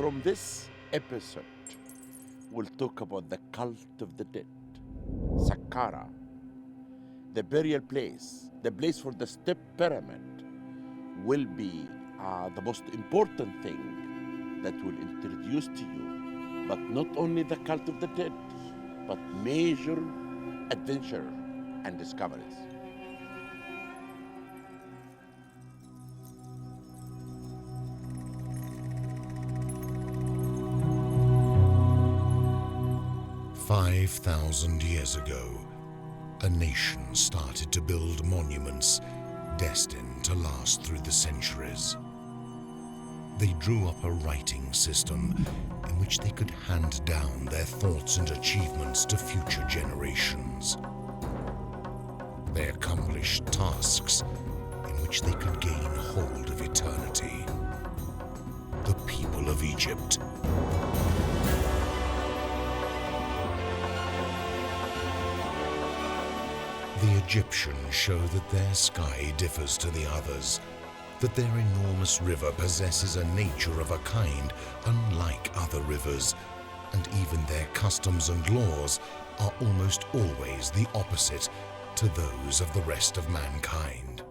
From this episode, we'll talk about the cult of the dead, Saqqara, the burial place, the place for the Step Pyramid, will be the most important thing that will introduce to you, but not only the cult of the dead, but major adventure and discoveries. "5,000 years ago, a nation started to build monuments destined to last through the centuries. They drew up a writing system in which they could hand down their thoughts and achievements to future generations. They accomplished tasks in which they could gain hold of eternity. The people of Egypt. The Egyptians show that their sky differs to the others, that their enormous river possesses a nature of a kind unlike other rivers, and even their customs and laws are almost always the opposite to those of the rest of mankind.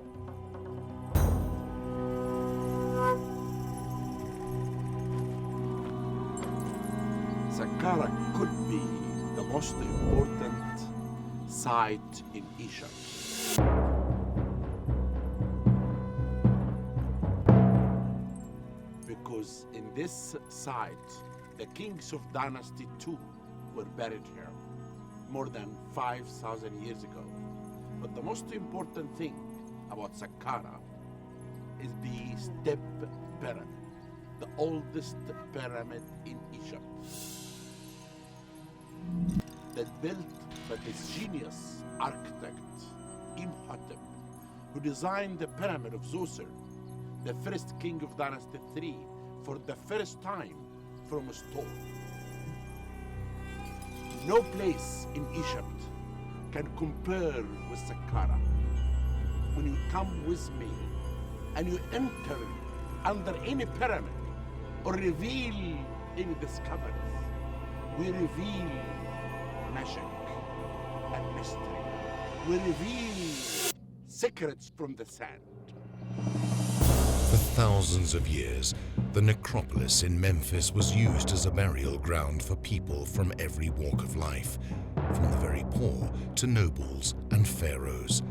Saqqara could be the most important site in Egypt. Because in this site, the kings of Dynasty II were buried here more than 5,000 years ago. But the most important thing about Saqqara is the Step Pyramid, the oldest pyramid in Egypt. That built by this genius architect, Imhotep, who designed the pyramid of Djoser, the first king of Dynasty III, for the first time from a stone. No place in Egypt can compare with Saqqara. When you come with me and you enter under any pyramid or reveal any discoveries, we reveal magic and mystery. We reveal secrets from the sand. For thousands of years, the necropolis in Memphis was used as a burial ground for people from every walk of life, from the very poor to nobles and pharaohs.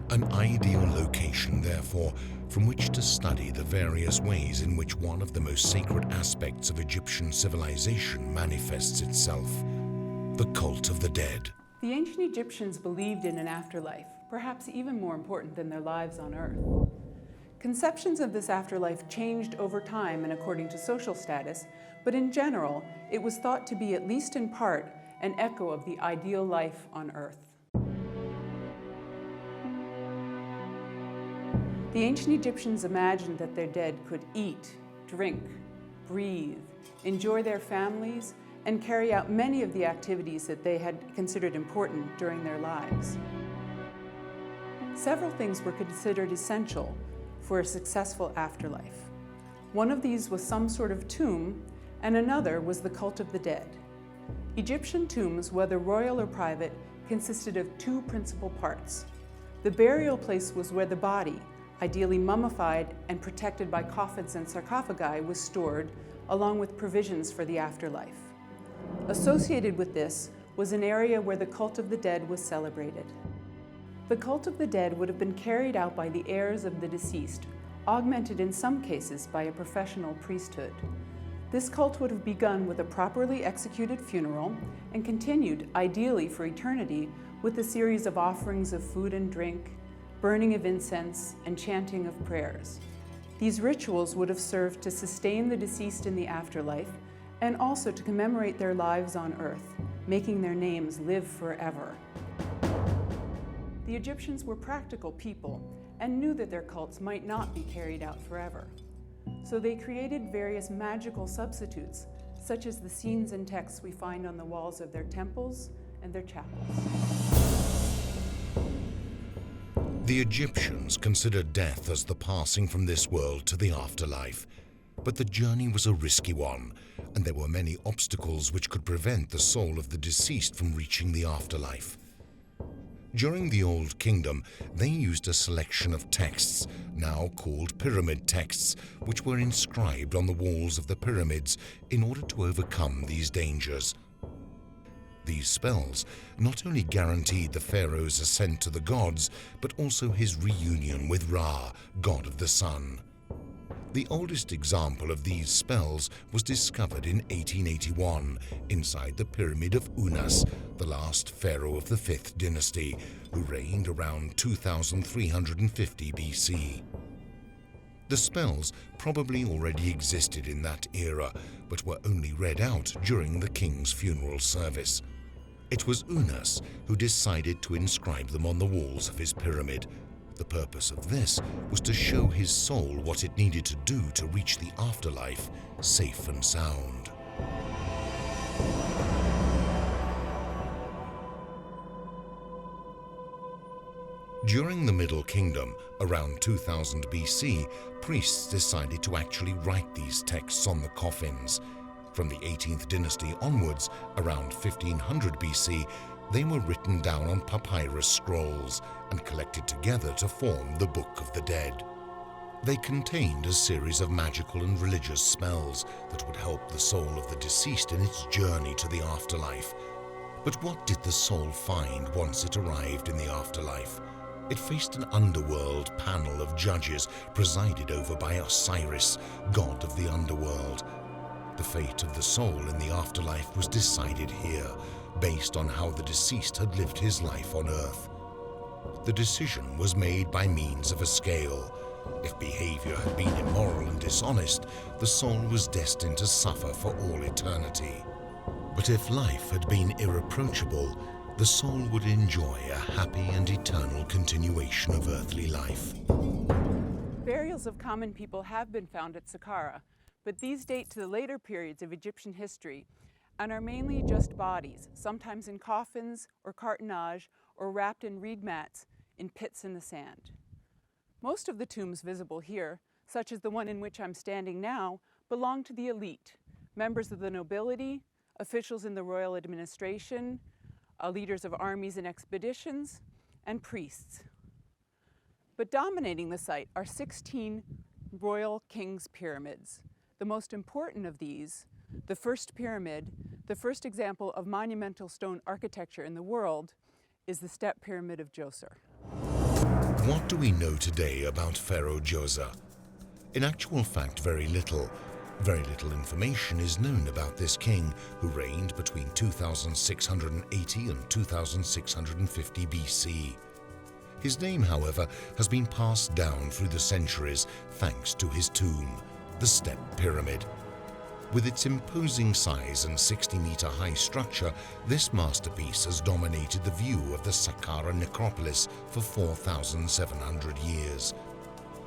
An ideal location, therefore, from which to study the various ways in which one of the most sacred aspects of Egyptian civilization manifests itself: the cult of the dead. The ancient Egyptians believed in an afterlife, perhaps even more important than their lives on Earth. Conceptions of this afterlife changed over time and according to social status, but in general, it was thought to be, at least in part, an echo of the ideal life on Earth. The ancient Egyptians imagined that their dead could eat, drink, breathe, enjoy their families, and carry out many of the activities that they had considered important during their lives. Several things were considered essential for a successful afterlife. One of these was some sort of tomb, and another was the cult of the dead. Egyptian tombs, whether royal or private, consisted of two principal parts. The burial place was where the body, ideally mummified and protected by coffins and sarcophagi, was stored, along with provisions for the afterlife. Associated with this was an area where the cult of the dead was celebrated. The cult of the dead would have been carried out by the heirs of the deceased, augmented in some cases by a professional priesthood. This cult would have begun with a properly executed funeral and continued, ideally for eternity, with a series of offerings of food and drink, burning of incense, and chanting of prayers. These rituals would have served to sustain the deceased in the afterlife and also to commemorate their lives on Earth, making their names live forever. The Egyptians were practical people and knew that their cults might not be carried out forever. So they created various magical substitutes, such as the scenes and texts we find on the walls of their temples and their chapels. The Egyptians considered death as the passing from this world to the afterlife. But the journey was a risky one, and there were many obstacles which could prevent the soul of the deceased from reaching the afterlife. During the Old Kingdom, they used a selection of texts, now called pyramid texts, which were inscribed on the walls of the pyramids in order to overcome these dangers. These spells not only guaranteed the pharaoh's ascent to the gods, but also his reunion with Ra, god of the sun. The oldest example of these spells was discovered in 1881 inside the Pyramid of Unas, the last pharaoh of the 5th dynasty, who reigned around 2350 BC. The spells probably already existed in that era, but were only read out during the king's funeral service. It was Unas who decided to inscribe them on the walls of his pyramid. The purpose of this was to show his soul what it needed to do to reach the afterlife safe and sound. During the Middle Kingdom, around 2000 BC, priests decided to actually write these texts on the coffins. From the 18th dynasty onwards, around 1500 BC, they were written down on papyrus scrolls and collected together to form the Book of the Dead. They contained a series of magical and religious spells that would help the soul of the deceased in its journey to the afterlife. But what did the soul find once it arrived in the afterlife? It faced an underworld panel of judges presided over by Osiris, god of the underworld. The fate of the soul in the afterlife was decided here, based on how the deceased had lived his life on earth. The decision was made by means of a scale. If behavior had been immoral and dishonest, the soul was destined to suffer for all eternity. But if life had been irreproachable, the soul would enjoy a happy and eternal continuation of earthly life. Burials of common people have been found at Saqqara, but these date to the later periods of Egyptian history and are mainly just bodies, sometimes in coffins or cartonnage or wrapped in reed mats in pits in the sand. Most of the tombs visible here, such as the one in which I'm standing now, belong to the elite, members of the nobility, officials in the royal administration, leaders of armies and expeditions, and priests. But dominating the site are 16 royal king's pyramids. The most important of these, the first pyramid, the first example of monumental stone architecture in the world, is the Step Pyramid of Djoser. What do we know today about Pharaoh Djoser? In actual fact, very little. Very little information is known about this king, who reigned between 2680 and 2650 BC. His name, however, has been passed down through the centuries thanks to his tomb, the Step Pyramid. With its imposing size and 60-meter-high structure, this masterpiece has dominated the view of the Saqqara necropolis for 4,700 years.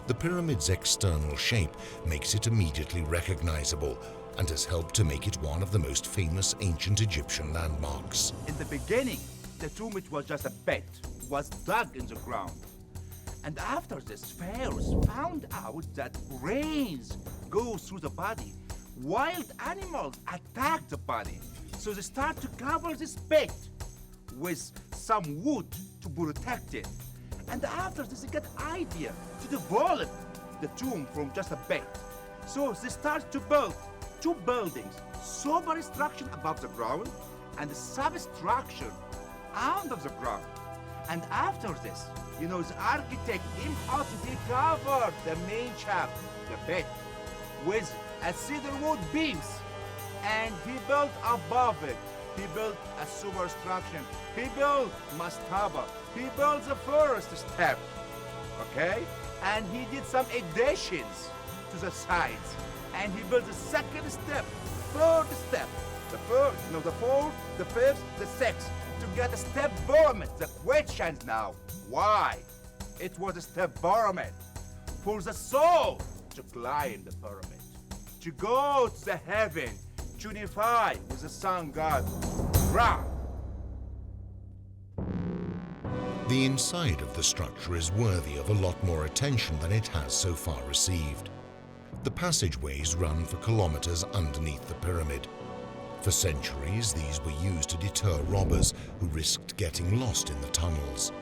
The pyramid's external shape makes it immediately recognizable and has helped to make it one of the most famous ancient Egyptian landmarks. In the beginning, the tomb was just a bed, was dug in the ground. And after this, pharaohs found out that rains go through the body. Wild animals attack the body. So they start to cover this bed with some wood to protect it. And after this, they get idea to develop the tomb from just a bed. So they start to build two buildings, superstructure above the ground and substructure under the ground. And after this, the architect immediately covered the main shaft, the bed, with a cedar wood beams. And he built above it. He built a superstructure. He built mastaba. He built the first step, okay? And he did some additions to the sides. And he built the second step, third step, the first, the fourth, the fifth, the sixth, to get a step pyramid. The question now, why? It was a step pyramid for the soul to climb the pyramid, to go to the heaven, to unify with the sun god, Ra. The inside of the structure is worthy of a lot more attention than it has so far received. The passageways run for kilometers underneath the pyramid. For centuries, these were used to deter robbers who risked getting lost in the tunnels.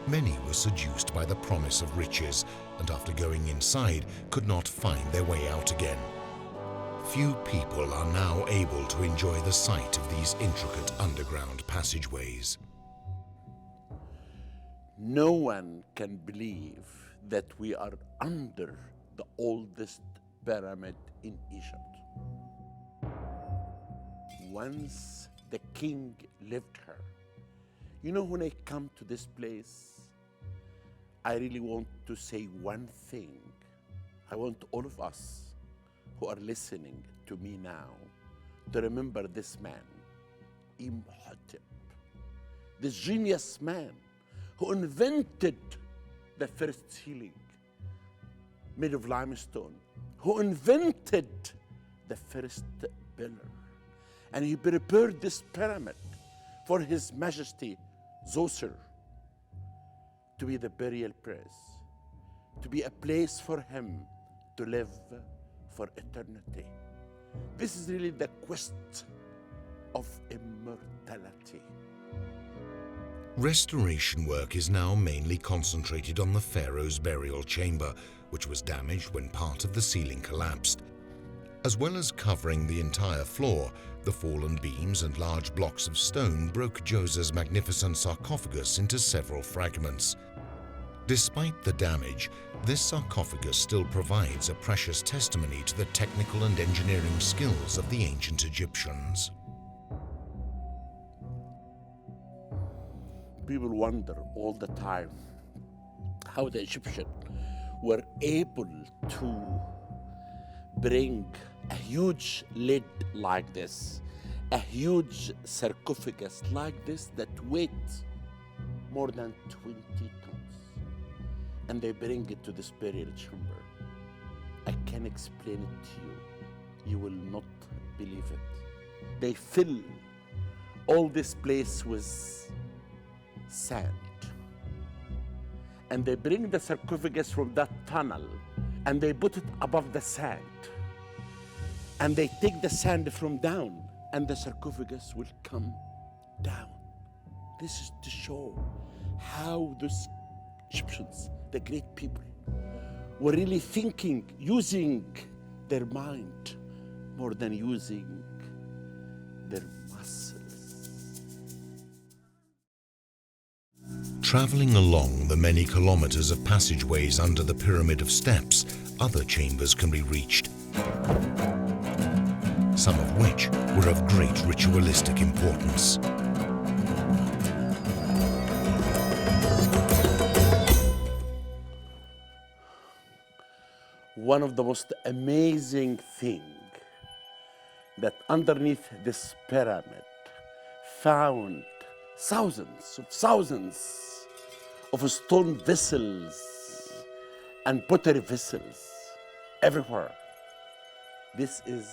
Many were seduced by the promise of riches, and after going inside, could not find their way out again. Few people are now able to enjoy the sight of these intricate underground passageways. No one can believe that we are under the oldest pyramid in Egypt. Once the king lived here. You know, when I come to this place, I really want to say one thing. I want all of us who are listening to me now to remember this man, Imhotep, this genius man who invented the first ceiling made of limestone, who invented the first pillar. And he prepared this pyramid for His Majesty Djoser to be the burial place, to be a place for him to live for eternity. This is really the quest of immortality. Restoration work is now mainly concentrated on the Pharaoh's burial chamber, which was damaged when part of the ceiling collapsed. As well as covering the entire floor, the fallen beams and large blocks of stone broke Djoser's magnificent sarcophagus into several fragments. Despite the damage, this sarcophagus still provides a precious testimony to the technical and engineering skills of the ancient Egyptians. People wonder all the time how the Egyptians were able to bring a huge lid like this, a huge sarcophagus like this that weighs more than 20 tons. And they bring it to this burial chamber. I can explain it to you. You will not believe it. They fill all this place with sand. And they bring the sarcophagus from that tunnel and they put it above the sand. And they take the sand from down and the sarcophagus will come down. This is to show how those Egyptians, the great people, were really thinking, using their mind more than using their muscles. Traveling along the many kilometers of passageways under the Pyramid of Steps, other chambers can be reached, some of which were of great ritualistic importance. One of the most amazing things that underneath this pyramid found thousands of stone vessels and pottery vessels everywhere. This is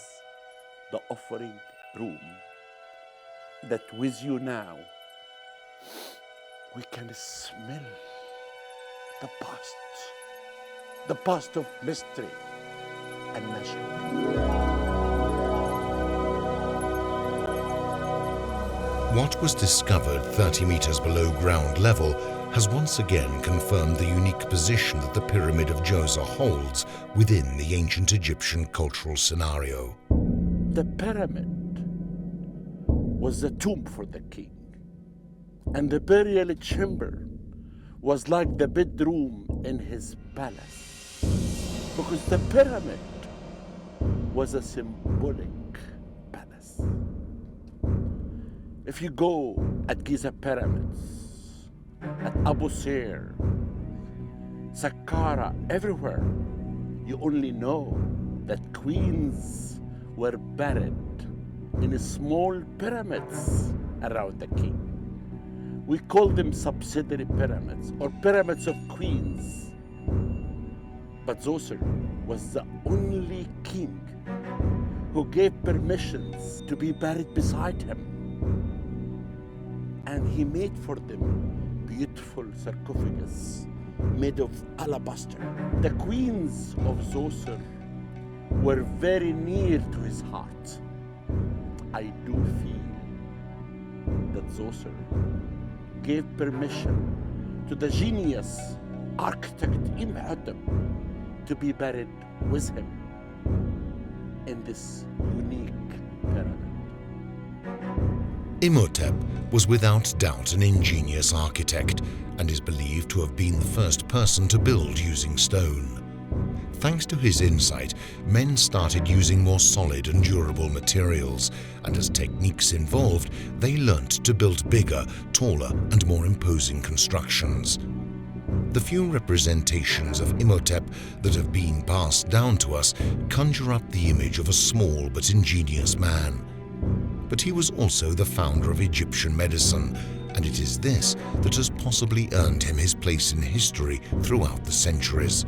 the offering room that with you now we can smell the past of mystery and magic. What was discovered 30 meters below ground level has once again confirmed the unique position that the Pyramid of Djoser holds within the ancient Egyptian cultural scenario. The pyramid was the tomb for the king, and the burial chamber was like the bedroom in his palace, because the pyramid was a symbolic palace. If you go at Giza pyramids, at Abu Sir, Saqqara, everywhere, you only know that queens were buried in small pyramids around the king. We call them subsidiary pyramids or pyramids of queens. But Djoser was the only king who gave permissions to be buried beside him. And he made for them beautiful sarcophagus made of alabaster. The queens of Djoser were very near to his heart. I do feel that Djoser gave permission to the genius architect Imhotep to be buried with him in this unique pyramid. Imhotep was without doubt an ingenious architect and is believed to have been the first person to build using stone. Thanks to his insight, men started using more solid and durable materials, and as techniques evolved, they learnt to build bigger, taller, and more imposing constructions. The few representations of Imhotep that have been passed down to us conjure up the image of a small but ingenious man. But he was also the founder of Egyptian medicine, and it is this that has possibly earned him his place in history throughout the centuries.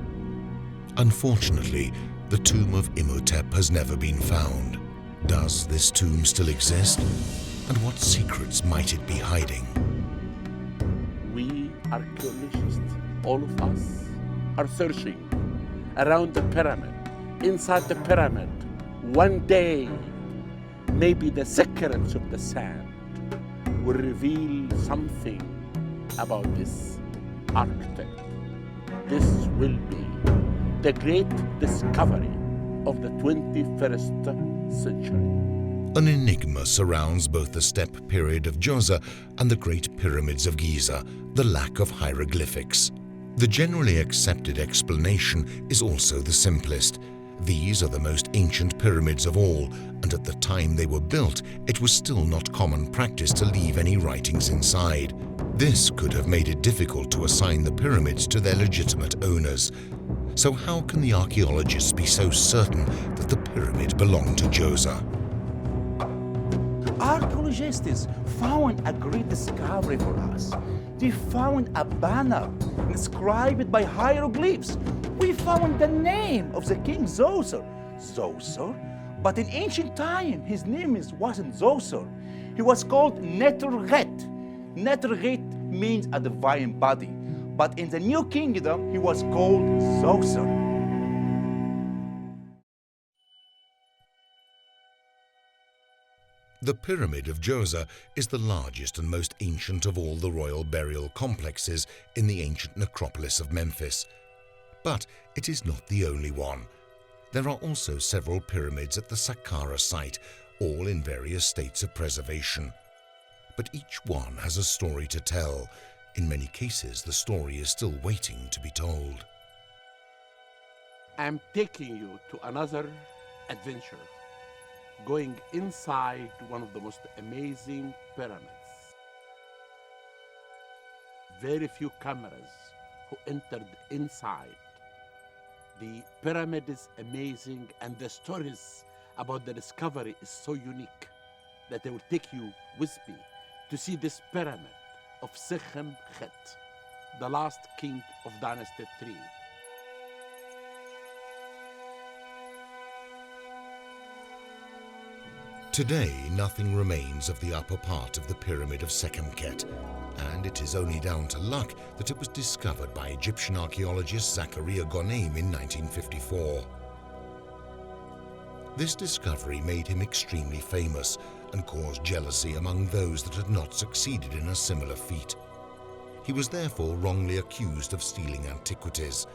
Unfortunately, the tomb of Imhotep has never been found. Does this tomb still exist? And what secrets might it be hiding? We archaeologists, all of us, are searching around the pyramid, inside the pyramid. One day, maybe the secrets of the sand will reveal something about this architect. This will be the great discovery of the 21st century. An enigma surrounds both the Step Period of Djoser and the Great Pyramids of Giza, the lack of hieroglyphics. The generally accepted explanation is also the simplest. These are the most ancient pyramids of all, and at the time they were built, it was still not common practice to leave any writings inside. This could have made it difficult to assign the pyramids to their legitimate owners. So how can the archaeologists be so certain that the pyramid belonged to Djoser? Archaeologists found a great discovery for us. They found a banner inscribed by hieroglyphs. We found the name of the king Djoser. Djoser? But in ancient time, his name wasn't Djoser. He was called Neterghet. Neterghet means a divine body. But in the New Kingdom, he was called Djoser. The Pyramid of Djoser is the largest and most ancient of all the royal burial complexes in the ancient necropolis of Memphis. But it is not the only one. There are also several pyramids at the Saqqara site, all in various states of preservation. But each one has a story to tell. In many cases, the story is still waiting to be told. I'm taking you to another adventure, going inside one of the most amazing pyramids. Very few cameras who entered inside. The pyramid is amazing, and the stories about the discovery is so unique that I will take you with me to see this pyramid of Tutankhamun, the last king of Dynasty 3. Today, nothing remains of the upper part of the Pyramid of Sekhemkhet, and it is only down to luck that it was discovered by Egyptian archaeologist Zakaria Goneim in 1954. This discovery made him extremely famous and caused jealousy among those that had not succeeded in a similar feat. He was therefore wrongly accused of stealing antiquities.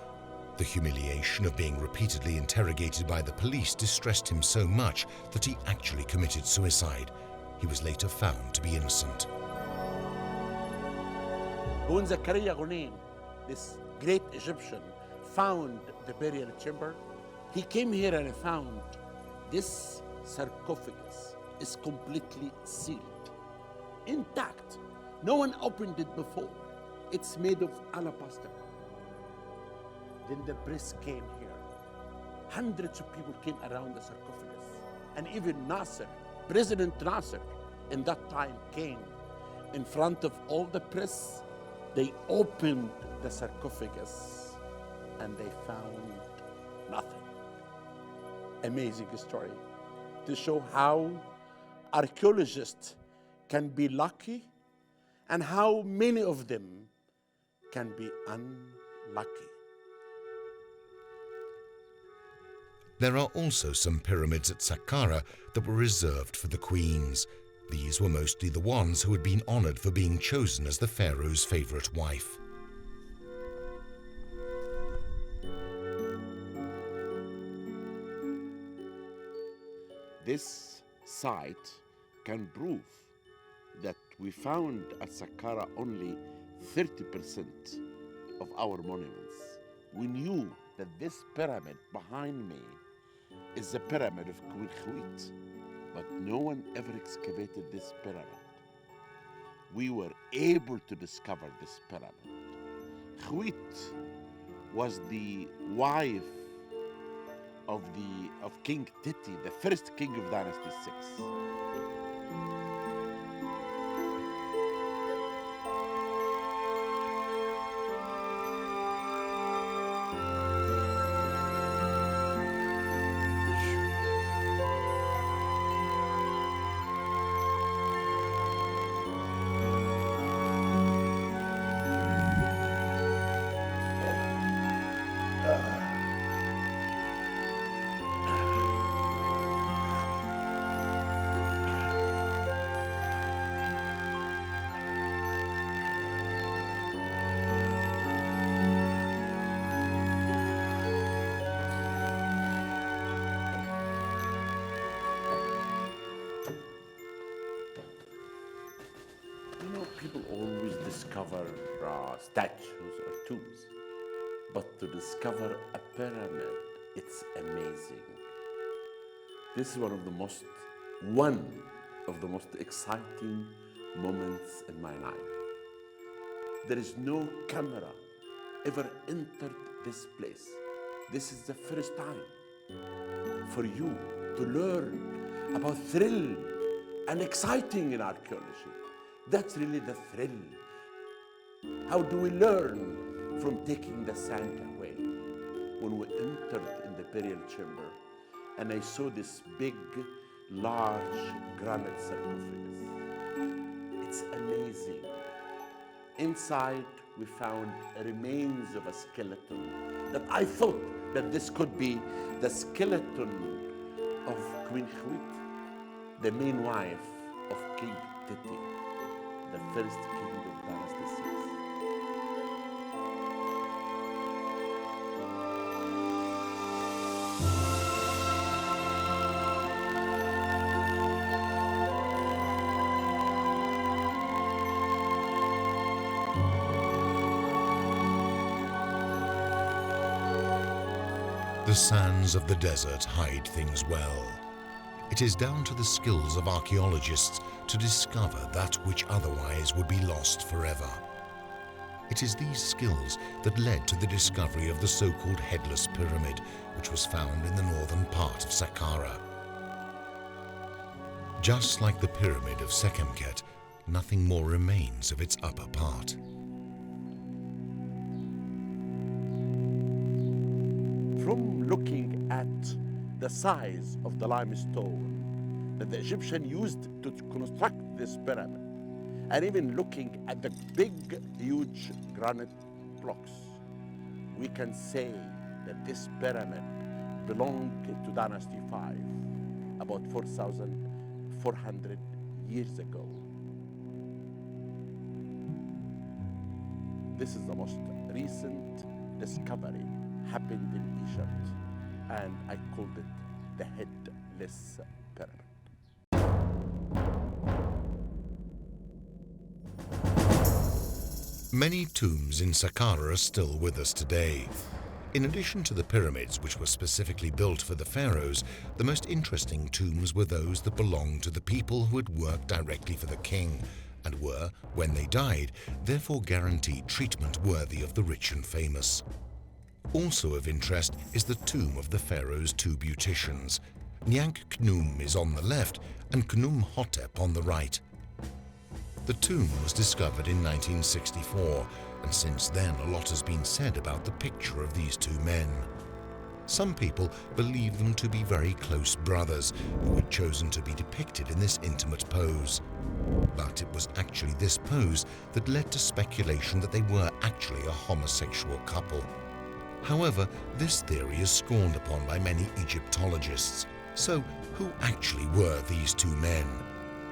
The humiliation of being repeatedly interrogated by the police distressed him so much that he actually committed suicide. He was later found to be innocent. When Zakaria Goneim, this great Egyptian, found the burial chamber, he came here and found this sarcophagus is completely sealed, intact. No one opened it before. It's made of alabaster. Then the press came here. Hundreds of people came around the sarcophagus. And even Nasser, President Nasser, in that time came in front of all the press. They opened the sarcophagus and they found nothing. Amazing story to show how archaeologists can be lucky and how many of them can be unlucky. There are also some pyramids at Saqqara that were reserved for the queens. These were mostly the ones who had been honored for being chosen as the pharaoh's favorite wife. This site can prove that we found at Saqqara only 30% of our monuments. We knew that this pyramid behind me is the pyramid of Queen Khwit, but no one ever excavated this pyramid. We were able to discover this pyramid. Khwit was the wife of King Titi, the first king of Dynasty 6. People always discover statues or tombs, but to discover a pyramid, it's amazing. This is one of the most exciting moments in my life. There is no camera ever entered this place. This is the first time for you to learn about thrill and exciting in archaeology. That's really the thrill. How do we learn from taking the sand away? When we entered in the burial chamber, and I saw this big, large granite sarcophagus. It's amazing. Inside, we found remains of a skeleton that I thought that this could be the skeleton of Queen Khwit, the main wife of King Titi, the first king of Dynasty 6. The sands of the desert hide things well. It is down to the skills of archaeologists to discover that which otherwise would be lost forever. It is these skills that led to the discovery of the so-called Headless Pyramid, which was found in the northern part of Saqqara. Just like the Pyramid of Sekhemkhet, nothing more remains of its upper part. From looking at the size of the limestone that the Egyptian used to construct this pyramid, and even looking at the big, huge granite blocks, we can say that this pyramid belonged to Dynasty 5 about 4,400 years ago. This is the most recent discovery happened in Egypt, and I called it the Headless Pyramid. Many tombs in Saqqara are still with us today. In addition to the pyramids, which were specifically built for the pharaohs, the most interesting tombs were those that belonged to the people who had worked directly for the king and were, when they died, therefore guaranteed treatment worthy of the rich and famous. Also of interest is the tomb of the pharaoh's two beauticians. Nyank Khnum is on the left and Khnum Hotep on the right. The tomb was discovered in 1964, and since then a lot has been said about the picture of these two men. Some people believe them to be very close brothers who had chosen to be depicted in this intimate pose. But it was actually this pose that led to speculation that they were actually a homosexual couple. However, this theory is scorned upon by many Egyptologists. So, who actually were these two men?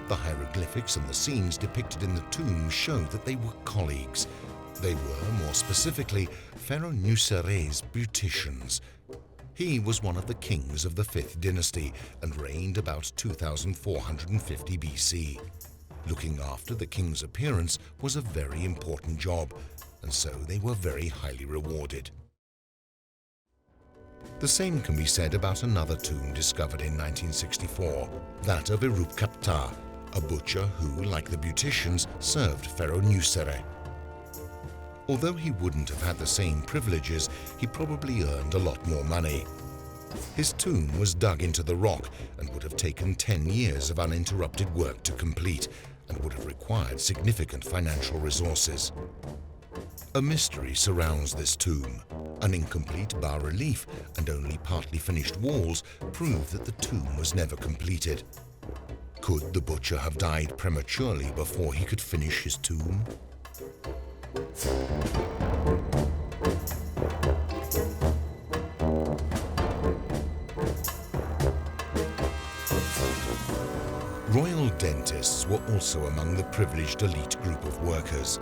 The hieroglyphics and the scenes depicted in the tomb show that they were colleagues. They were, more specifically, Pharaoh Djoser's beauticians. He was one of the kings of the 5th dynasty and reigned about 2450 BC. Looking after the king's appearance was a very important job, and so they were very highly rewarded. The same can be said about another tomb discovered in 1964, that of Erupkapta, a butcher who, like the beauticians, served Pharaoh Djoser. Although he wouldn't have had the same privileges, he probably earned a lot more money. His tomb was dug into the rock and would have taken 10 years of uninterrupted work to complete, and would have required significant financial resources. A mystery surrounds this tomb. An incomplete bas-relief and only partly finished walls prove that the tomb was never completed. Could the butcher have died prematurely before he could finish his tomb? Royal dentists were also among the privileged elite group of workers.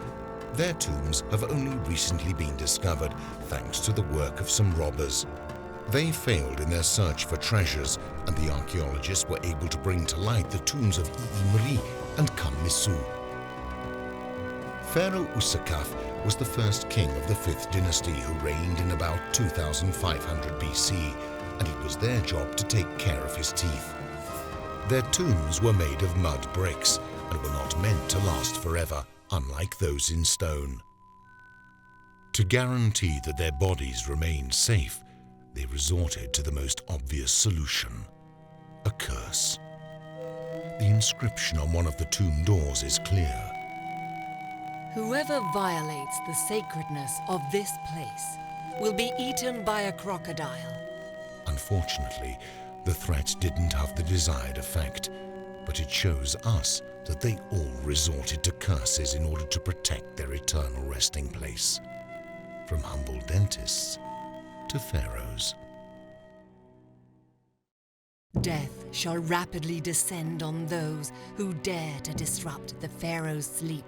Their tombs have only recently been discovered thanks to the work of some robbers. They failed in their search for treasures, and the archaeologists were able to bring to light the tombs of Imri and Kammisu. Pharaoh Userkaf was the first king of the 5th dynasty who reigned in about 2500 BC, and it was their job to take care of his teeth. Their tombs were made of mud bricks and were not meant to last forever, unlike those in stone. To guarantee that their bodies remained safe, they resorted to the most obvious solution: a curse. The inscription on one of the tomb doors is clear. Whoever violates the sacredness of this place will be eaten by a crocodile. Unfortunately, the threat didn't have the desired effect, but it shows us that they all resorted to curses in order to protect their eternal resting place. From humble dentists to pharaohs. Death shall rapidly descend on those who dare to disrupt the pharaoh's sleep.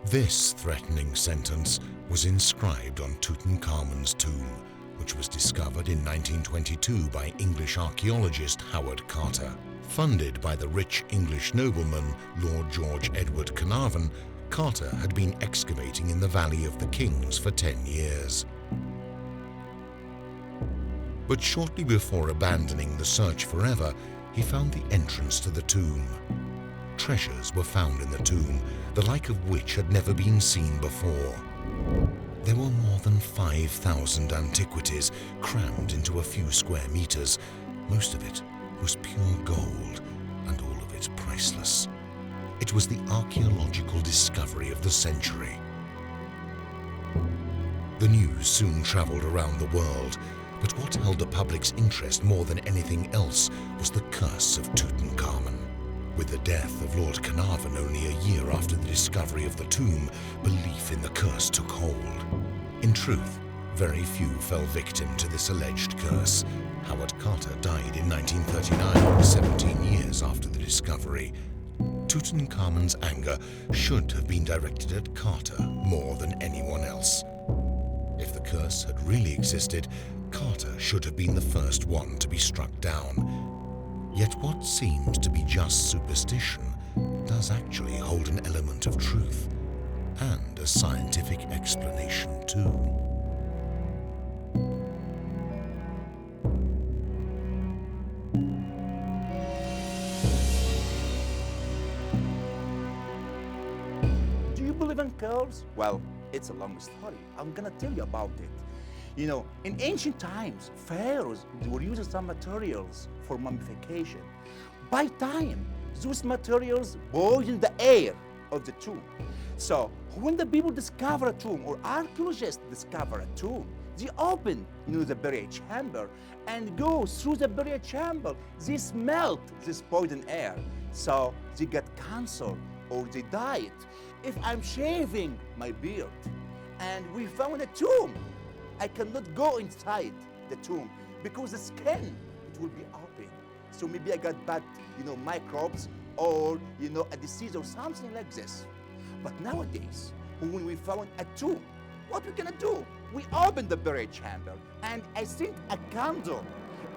This threatening sentence was inscribed on Tutankhamun's tomb, which was discovered in 1922 by English archaeologist Howard Carter. Funded by the rich English nobleman Lord George Edward Carnarvon, Carter had been excavating in the Valley of the Kings for 10 years. But shortly before abandoning the search forever, he found the entrance to the tomb. Treasures were found in the tomb, the like of which had never been seen before. There were more than 5,000 antiquities crammed into a few square meters. Most of it was pure gold, and all of it priceless. It was the archaeological discovery of the century. The news soon traveled around the world, but what held the public's interest more than anything else was the curse of Tutankhamun. With the death of Lord Carnarvon only a year after the discovery of the tomb, belief in the curse took hold. In truth, very few fell victim to this alleged curse. Howard Carter died in 1939, 17 years after the discovery. Tutankhamun's anger should have been directed at Carter more than anyone else. If the curse had really existed, Carter should have been the first one to be struck down. Yet what seems to be just superstition does actually hold an element of truth, and a scientific explanation too. Do you believe in curse? Well, it's a long story. I'm gonna tell you about it. You know, in ancient times, pharaohs were using some materials for mummification. By time, those materials poisoned the air of the tomb. So when the people discover a tomb, or archaeologists discover a tomb, they open the burial chamber and go through the burial chamber. They smelt this poison air, so they get cancer or they died. If I'm shaving my beard and we found a tomb, I cannot go inside the tomb because the skin, it will be open. So maybe I got bad, microbes or, a disease or something like this. But nowadays, when we found a tomb, what we're gonna do? We open the burial chamber and I think a candle.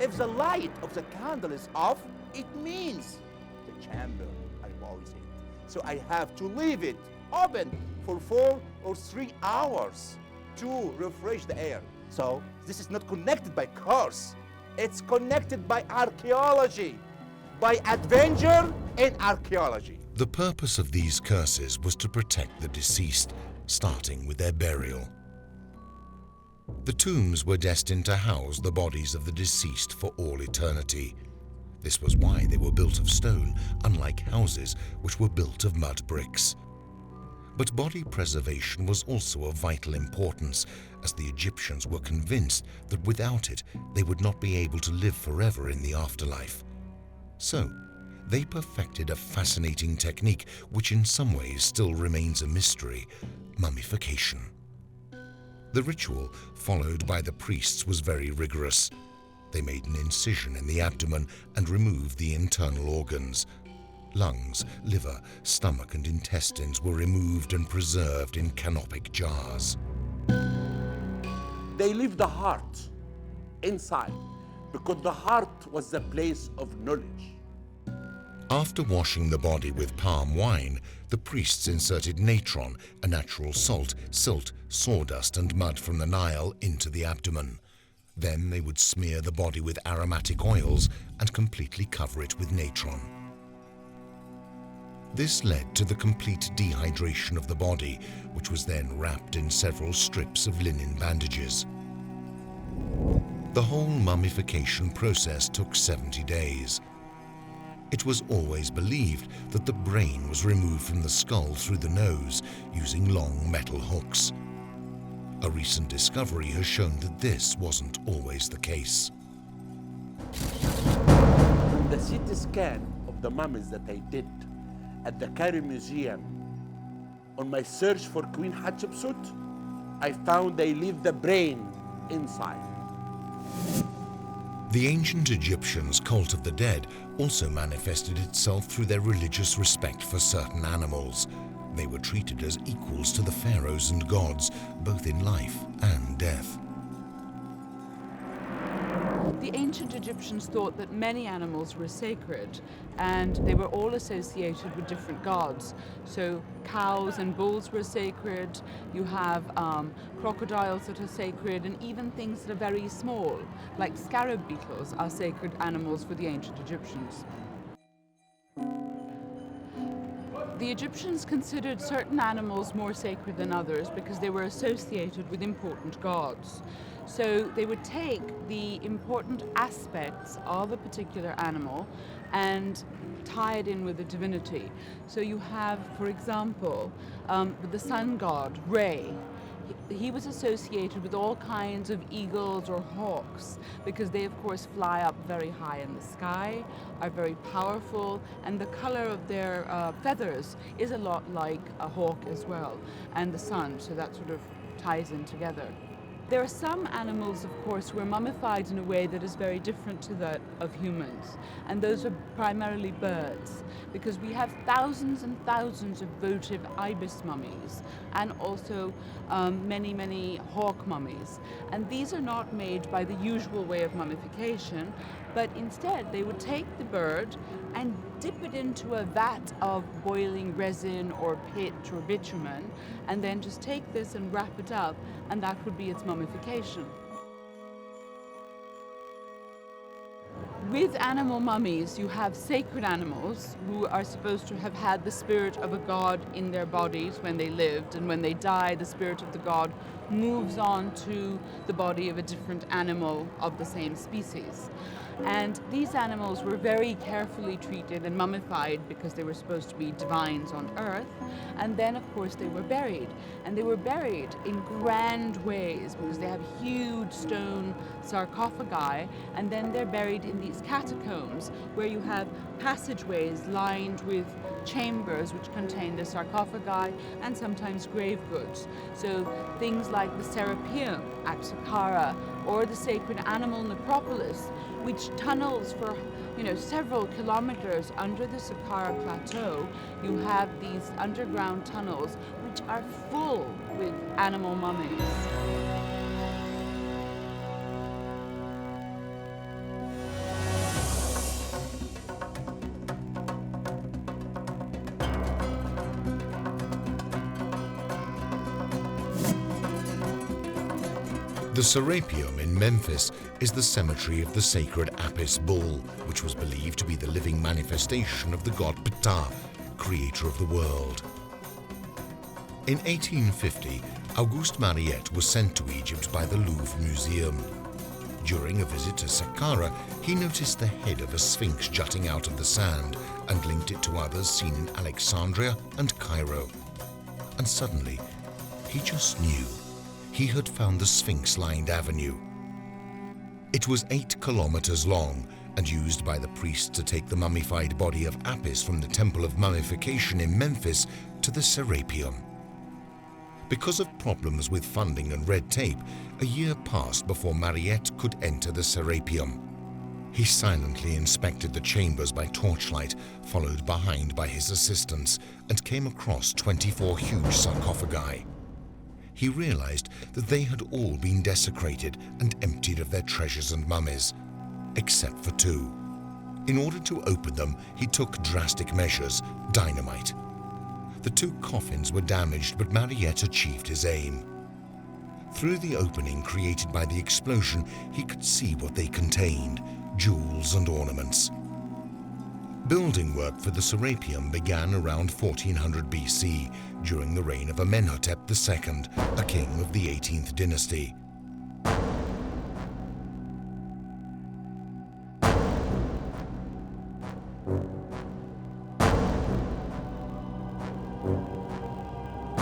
If the light of the candle is off, it means the chamber are poisoned. So I have to leave it open for 4 or 3 hours to refresh the air. So this is not connected by curse. It's connected by archaeology, by adventure in archaeology. The purpose of these curses was to protect the deceased, starting with their burial. The tombs were destined to house the bodies of the deceased for all eternity. This was why they were built of stone, unlike houses which were built of mud bricks. But body preservation was also of vital importance, as the Egyptians were convinced that without it they would not be able to live forever in the afterlife. So, they perfected a fascinating technique which in some ways still remains a mystery: mummification. The ritual followed by the priests was very rigorous. They made an incision in the abdomen and removed the internal organs. Lungs, liver, stomach and intestines were removed and preserved in canopic jars. They leave the heart inside because the heart was the place of knowledge. After washing the body with palm wine, the priests inserted natron, a natural salt, silt, sawdust and mud from the Nile, into the abdomen. Then they would smear the body with aromatic oils and completely cover it with natron. This led to the complete dehydration of the body, which was then wrapped in several strips of linen bandages. The whole mummification process took 70 days. It was always believed that the brain was removed from the skull through the nose using long metal hooks. A recent discovery has shown that this wasn't always the case. From the CT scan of the mummies that I did at the Cairo Museum, on my search for Queen Hatshepsut, I found they leave the brain inside. The ancient Egyptians' cult of the dead also manifested itself through their religious respect for certain animals. They were treated as equals to the pharaohs and gods, both in life and death. The ancient Egyptians thought that many animals were sacred, and they were all associated with different gods. So cows and bulls were sacred, you have crocodiles that are sacred, and even things that are very small, like scarab beetles, are sacred animals for the ancient Egyptians. The Egyptians considered certain animals more sacred than others because they were associated with important gods. So they would take the important aspects of a particular animal and tie it in with a divinity. So you have, for example, the sun god, Re. He was associated with all kinds of eagles or hawks because they, of course, fly up very high in the sky, are very powerful, and the color of their feathers is a lot like a hawk as well, and the sun, so that sort of ties in together. There are some animals, of course, who are mummified in a way that is very different to that of humans, and those are primarily birds, because we have thousands and thousands of votive ibis mummies, and also many hawk mummies. And these are not made by the usual way of mummification, but instead they would take the bird and dip it into a vat of boiling resin or pitch or bitumen, and then just take this and wrap it up, and that would be its mummification. With animal mummies, you have sacred animals who are supposed to have had the spirit of a god in their bodies when they lived, and when they die, the spirit of the god moves on to the body of a different animal of the same species. And these animals were very carefully treated and mummified because they were supposed to be divines on earth. And then, of course, they were buried. And they were buried in grand ways because they have huge stone sarcophagi. And then they're buried in these catacombs where you have passageways lined with chambers which contain the sarcophagi and sometimes grave goods. So things like the Serapeum at Saqqara or the sacred animal necropolis, which tunnels for several kilometers under the Saqqara plateau. You have these underground tunnels which are full with animal mummies. The Serapeum in Memphis is the cemetery of the sacred Apis bull, which was believed to be the living manifestation of the god Ptah, creator of the world. In 1850, Auguste Mariette was sent to Egypt by the Louvre Museum. During a visit to Saqqara, he noticed the head of a sphinx jutting out of the sand and linked it to others seen in Alexandria and Cairo. And suddenly, he just knew. He had found the Sphinx-lined avenue. It was 8 kilometers long and used by the priests to take the mummified body of Apis from the Temple of Mummification in Memphis to the Serapeum. Because of problems with funding and red tape, a year passed before Mariette could enter the Serapeum. He silently inspected the chambers by torchlight, followed behind by his assistants, and came across 24 huge sarcophagi. He realized that they had all been desecrated and emptied of their treasures and mummies, except for 2. In order to open them, he took drastic measures, dynamite. The 2 coffins were damaged, but Mariette achieved his aim. Through the opening created by the explosion, he could see what they contained, jewels and ornaments. Building work for the Serapeum began around 1400 BC, during the reign of Amenhotep II, a king of the 18th dynasty.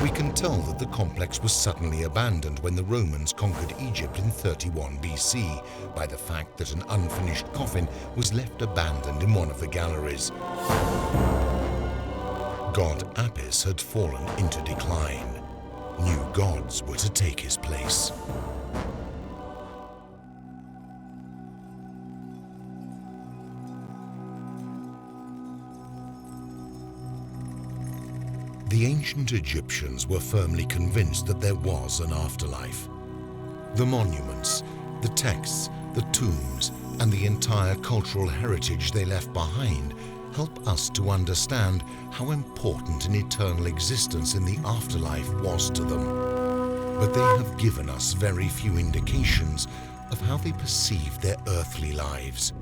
We can tell that the complex was suddenly abandoned when the Romans conquered Egypt in 31 BC by the fact that an unfinished coffin was left abandoned in one of the galleries. God Apis had fallen into decline. New gods were to take his place. The ancient Egyptians were firmly convinced that there was an afterlife. The monuments, the texts, the tombs, and the entire cultural heritage they left behind help us to understand how important an eternal existence in the afterlife was to them. But they have given us very few indications of how they perceived their earthly lives.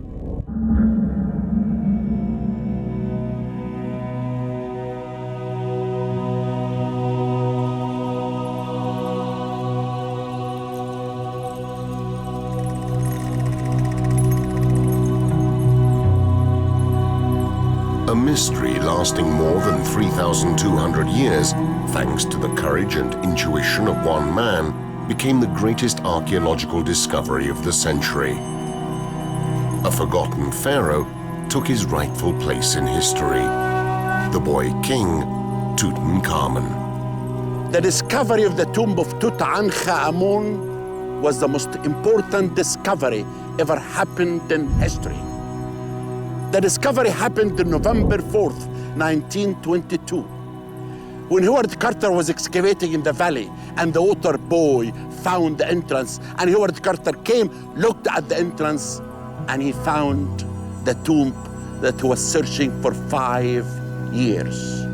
A mystery lasting more than 3,200 years, thanks to the courage and intuition of one man, became the greatest archaeological discovery of the century. A forgotten pharaoh took his rightful place in history. The boy king, Tutankhamun. The discovery of the tomb of Tutankhamun was the most important discovery ever happened in history. The discovery happened on November 4th, 1922, when Howard Carter was excavating in the valley and the water boy found the entrance, and Howard Carter came, looked at the entrance, and he found the tomb that he was searching for 5 years.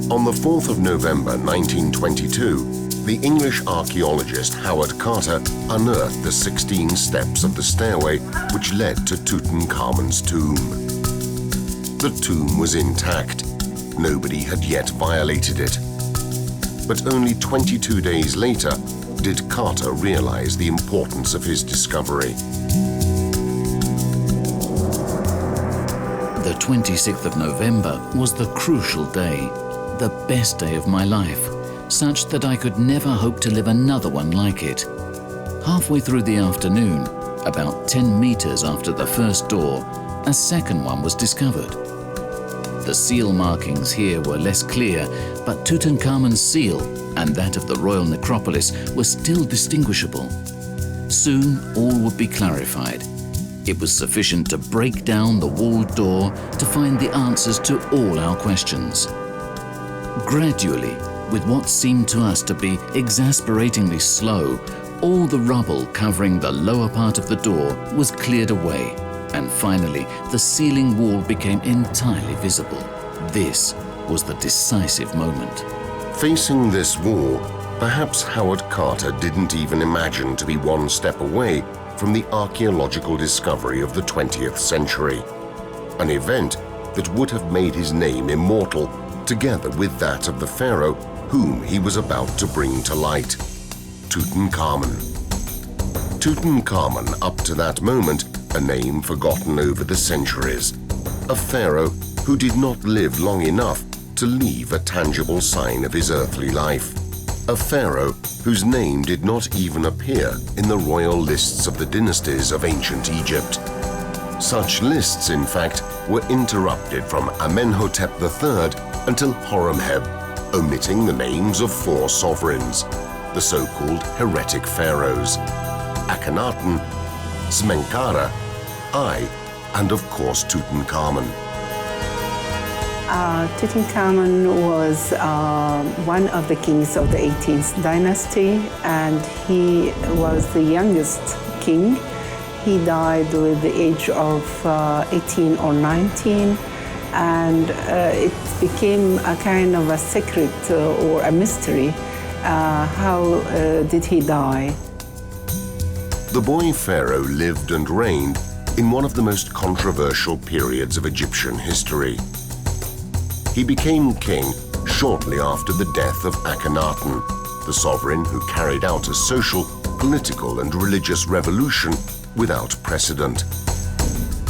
On the 4th of November 1922, the English archaeologist Howard Carter unearthed the 16 steps of the stairway which led to Tutankhamun's tomb. The tomb was intact. Nobody had yet violated it. But only 22 days later did Carter realize the importance of his discovery. The 26th of November was the crucial day, the best day of my life, such that I could never hope to live another one like it. Halfway through the afternoon, about 10 meters after the first door, a second one was discovered. The seal markings here were less clear, but Tutankhamun's seal and that of the royal necropolis were still distinguishable. Soon, all would be clarified. It was sufficient to break down the walled door to find the answers to all our questions. Gradually, with what seemed to us to be exasperatingly slow, all the rubble covering the lower part of the door was cleared away, and finally the ceiling wall became entirely visible. This was the decisive moment. Facing this wall, perhaps Howard Carter didn't even imagine to be one step away from the archaeological discovery of the 20th century, an event that would have made his name immortal, together with that of the pharaoh whom he was about to bring to light, Tutankhamun. Tutankhamun, up to that moment, a name forgotten over the centuries, a pharaoh who did not live long enough to leave a tangible sign of his earthly life, a pharaoh whose name did not even appear in the royal lists of the dynasties of ancient Egypt. Such lists, in fact, were interrupted from Amenhotep III until Horemheb, omitting the names of 4 sovereigns, the so-called heretic pharaohs, Akhenaten, Smenkhare, and of course Tutankhamun. Tutankhamun was one of the kings of the 18th dynasty, and he was the youngest king. He died with the age of 18 or 19, and it became a kind of a secret or a mystery. How did he die? The boy pharaoh lived and reigned in one of the most controversial periods of Egyptian history. He became king shortly after the death of Akhenaten, the sovereign who carried out a social, political, and religious revolution without precedent.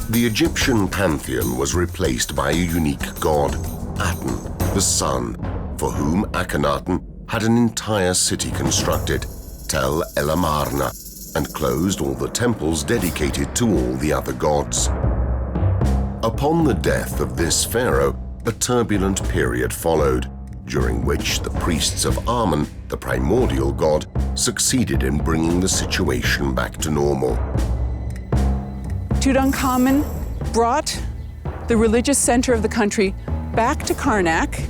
The Egyptian pantheon was replaced by a unique god, Aten, the sun, for whom Akhenaten had an entire city constructed, Tel El Amarna, and closed all the temples dedicated to all the other gods. Upon the death of this pharaoh, a turbulent period followed, during which the priests of Amun, the primordial god, succeeded in bringing the situation back to normal. Tutankhamun brought the religious center of the country back to Karnak,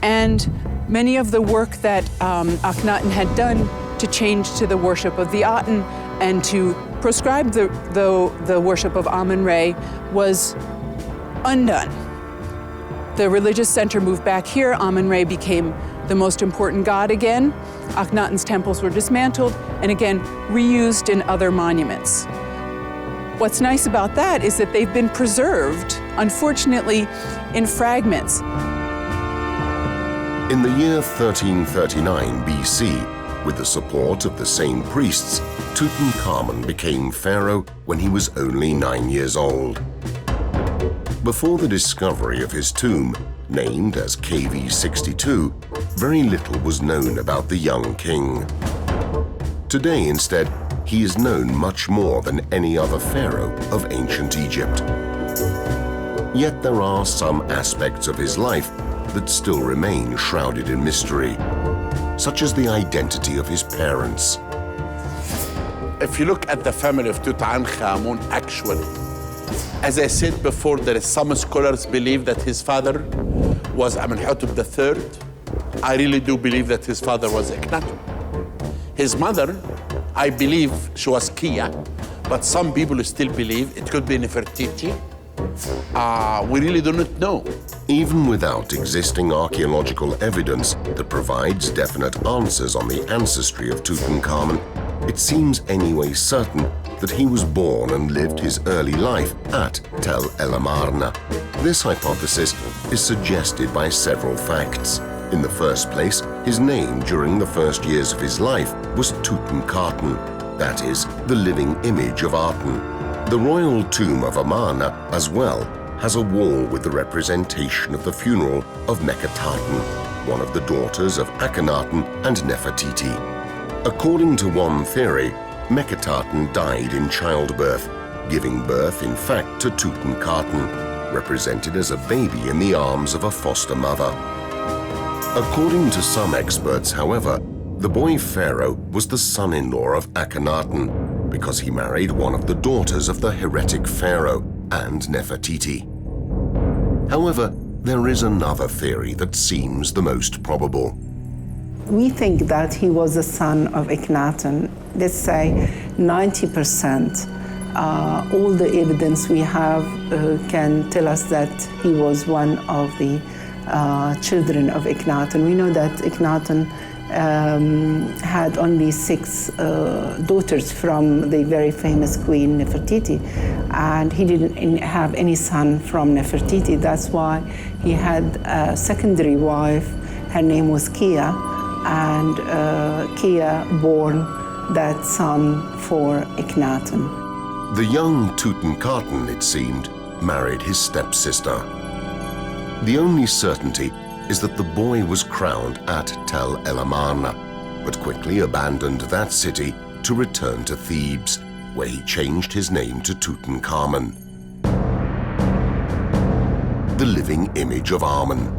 and many of the work that Akhenaten had done to change to the worship of the Aten and to proscribe the worship of Amun-Re was undone. The religious center moved back here. Amun-Re became the most important god again. Akhenaten's temples were dismantled and again reused in other monuments. What's nice about that is that they've been preserved, unfortunately, in fragments. In the year 1339 BC, with the support of the same priests, Tutankhamun became pharaoh when he was only 9 years old. Before the discovery of his tomb, named as KV62, very little was known about the young king. Today, instead, he is known much more than any other pharaoh of ancient Egypt. Yet there are some aspects of his life that still remain shrouded in mystery, such as the identity of his parents. If you look at the family of Tutankhamun, actually, as I said before, there is some scholars believe that his father was Amenhotep III. I really do believe that his father was Akhenaten. His mother, I believe she was Kia, but some people still believe it could be Nefertiti. We really do not know. Even without existing archaeological evidence that provides definite answers on the ancestry of Tutankhamun, it seems anyway certain that he was born and lived his early life at Tel El Amarna. This hypothesis is suggested by several facts. In the first place, his name during the first years of his life was Tutankhaten, that is, the living image of Aten. The royal tomb of Amarna, as well, has a wall with the representation of the funeral of Nekhetaten, one of the daughters of Akhenaten and Nefertiti. According to one theory, Meketaten died in childbirth, giving birth, in fact, to Tutankhamun, represented as a baby in the arms of a foster mother. According to some experts, however, the boy pharaoh was the son-in-law of Akhenaten because he married one of the daughters of the heretic pharaoh and Nefertiti. However, there is another theory that seems the most probable. We think that he was the son of Akhenaten. Let's say 90%. All the evidence we have can tell us that he was one of the children of Akhenaten. We know that Akhenaten had only 6 daughters from the very famous queen Nefertiti, and he didn't have any son from Nefertiti. That's why he had a secondary wife. Her name was Kia, and Kia bore that son for Akhenaten. The young Tutankhamun, it seemed, married his stepsister. The only certainty is that the boy was crowned at Tel El Amarna, but quickly abandoned that city to return to Thebes, where he changed his name to Tutankhamun, the living image of Amun.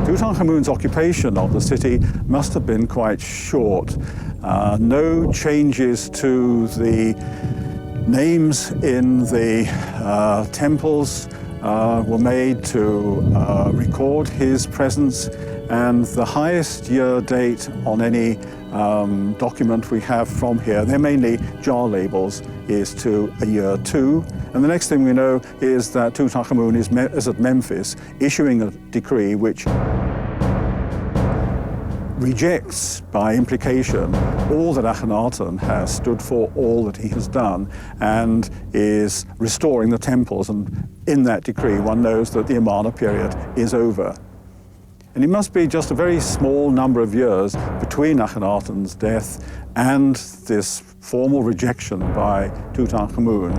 Tutankhamun's occupation of the city must have been quite short. No changes to the names in the temples were made to record his presence, and the highest year date on any document we have from here, they're mainly jar labels, is to a year 2. And the next thing we know is that Tutankhamun is at Memphis issuing a decree which rejects, by implication, all that Akhenaten has stood for, all that he has done, and is restoring the temples. And in that decree, one knows that the Amarna period is over. And it must be just a very small number of years between Akhenaten's death and this formal rejection by Tutankhamun.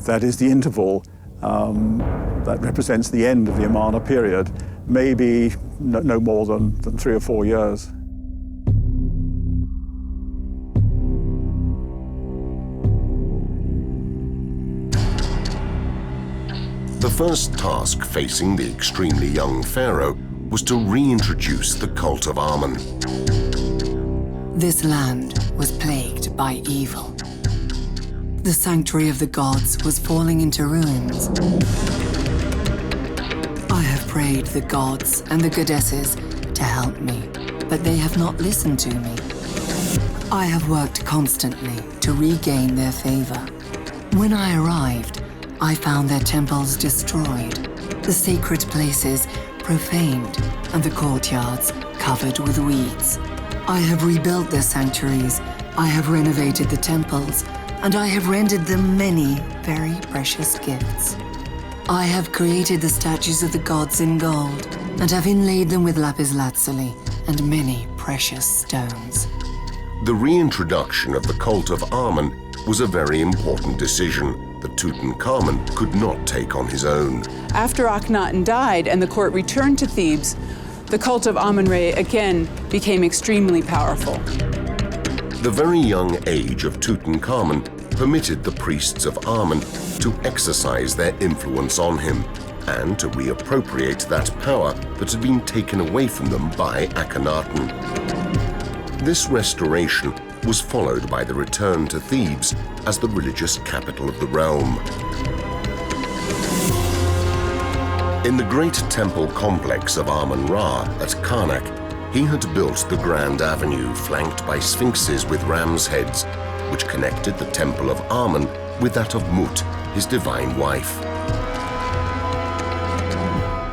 That is the interval that represents the end of the Amarna period, maybe no more than 3 or 4 years. The first task facing the extremely young pharaoh was to reintroduce the cult of Amun. This land was plagued by evil. The sanctuary of the gods was falling into ruins. I have prayed the gods and the goddesses to help me, but they have not listened to me. I have worked constantly to regain their favor. When I arrived, I found their temples destroyed, the sacred places profaned, and the courtyards covered with weeds. I have rebuilt their sanctuaries, I have renovated the temples, and I have rendered them many very precious gifts. I have created the statues of the gods in gold, and have inlaid them with lapis lazuli and many precious stones. The reintroduction of the cult of Amun was a very important decision that Tutankhamun could not take on his own. After Akhenaten died and the court returned to Thebes, the cult of Amun-Re again became extremely powerful. The very young age of Tutankhamun permitted the priests of Amun to exercise their influence on him and to reappropriate that power that had been taken away from them by Akhenaten. This restoration was followed by the return to Thebes as the religious capital of the realm. In the great temple complex of Amun-Ra at Karnak, he had built the Grand Avenue flanked by sphinxes with ram's heads, which connected the temple of Amun with that of Mut, his divine wife.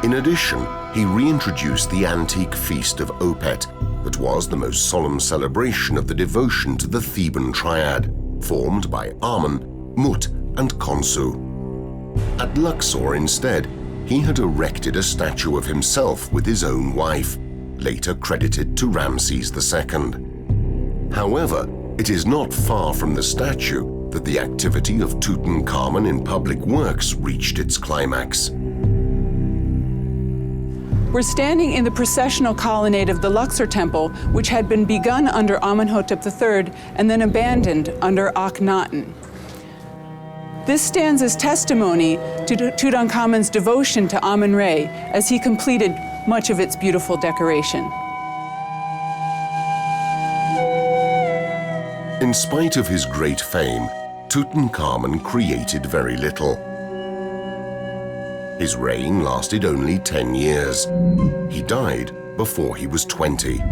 In addition, he reintroduced the antique feast of Opet, that was the most solemn celebration of the devotion to the Theban triad, formed by Amun, Mut, and Khonsu. At Luxor, instead, he had erected a statue of himself with his own wife, later credited to Ramses II. However, it is not far from the statue that the activity of Tutankhamun in public works reached its climax. We're standing in the processional colonnade of the Luxor Temple, which had been begun under Amenhotep III and then abandoned under Akhenaten. This stands as testimony to Tutankhamun's devotion to Amun-Re as he completed much of its beautiful decoration. In spite of his great fame, Tutankhamun created very little. His reign lasted only 10 years. He died before he was 20.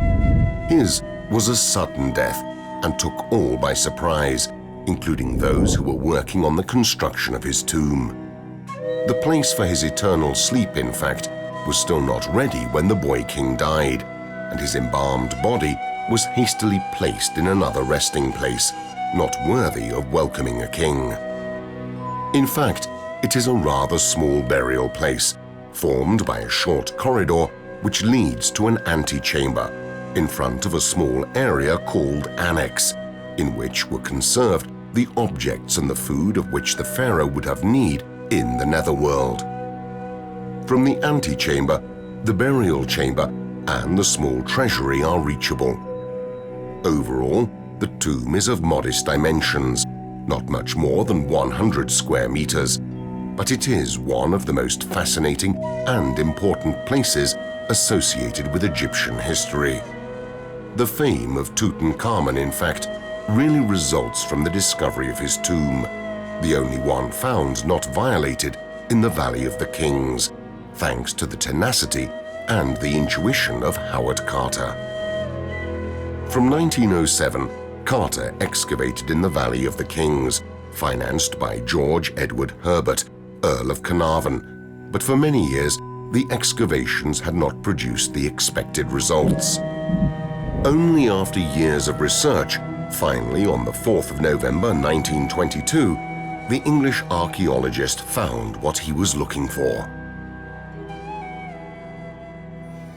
His was a sudden death and took all by surprise, including those who were working on the construction of his tomb. The place for his eternal sleep, in fact, was still not ready when the boy king died, and his embalmed body was hastily placed in another resting place, not worthy of welcoming a king. In fact, it is a rather small burial place, formed by a short corridor which leads to an antechamber in front of a small area called Annex, in which were conserved the objects and the food of which the pharaoh would have need in the netherworld. From the antechamber, the burial chamber and the small treasury are reachable. Overall, the tomb is of modest dimensions, not much more than 100 square meters, but it is one of the most fascinating and important places associated with Egyptian history. The fame of Tutankhamun, in fact, really results from the discovery of his tomb, the only one found not violated in the Valley of the Kings, thanks to the tenacity and the intuition of Howard Carter. From 1907, Carter excavated in the Valley of the Kings, financed by George Edward Herbert, Earl of Carnarvon, but for many years the excavations had not produced the expected results. Only after years of research, finally on the 4th of November 1922, the English archaeologist found what he was looking for.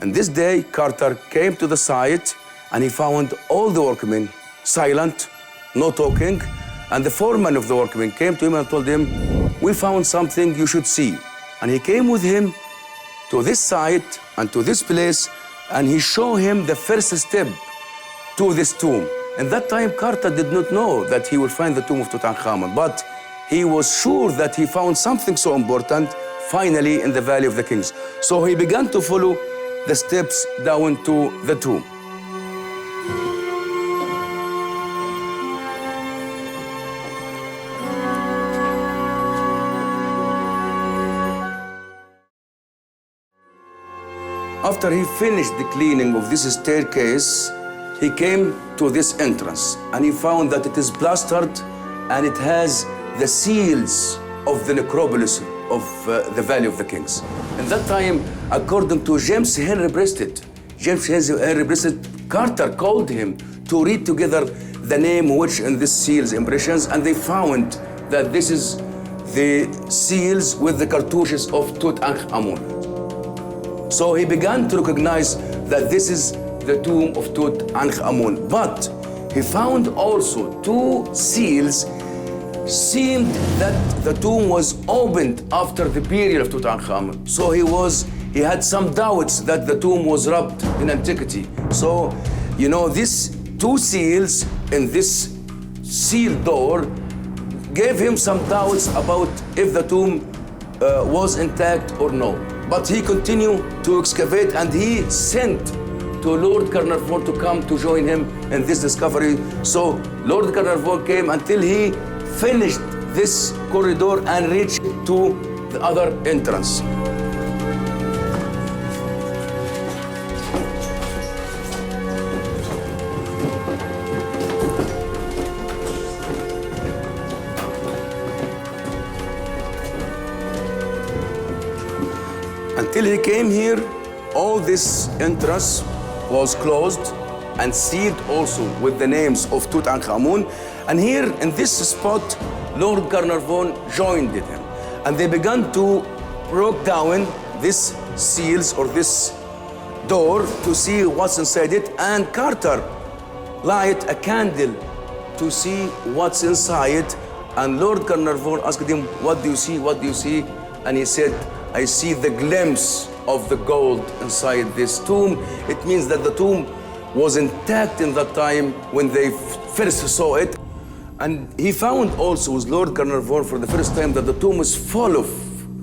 And this day, Carter came to the site and he found all the workmen silent, no talking, and the foreman of the workmen came to him and told him, "We found something you should see." And he came with him to this site and to this place, and he showed him the first step to this tomb. And that time, Carter did not know that he would find the tomb of Tutankhamun, but he was sure that he found something so important finally in the Valley of the Kings. So he began to follow the steps down to the tomb. After he finished the cleaning of this staircase, he came to this entrance and he found that it is plastered and it has the seals of the necropolis of the Valley of the Kings. In that time, according to James Henry Breasted, Carter called him to read together the name which in these seals impressions, and they found that this is the seals with the cartouches of Tutankhamun. So he began to recognize that this is the tomb of Tutankhamun. But he found also two seals. Seemed that the tomb was opened after the period of Tutankhamun. So he had some doubts that the tomb was robbed in antiquity. So, these two seals in this sealed door gave him some doubts about if the tomb was intact or no. But he continued to excavate and he sent to Lord Carnarvon to come to join him in this discovery. So Lord Carnarvon came until he finished this corridor and reached to the other entrance. Until he came here, all this entrance was closed and sealed also with the names of Tutankhamun. And here in this spot, Lord Carnarvon joined him. And they began to break down these seals or this door to see what's inside it. And Carter light a candle to see what's inside. And Lord Carnarvon asked him, "What do you see? What do you see?" And he said, "I see the glimpse of the gold inside this tomb. It means that the tomb was intact in that time when they first saw it. And he found also with Lord Carnarvon for the first time that the tomb was full of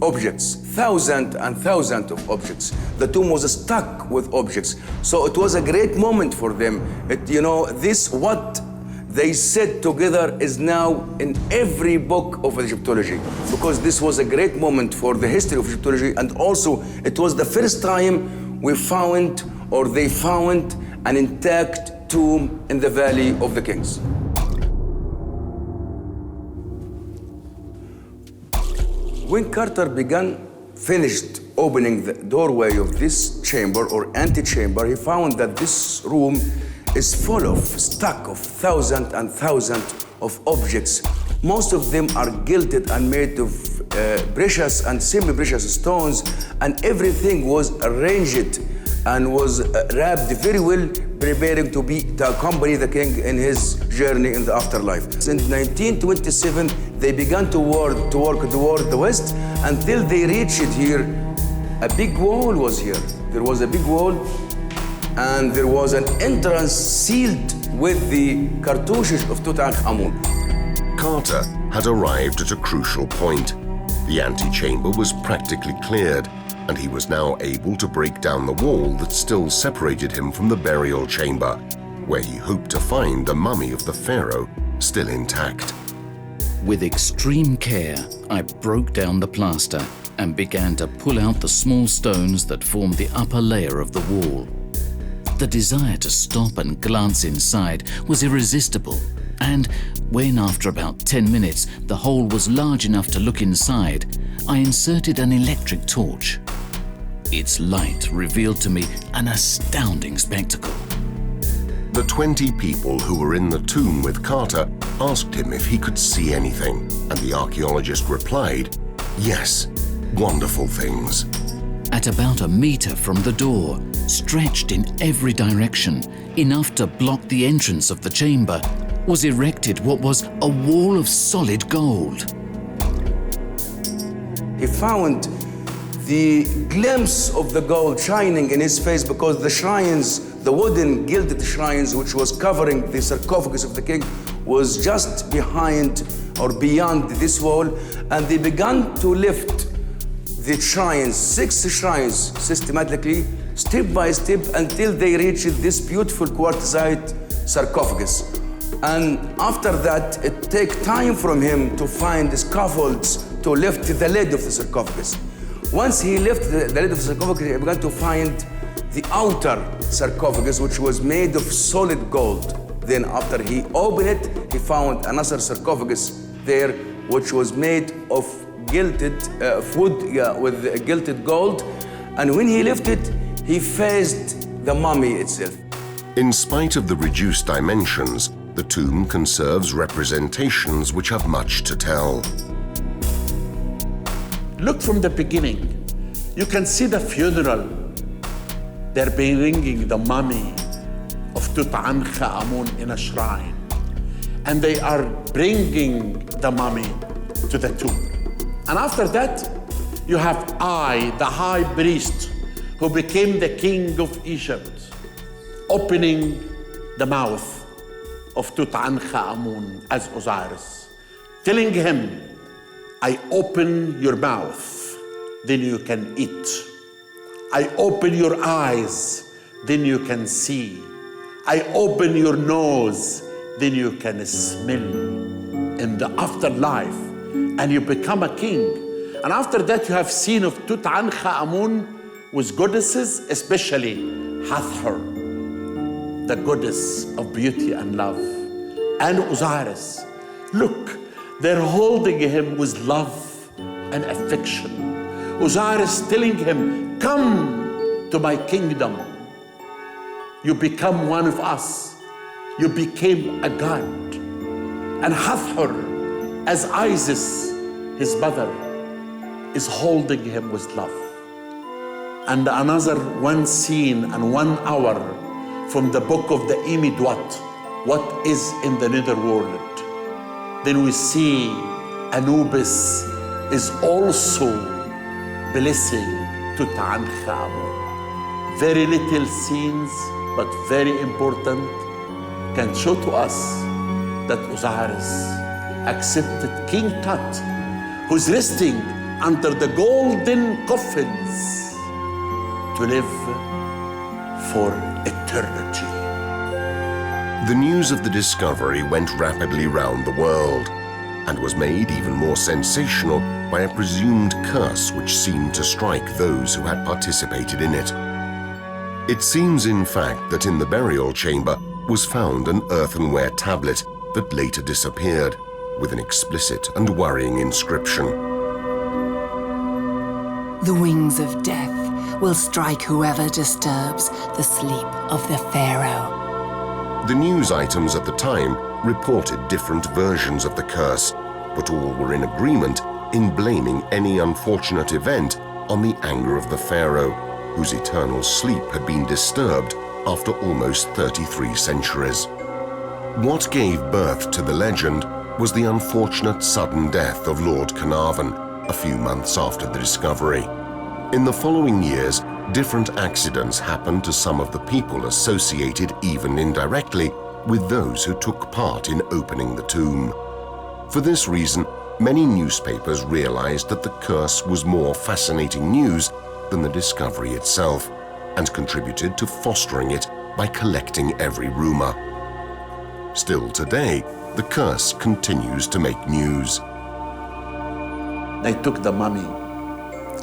objects, thousands and thousands of objects. The tomb was stuck with objects. So it was a great moment for them. This what they said together is now in every book of Egyptology, because this was a great moment for the history of Egyptology, and also it was the first time we found, or they found, an intact tomb in the Valley of the Kings. When Carter finished opening the doorway of this chamber or antechamber, he found that this room is full of stuck of thousands and thousands of objects. Most of them are gilded and made of precious and semi-precious stones, and everything was arranged and was wrapped very well, preparing to accompany the king in his journey in the afterlife. In 1927, they began to work toward the west until they reached here. A big wall was here. There was a big wall, and there was an entrance sealed with the cartouches of Tutankhamun. Carter had arrived at a crucial point. The antechamber was practically cleared, and he was now able to break down the wall that still separated him from the burial chamber, where he hoped to find the mummy of the pharaoh still intact. With extreme care, I broke down the plaster and began to pull out the small stones that formed the upper layer of the wall. The desire to stop and glance inside was irresistible, and when, after about 10 minutes, the hole was large enough to look inside, I inserted an electric torch. Its light revealed to me an astounding spectacle. The 20 people who were in the tomb with Carter asked him if he could see anything, and the archaeologist replied, "Yes, wonderful things." At about a meter from the door, stretched in every direction, enough to block the entrance of the chamber, was erected what was a wall of solid gold. He found the glimpse of the gold shining in his face, because the shrines, the wooden gilded shrines which was covering the sarcophagus of the king, was just behind or beyond this wall, and they began to lift the shrines, 6 shrines, systematically, step by step, until they reached this beautiful quartzite sarcophagus. And after that, it took time from him to find the scaffolds to lift the lid of the sarcophagus. Once he lifted the lid of the sarcophagus, he began to find the outer sarcophagus, which was made of solid gold. Then after he opened it, he found another sarcophagus there, which was made of gilded wood with gilded gold. And when he lifted, he faced the mummy itself. In spite of the reduced dimensions, the tomb conserves representations which have much to tell. Look from the beginning. You can see the funeral. They're bringing the mummy of Tutankhamun in a shrine. And they are bringing the mummy to the tomb. And after that, you have the high priest, who became the king of Egypt, opening the mouth of Tutankhamun as Osiris, telling him, "I open your mouth, then you can eat. I open your eyes, then you can see. I open your nose, then you can smell in the afterlife, and you become a king." And after that, you have seen of Tutankhamun with goddesses, especially Hathor, the goddess of beauty and love, and Osiris. Look, they're holding him with love and affection. Osiris telling him, "Come to my kingdom. You become one of us. You became a god." And Hathor, as Isis, his mother, is holding him with love. And another one scene and 1 hour from the book of the Imidwat, what is in the netherworld. Then we see Anubis is also blessing Tutankhamun. Very little scenes, but very important, can show to us that Osiris accepted King Tut, who's resting under the golden coffins, to live for eternity. The news of the discovery went rapidly round the world and was made even more sensational by a presumed curse which seemed to strike those who had participated in it. It seems, in fact, that in the burial chamber was found an earthenware tablet that later disappeared, with an explicit and worrying inscription. The wings of death will strike whoever disturbs the sleep of the Pharaoh. The news items at the time reported different versions of the curse, but all were in agreement in blaming any unfortunate event on the anger of the Pharaoh, whose eternal sleep had been disturbed after almost 33 centuries. What gave birth to the legend was the unfortunate sudden death of Lord Carnarvon a few months after the discovery. In the following years, different accidents happened to some of the people associated, even indirectly, with those who took part in opening the tomb. For this reason, many newspapers realized that the curse was more fascinating news than the discovery itself, and contributed to fostering it by collecting every rumor. Still today, the curse continues to make news. I took the mummy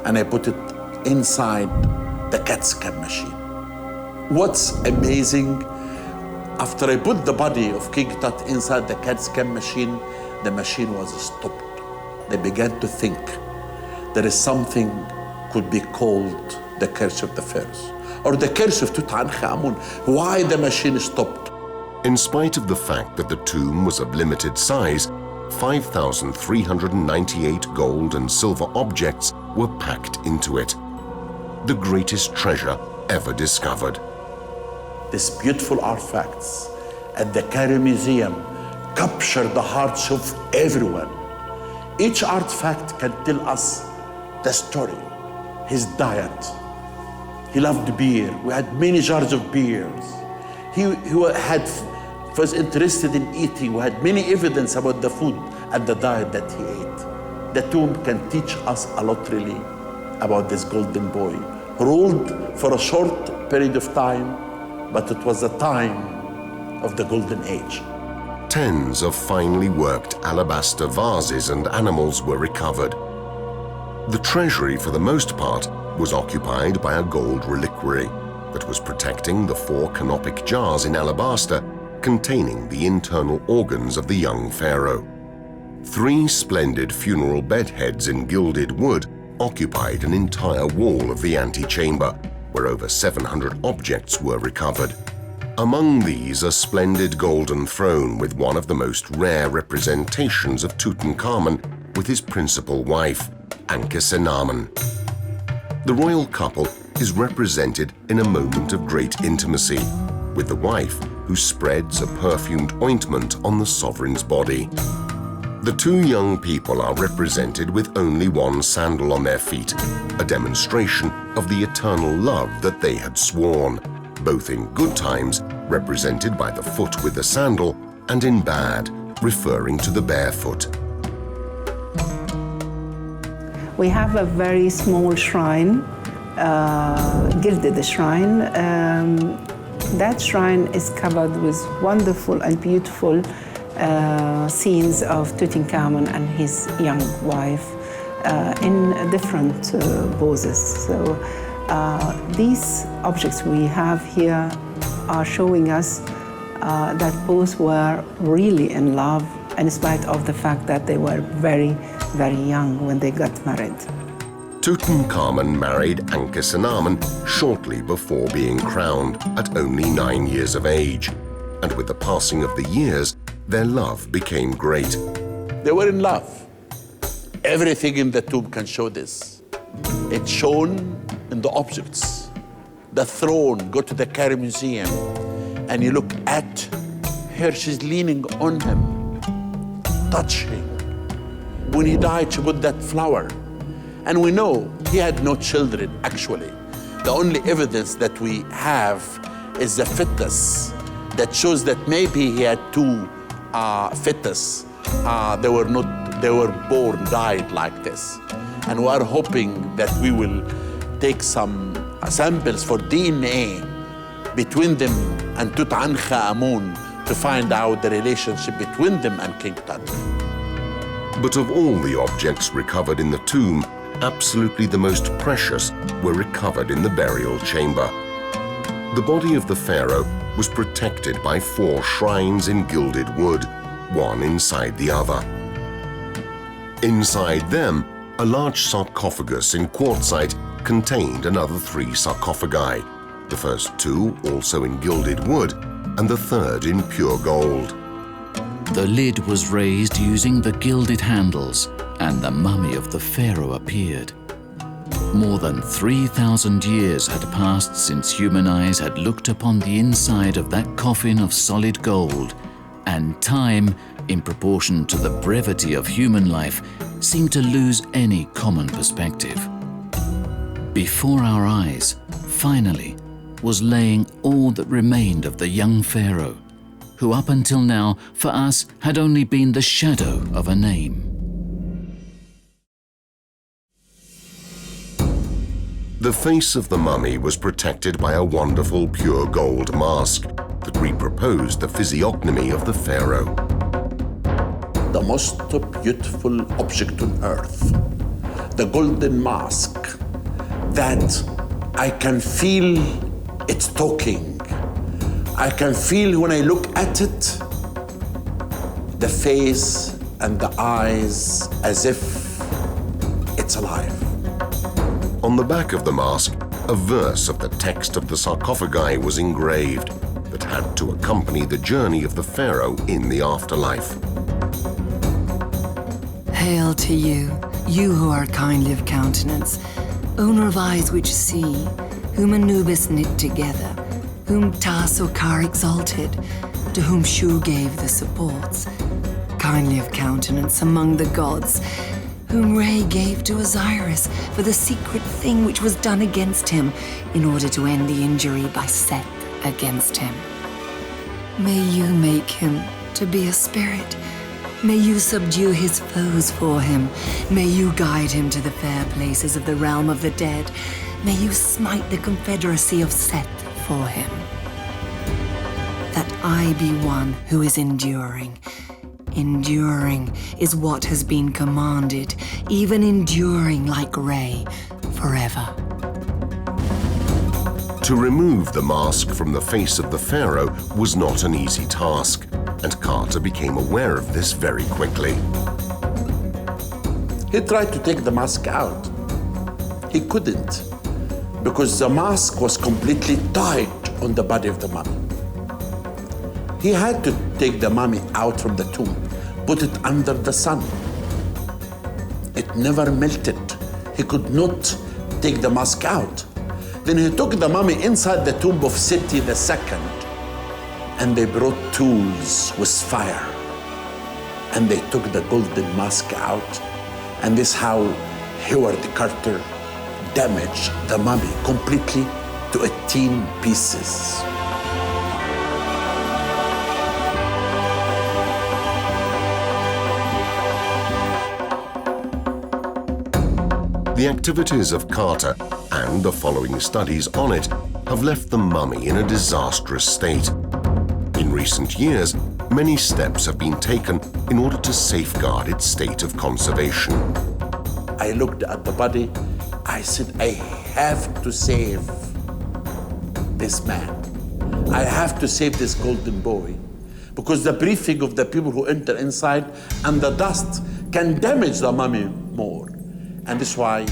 and I put it inside the CAT scan machine. What's amazing, after I put the body of King Tut inside the CAT scan machine, the machine was stopped. They began to think there is something could be called the curse of the Pharaohs, or the curse of Tutankhamun. Why the machine stopped? In spite of the fact that the tomb was of limited size, 5,398 gold and silver objects were packed into it. The greatest treasure ever discovered. These beautiful artifacts at the Cairo Museum capture the hearts of everyone. Each artifact can tell us the story, his diet. He loved beer. We had many jars of beers. He was interested in eating. We had many evidence about the food and the diet that he ate. The tomb can teach us a lot really about this golden boy. Ruled for a short period of time, but it was the time of the golden age. Tens of finely worked alabaster vases and animals were recovered. The treasury, for the most part, was occupied by a gold reliquary that was protecting the 4 canopic jars in alabaster containing the internal organs of the young pharaoh. 3 splendid funeral bedheads in gilded wood occupied an entire wall of the antechamber, where over 700 objects were recovered. Among these, a splendid golden throne with one of the most rare representations of Tutankhamun with his principal wife, Ankhesenamun. The royal couple is represented in a moment of great intimacy, with the wife who spreads a perfumed ointment on the sovereign's body. The 2 young people are represented with only one sandal on their feet, a demonstration of the eternal love that they had sworn, both in good times, represented by the foot with the sandal, and in bad, referring to the bare foot. We have a very small shrine, gilded shrine. That shrine is covered with wonderful and beautiful scenes of Tutankhamun and his young wife in different poses. So these objects we have here are showing us that both were really in love, in spite of the fact that they were very, very young when they got married. Tutankhamun married Ankhesenamun shortly before being crowned at only 9 years of age, and with the passing of the years, their love became great. They were in love. Everything in the tomb can show this. It's shown in the objects. The throne, go to the Cairo Museum, and you look at her, she's leaning on him, touching. When he died, she put that flower. And we know He had no children, actually. The only evidence that we have is the fetus that shows that maybe he had two fetus. They were born, died like this. And we are hoping that we will take some samples for DNA between them and Tutankhamun to find out the relationship between them and King Tut. But of all the objects recovered in the tomb, absolutely the most precious were recovered in the burial chamber. The body of the pharaoh was protected by 4 shrines in gilded wood, one inside the other. Inside them, a large sarcophagus in quartzite contained another 3 sarcophagi, the first 2 also in gilded wood, and the third in pure gold. The lid was raised using the gilded handles, and the mummy of the pharaoh appeared. More than 3,000 years had passed since human eyes had looked upon the inside of that coffin of solid gold, and time, in proportion to the brevity of human life, seemed to lose any common perspective. Before our eyes, finally, was laying all that remained of the young pharaoh, who up until now, for us, had only been the shadow of a name. The face of the mummy was protected by a wonderful pure gold mask that reproposed the physiognomy of the pharaoh. The most beautiful object on earth, the golden mask, that I can feel it's talking. I can feel when I look at it, the face and the eyes as if it's alive. On the back of the mask, a verse of the text of the sarcophagi was engraved that had to accompany the journey of the pharaoh in the afterlife. Hail to you, you who are kindly of countenance, owner of eyes which see, whom Anubis knit together, whom Ta-Sokar exalted, to whom Shu gave the supports, kindly of countenance among the gods, whom Re gave to Osiris for the secret thing which was done against him in order to end the injury by Seth against him. May you make him to be a spirit. May you subdue his foes for him. May you guide him to the fair places of the realm of the dead. May you smite the confederacy of Seth for him. That I be one who is enduring. Enduring is what has been commanded, even enduring like Re forever. To remove the mask from the face of the pharaoh was not an easy task, and Carter became aware of this very quickly. He tried to take the mask out. He couldn't, because the mask was completely tied on the body of the mummy. He had to take the mummy out from the tomb, put it under the sun. It never melted. He could not take the mask out. Then he took the mummy inside the tomb of Seti II, and they brought tools with fire, and they took the golden mask out, and this is how Howard Carter damaged the mummy completely to 18 pieces. The activities of Carter and the following studies on it have left the mummy in a disastrous state. In recent years, many steps have been taken in order to safeguard its state of conservation. I looked at the body, I said, I have to save this man. I have to save this golden boy, because the breathing of the people who enter inside and the dust can damage the mummy more. And that's why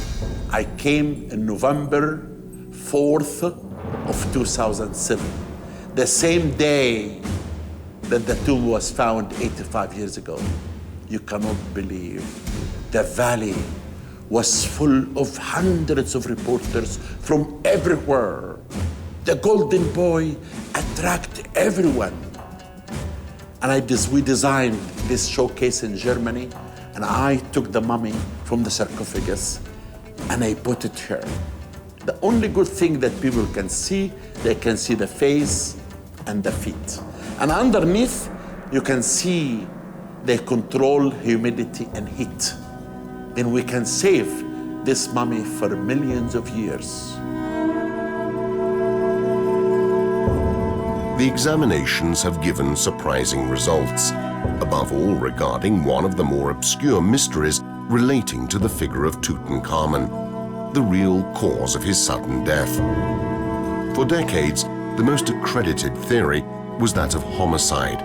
I came in November 4th of 2007, the same day that the tomb was found 85 years ago. You cannot believe. The valley was full of hundreds of reporters from everywhere. The golden boy attracted everyone. And we designed this showcase in Germany, and I took the mummy from the sarcophagus and I put it here. The only good thing that people can see, they can see the face and the feet. And underneath, you can see they control humidity and heat. Then we can save this mummy for millions of years. The examinations have given surprising results, above all regarding one of the more obscure mysteries relating to the figure of Tutankhamun, the real cause of his sudden death. For decades, the most accredited theory was that of homicide.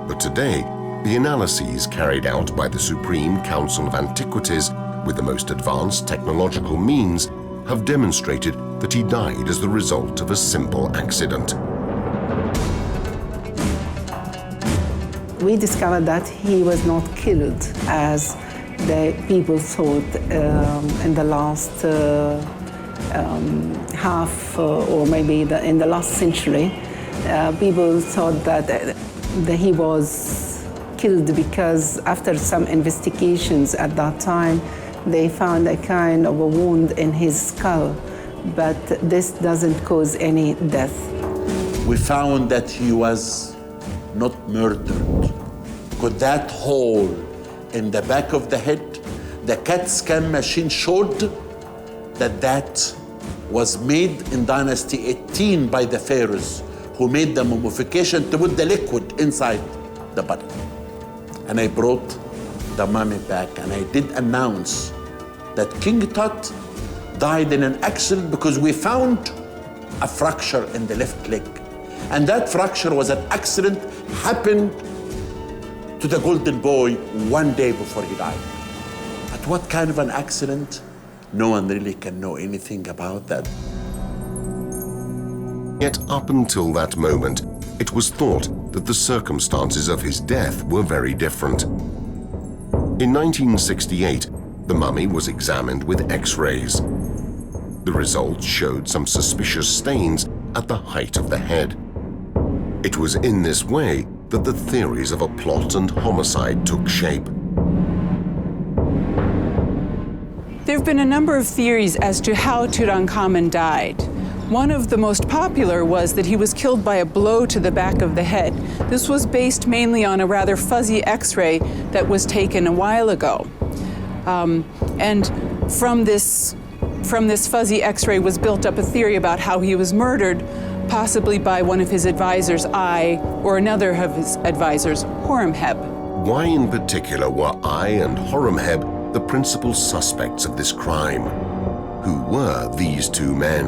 But today, the analyses carried out by the Supreme Council of Antiquities with the most advanced technological means have demonstrated that he died as the result of a simple accident. We discovered that he was not killed as the people thought in the last half or maybe in the last century. People thought that he was killed because after some investigations at that time, they found a kind of a wound in his skull, but this doesn't cause any death. We found that he was not murdered. Because that hole in the back of the head, the CAT scan machine showed that was made in Dynasty 18 by the Pharaohs, who made the mummification to put the liquid inside the body. And I brought the mummy back, and I did announce that King Tut died in an accident because we found a fracture in the left leg. And that fracture was an accident happened to the golden boy one day before he died. But what kind of an accident? No one really can know anything about that. Yet up until that moment, it was thought that the circumstances of his death were very different. In 1968, the mummy was examined with X-rays. The results showed some suspicious stains at the height of the head. It was in this way that the theories of a plot and homicide took shape. There have been a number of theories as to how Tutankhamun died. One of the most popular was that he was killed by a blow to the back of the head. This was based mainly on a rather fuzzy X-ray that was taken a while ago. And from this fuzzy X-ray was built up a theory about how he was murdered, possibly by one of his advisors, Ai, or another of his advisors, Horemheb. Why in particular were Ai and Horemheb the principal suspects of this crime? Who were these two men?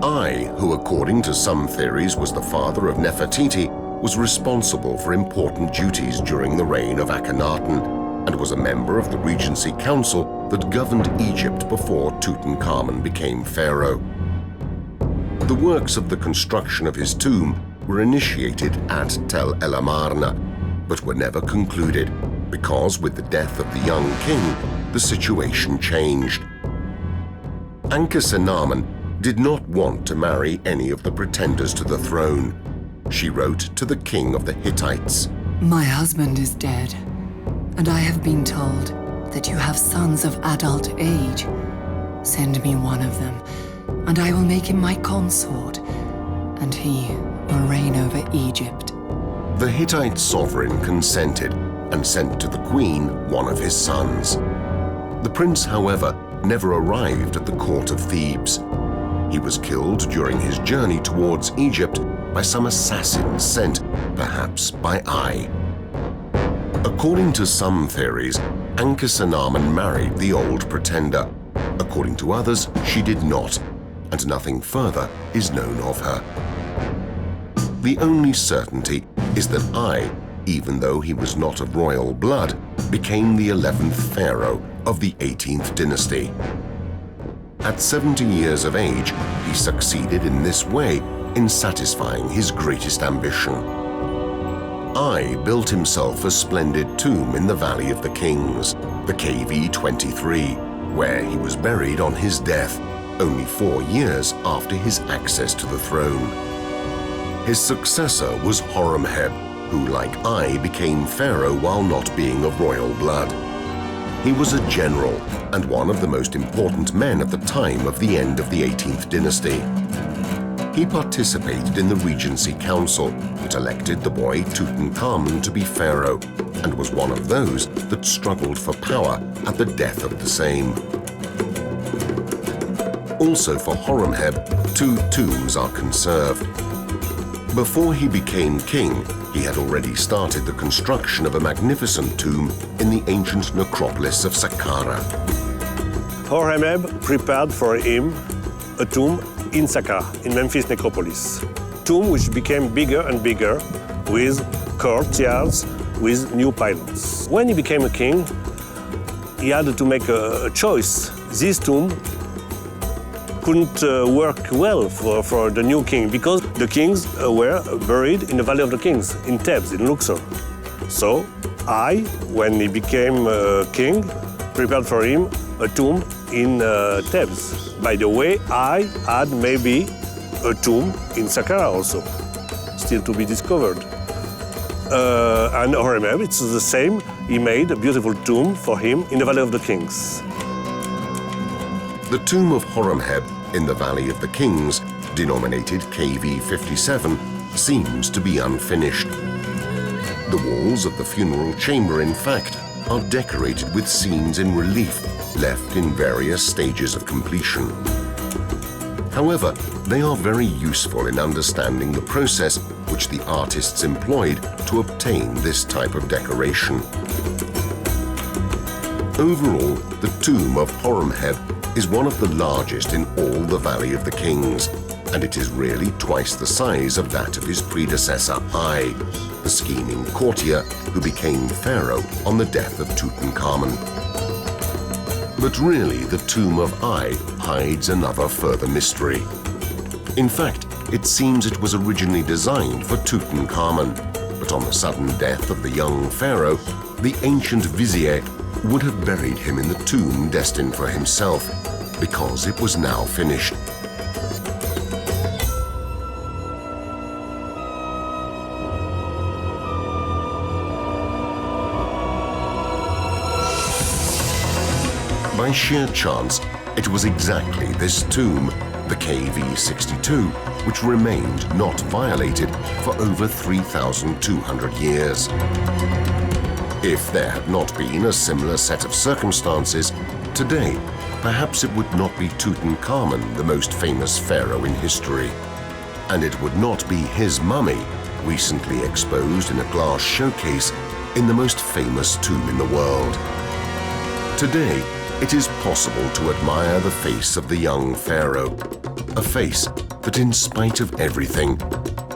Ai, who according to some theories was the father of Nefertiti, was responsible for important duties during the reign of Akhenaten and was a member of the Regency Council that governed Egypt before Tutankhamun became pharaoh. The works of the construction of his tomb were initiated at Tel El Amarna, but were never concluded because with the death of the young king, the situation changed. Ankhesenamun did not want to marry any of the pretenders to the throne. She wrote to the king of the Hittites, My husband is dead, and I have been told that you have sons of adult age. Send me one of them, and I will make him my consort, and he will reign over Egypt. The Hittite sovereign consented and sent to the queen one of his sons. The prince, however, never arrived at the court of Thebes. He was killed during his journey towards Egypt by some assassin sent, perhaps by Ai. According to some theories, Ankhesenamun married the old pretender. According to others, she did not, and nothing further is known of her. The only certainty is that Ai, even though he was not of royal blood, became the 11th pharaoh of the 18th dynasty. At 70 years of age, he succeeded in this way in satisfying his greatest ambition. Ai built himself a splendid tomb in the Valley of the Kings, the KV-23, where he was buried on his death, only 4 years after his access to the throne. His successor was Horemheb, who, like Ai, became pharaoh while not being of royal blood. He was a general and one of the most important men at the time of the end of the 18th dynasty. He participated in the Regency Council that elected the boy Tutankhamun to be pharaoh, and was one of those that struggled for power at the death of the same. Also for Horemheb, 2 tombs are conserved. Before he became king, he had already started the construction of a magnificent tomb in the ancient necropolis of Saqqara. Horemheb prepared for him a tomb in Saqqara, in Memphis necropolis. Tomb which became bigger and bigger with courtyards, with new pylons. When he became a king, he had to make a choice. This tomb couldn't work well for the new king because the kings were buried in the Valley of the Kings, in Thebes, in Luxor. So I, when he became king, prepared for him a tomb in Thebes. By the way, I had maybe a tomb in Saqqara also, still to be discovered. And Horemheb, it's the same. He made a beautiful tomb for him in the Valley of the Kings. The tomb of Horemheb in the Valley of the Kings, denominated KV 57, seems to be unfinished. The walls of the funeral chamber, in fact, are decorated with scenes in relief left in various stages of completion. However, they are very useful in understanding the process which the artists employed to obtain this type of decoration. Overall, the tomb of Horemheb is one of the largest in all the Valley of the Kings, and it is really twice the size of that of his predecessor I, the scheming courtier who became pharaoh on the death of Tutankhamun. But really, the tomb of I hides another further mystery. In fact, it seems it was originally designed for Tutankhamun, but on the sudden death of the young pharaoh, the ancient vizier would have buried him in the tomb destined for himself, because it was now finished. By sheer chance, it was exactly this tomb, the KV-62, which remained not violated for over 3,200 years. If there had not been a similar set of circumstances, today, perhaps it would not be Tutankhamun, the most famous pharaoh in history. And it would not be his mummy, recently exposed in a glass showcase in the most famous tomb in the world. Today, it is possible to admire the face of the young pharaoh, a face that, in spite of everything,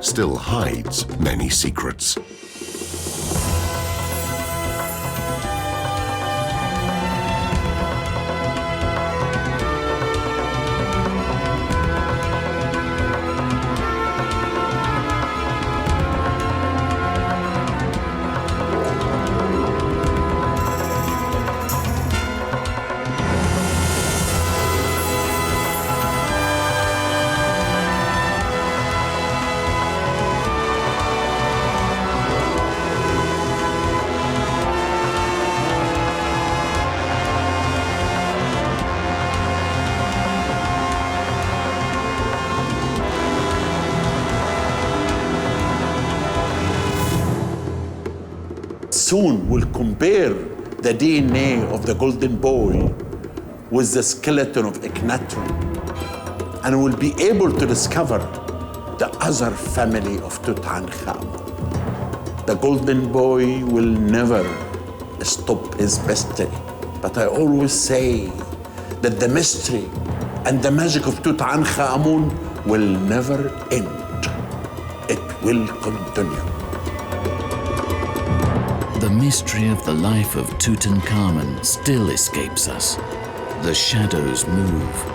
still hides many secrets. Soon we'll compare the DNA of the golden boy with the skeleton of Akhenaten, and we'll be able to discover the other family of Tutankhamun. The golden boy will never stop his mystery, but I always say that the mystery and the magic of Tutankhamun will never end. It will continue. The mystery of the life of Tutankhamun still escapes us. The shadows move,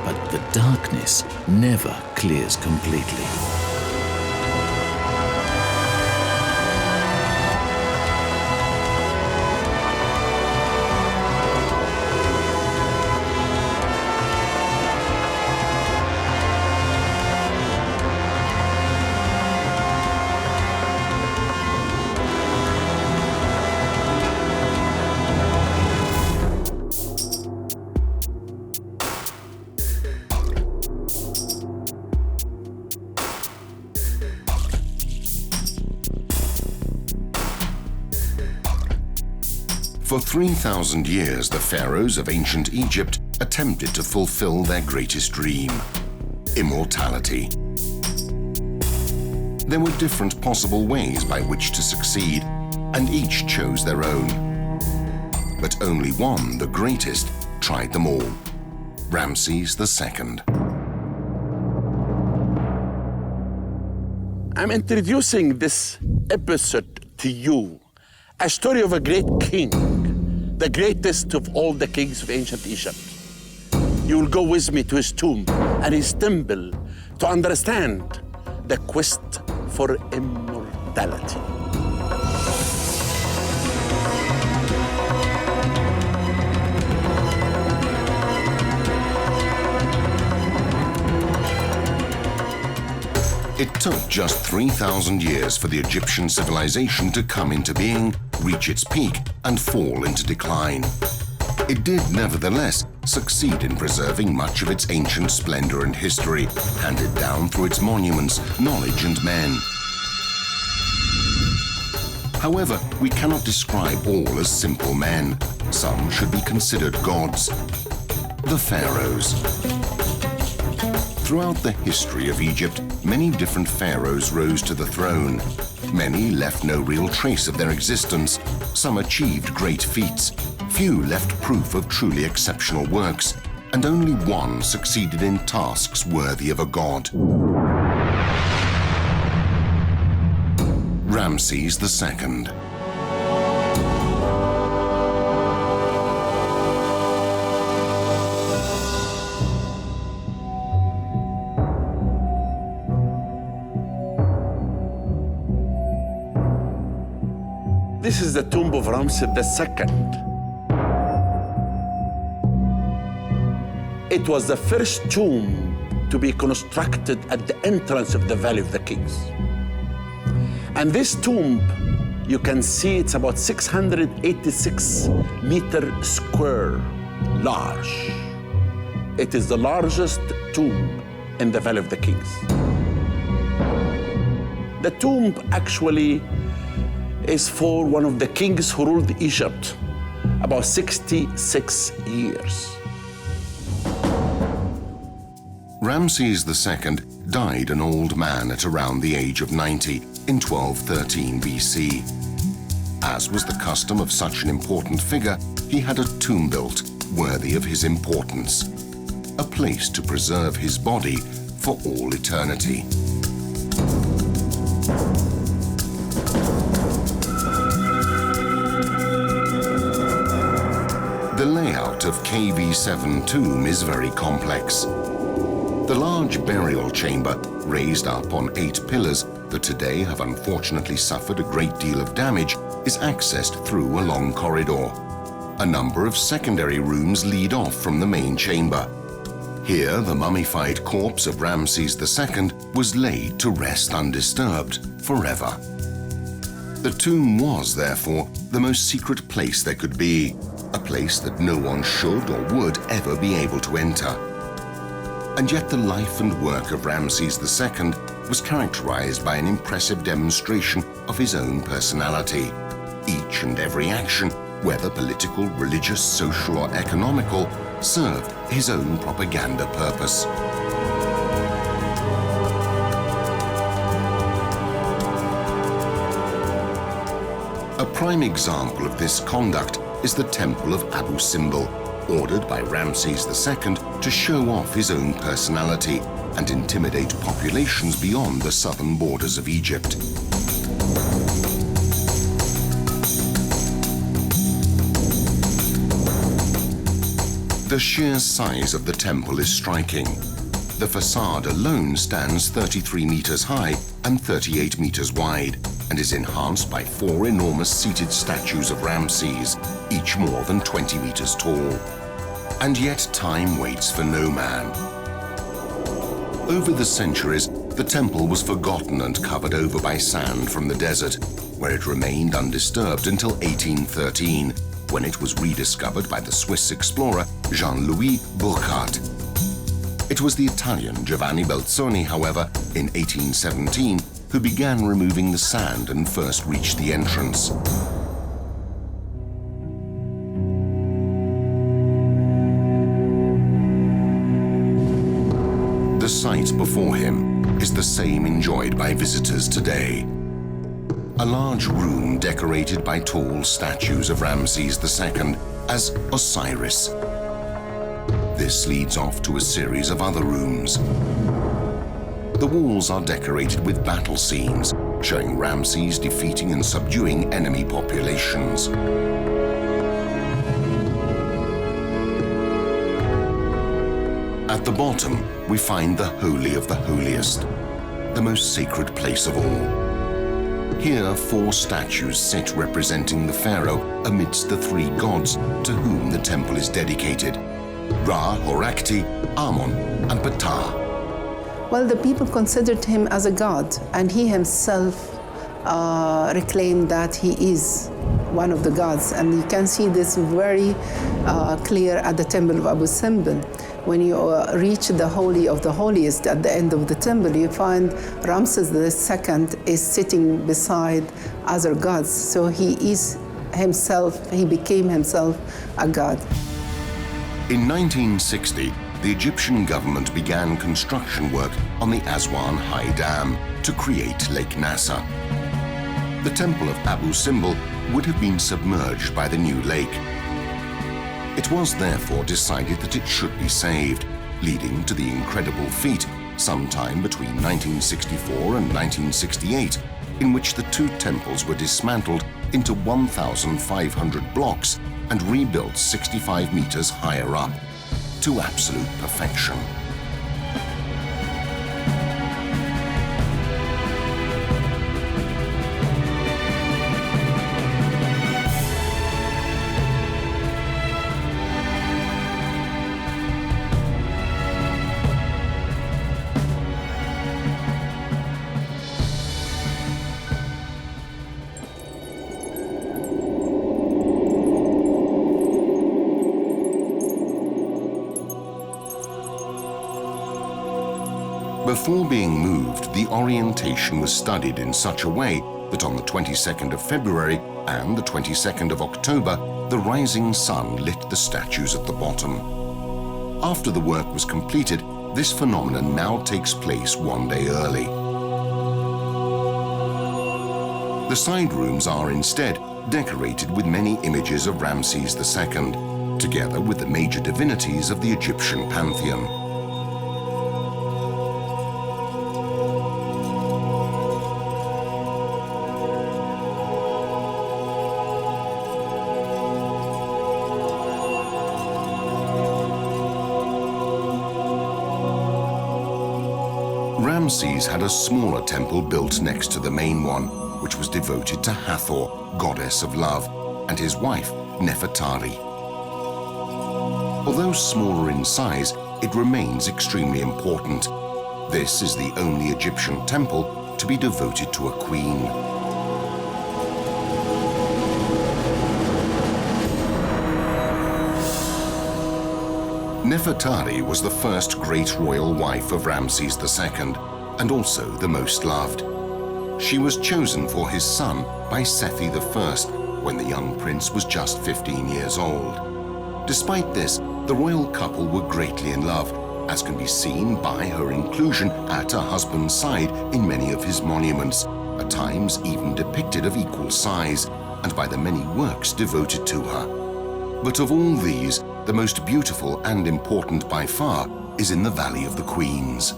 but the darkness never clears completely. For 3,000 years, the pharaohs of ancient Egypt attempted to fulfill their greatest dream, immortality. There were different possible ways by which to succeed, and each chose their own. But only one, the greatest, tried them all, Ramses II. I'm introducing this episode to you, a story of a great king, the greatest of all the kings of ancient Egypt. You will go with me to his tomb and his temple to understand the quest for immortality. It took just 3,000 years for the Egyptian civilization to come into being, reach its peak, and fall into decline. It did, nevertheless, succeed in preserving much of its ancient splendor and history, handed down through its monuments, knowledge, and men. However, we cannot describe all as simple men. Some should be considered gods. The Pharaohs. Throughout the history of Egypt, many different pharaohs rose to the throne. Many left no real trace of their existence. Some achieved great feats. Few left proof of truly exceptional works, and only one succeeded in tasks worthy of a god. Ramses II. This is the tomb of Ramses II. It was the first tomb to be constructed at the entrance of the Valley of the Kings. And this tomb, you can see it's about 686 meters square large. It is the largest tomb in the Valley of the Kings. The tomb actually is for one of the kings who ruled Egypt about 66 years. Ramses II died an old man at around the age of 90 in 1213 BC. As was the custom of such an important figure, he had a tomb built worthy of his importance, a place to preserve his body for all eternity. The layout of KV7 tomb is very complex. The large burial chamber, raised up on 8 pillars that today have unfortunately suffered a great deal of damage, is accessed through a long corridor. A number of secondary rooms lead off from the main chamber. Here, the mummified corpse of Ramses II was laid to rest undisturbed forever. The tomb was, therefore, the most secret place there could be, a place that no one should or would ever be able to enter. And yet the life and work of Ramses II was characterized by an impressive demonstration of his own personality. Each and every action, whether political, religious, social, or economical, served his own propaganda purpose. A prime example of this conduct is the Temple of Abu Simbel, ordered by Ramses II to show off his own personality and intimidate populations beyond the southern borders of Egypt. The sheer size of the temple is striking. The facade alone stands 33 meters high and 38 meters wide, and is enhanced by 4 enormous seated statues of Ramses, each more than 20 meters tall. And yet time waits for no man. Over the centuries, the temple was forgotten and covered over by sand from the desert, where it remained undisturbed until 1813, when it was rediscovered by the Swiss explorer Jean-Louis Burckhardt. It was the Italian Giovanni Belzoni, however, in 1817, who began removing the sand and first reached the entrance. sight before him is the same enjoyed by visitors today. A large room decorated by tall statues of Ramses II as Osiris. This leads off to a series of other rooms. The walls are decorated with battle scenes, showing Ramses defeating and subduing enemy populations. At the bottom, we find the Holy of the Holiest, the most sacred place of all. Here, 4 statues sit representing the pharaoh amidst the 3 gods to whom the temple is dedicated: Ra, Horakti, Amon, and Ptah. Well, the people considered him as a god, and he himself reclaimed that he is one of the gods. And you can see this very clear at the temple of Abu Simbel. When you reach the Holy of the Holiest at the end of the temple, you find Ramses II is sitting beside other gods. So he is himself, he became himself a god. In 1960, the Egyptian government began construction work on the Aswan High Dam to create Lake Nasser. The temple of Abu Simbel would have been submerged by the new lake. It was therefore decided that it should be saved, leading to the incredible feat sometime between 1964 and 1968, in which the 2 temples were dismantled into 1,500 blocks and rebuilt 65 meters higher up, to absolute perfection. Before being moved, the orientation was studied in such a way that on the 22nd of February and the 22nd of October, the rising sun lit the statues at the bottom. After the work was completed, this phenomenon now takes place 1 day early. The side rooms are instead decorated with many images of Ramses II, together with the major divinities of the Egyptian pantheon. Ramses had a smaller temple built next to the main one, which was devoted to Hathor, goddess of love, and his wife, Nefertari. Although smaller in size, it remains extremely important. This is the only Egyptian temple to be devoted to a queen. Nefertari was the first great royal wife of Ramses II, and also the most loved. She was chosen for his son by Sethi I when the young prince was just 15 years old. Despite this, the royal couple were greatly in love, as can be seen by her inclusion at her husband's side in many of his monuments, at times even depicted of equal size, and by the many works devoted to her. But of all these, the most beautiful and important by far is in the Valley of the Queens.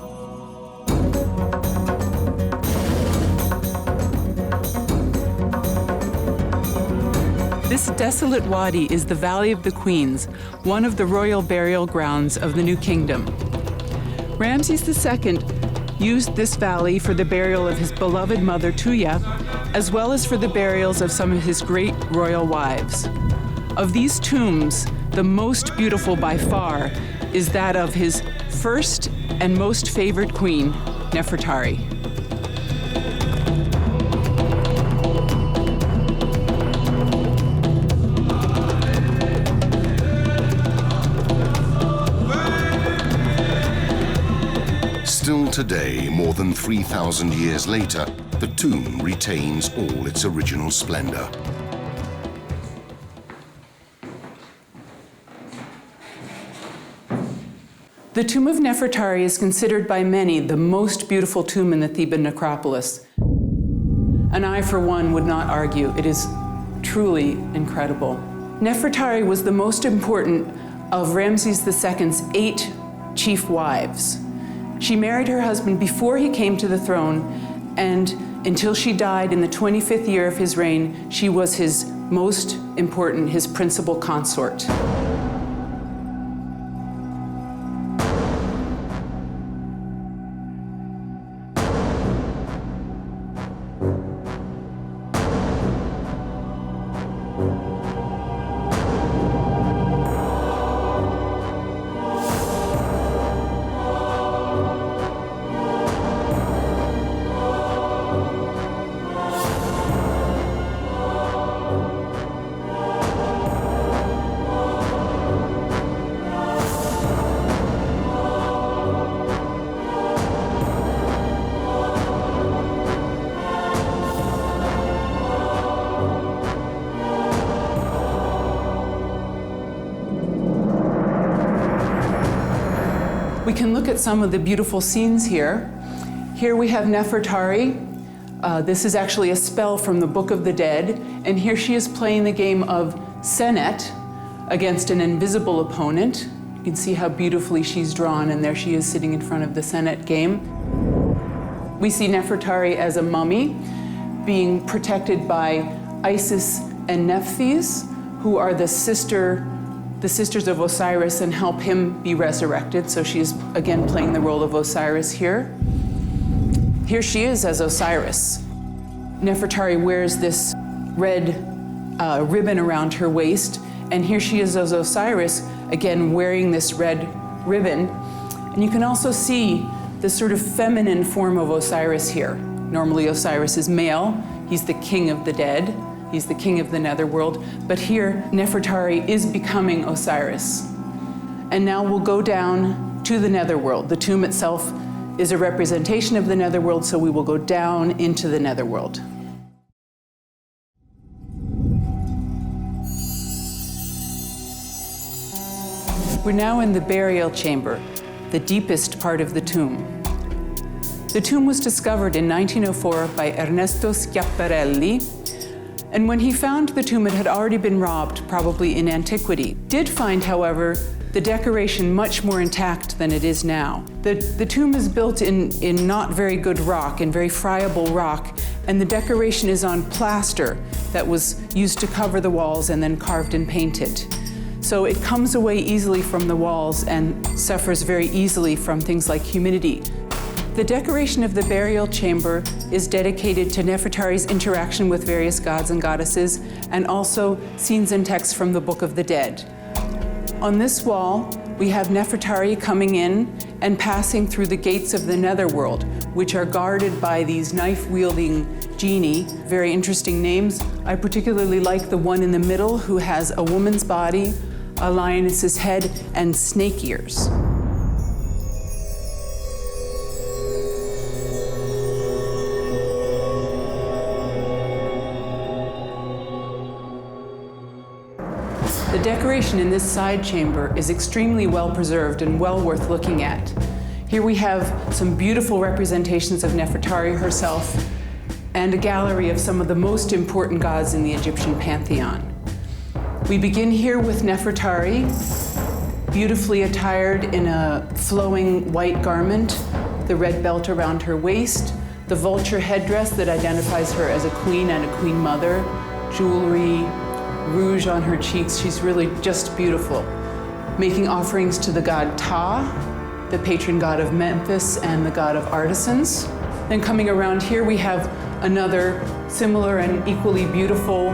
This desolate wadi is the Valley of the Queens, one of the royal burial grounds of the New Kingdom. Ramses II used this valley for the burial of his beloved mother Tuya, as well as for the burials of some of his great royal wives. Of these tombs, the most beautiful by far is that of his first and most favored queen, Nefertari. Still today, more than 3,000 years later, the tomb retains all its original splendor. The tomb of Nefertari is considered by many the most beautiful tomb in the Theban necropolis. And I, for one, would not argue. It is truly incredible. Nefertari was the most important of Ramses II's 8 chief wives. She married her husband before he came to the throne, and until she died in the 25th year of his reign, she was his most important, his principal consort. We can look at some of the beautiful scenes here. Here we have Nefertari. This is actually a spell from the Book of the Dead. And here she is playing the game of Senet against an invisible opponent. You can see how beautifully she's drawn, and there she is sitting in front of the Senet game. We see Nefertari as a mummy being protected by Isis and Nephthys, who are the sisters of Osiris and help him be resurrected. So she's again playing the role of Osiris here. Here she is as Osiris. Nefertari wears this red ribbon around her waist, and here she is as Osiris, again wearing this red ribbon. And you can also see this sort of feminine form of Osiris here. Normally Osiris is male, he's the king of the dead. He's the king of the netherworld, but here Nefertari is becoming Osiris. And now we'll go down to the netherworld. The tomb itself is a representation of the netherworld, so we will go down into the netherworld. We're now in the burial chamber, the deepest part of the tomb. The tomb was discovered in 1904 by Ernesto Schiaparelli, and when he found the tomb, it had already been robbed, probably in antiquity. Did find, however, the decoration much more intact than it is now. The tomb is built in not very good rock, in very friable rock, and the decoration is on plaster that was used to cover the walls and then carved and painted. So it comes away easily from the walls and suffers very easily from things like humidity. The decoration of the burial chamber is dedicated to Nefertari's interaction with various gods and goddesses, and also scenes and texts from the Book of the Dead. On this wall, we have Nefertari coming in and passing through the gates of the netherworld, which are guarded by these knife-wielding genii. Very interesting names. I particularly like the one in the middle, who has a woman's body, a lioness's head, and snake ears. The decoration in this side chamber is extremely well preserved and well worth looking at. Here we have some beautiful representations of Nefertari herself and a gallery of some of the most important gods in the Egyptian pantheon. We begin here with Nefertari, beautifully attired in a flowing white garment, the red belt around her waist, the vulture headdress that identifies her as a queen and a queen mother, jewelry, rouge on her cheeks. She's really just beautiful. Making offerings to the god Ptah, the patron god of Memphis and the god of artisans. Then coming around here, we have another similar and equally beautiful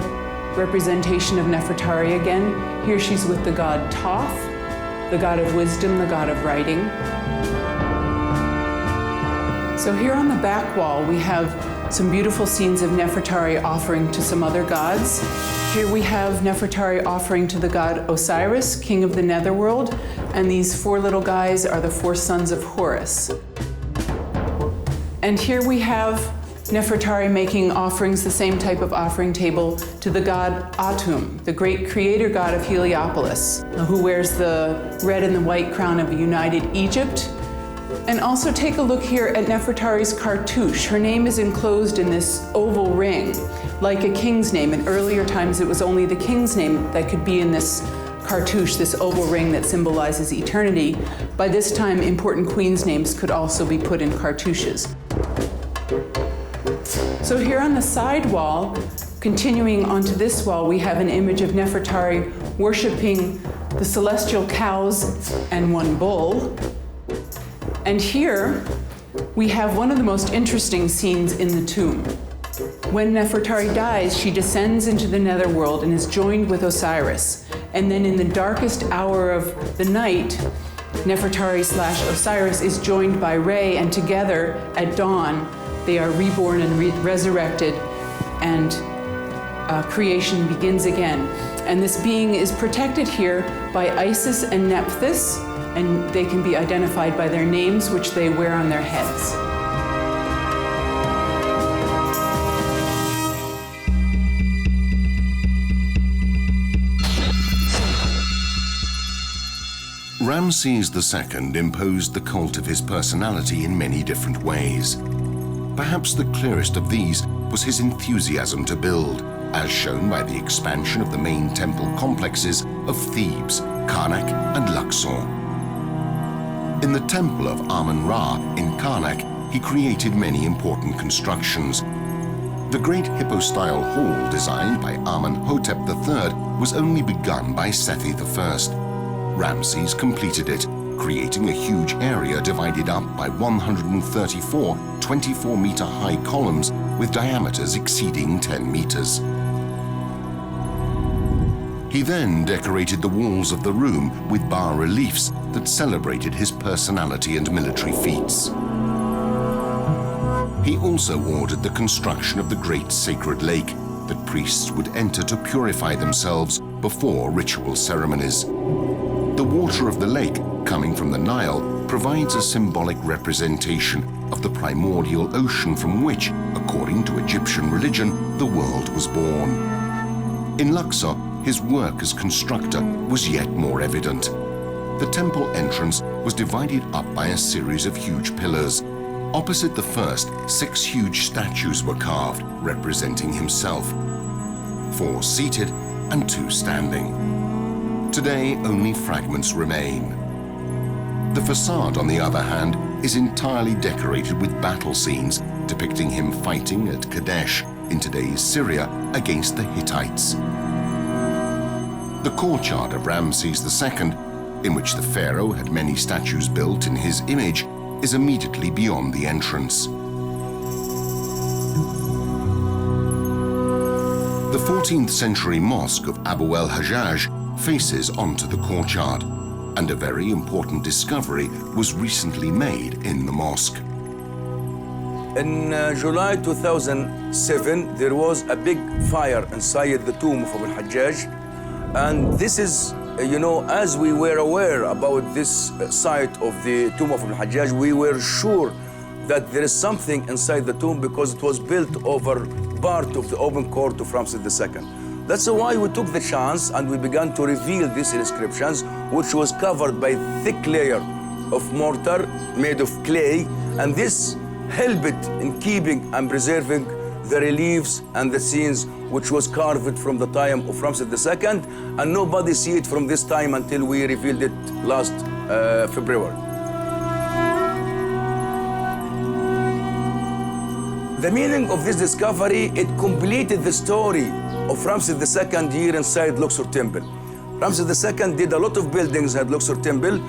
representation of Nefertari again. Here she's with the god Thoth, the god of wisdom, the god of writing. So here on the back wall, we have some beautiful scenes of Nefertari offering to some other gods. Here we have Nefertari offering to the god Osiris, king of the netherworld, and these 4 little guys are the 4 sons of Horus. And here we have Nefertari making offerings, the same type of offering table, to the god Atum, the great creator god of Heliopolis, who wears the red and the white crown of a united Egypt. And also take a look here at Nefertari's cartouche. Her name is enclosed in this oval ring, like a king's name. In earlier times, it was only the king's name that could be in this cartouche, this oval ring that symbolizes eternity. By this time, important queens' names could also be put in cartouches. So here on the side wall, continuing onto this wall, we have an image of Nefertari worshiping the celestial cows and one bull. And here we have one of the most interesting scenes in the tomb. When Nefertari dies, she descends into the netherworld and is joined with Osiris. And then in the darkest hour of the night, Nefertari/Osiris is joined by Re, and together at dawn, they are reborn and resurrected, and creation begins again. And this being is protected here by Isis and Nephthys, and they can be identified by their names, which they wear on their heads. Ramses II imposed the cult of his personality in many different ways. Perhaps the clearest of these was his enthusiasm to build, as shown by the expansion of the main temple complexes of Thebes, Karnak, and Luxor. In the temple of Amun-Ra in Karnak, he created many important constructions. The great hippo-style hall designed by Amenhotep III was only begun by Sethi I. Ramses completed it, creating a huge area divided up by 134 24-meter-high columns with diameters exceeding 10 meters. He then decorated the walls of the room with bas-reliefs that celebrated his personality and military feats. He also ordered the construction of the great sacred lake that priests would enter to purify themselves before ritual ceremonies. The water of the lake, coming from the Nile, provides a symbolic representation of the primordial ocean from which, according to Egyptian religion, the world was born. In Luxor, his work as constructor was yet more evident. The temple entrance was divided up by a series of huge pillars. Opposite the first, 6 huge statues were carved, representing himself, 4 seated and 2 standing. Today, only fragments remain. The facade, on the other hand, is entirely decorated with battle scenes depicting him fighting at Kadesh in today's Syria against the Hittites. The courtyard of Ramses II, in which the pharaoh had many statues built in his image, is immediately beyond the entrance. The 14th century mosque of Abu el-Hajjaj faces onto the courtyard, and a very important discovery was recently made in the mosque. In July 2007, there was a big fire inside the tomb of Abu el-Hajjaj, and this is, as we were aware about this site of the tomb of Abu el-Hajjaj, we were sure that there is something inside the tomb because it was built over part of the open court of Ramses II. That's why we took the chance and we began to reveal these inscriptions, which was covered by a thick layer of mortar made of clay, and this helped in keeping and preserving the reliefs and the scenes which was carved from the time of Ramses II, and nobody see it from this time until we revealed it last February. The meaning of this discovery, it completed the story of Ramses II here inside Luxor Temple. Ramses II did a lot of buildings at Luxor Temple.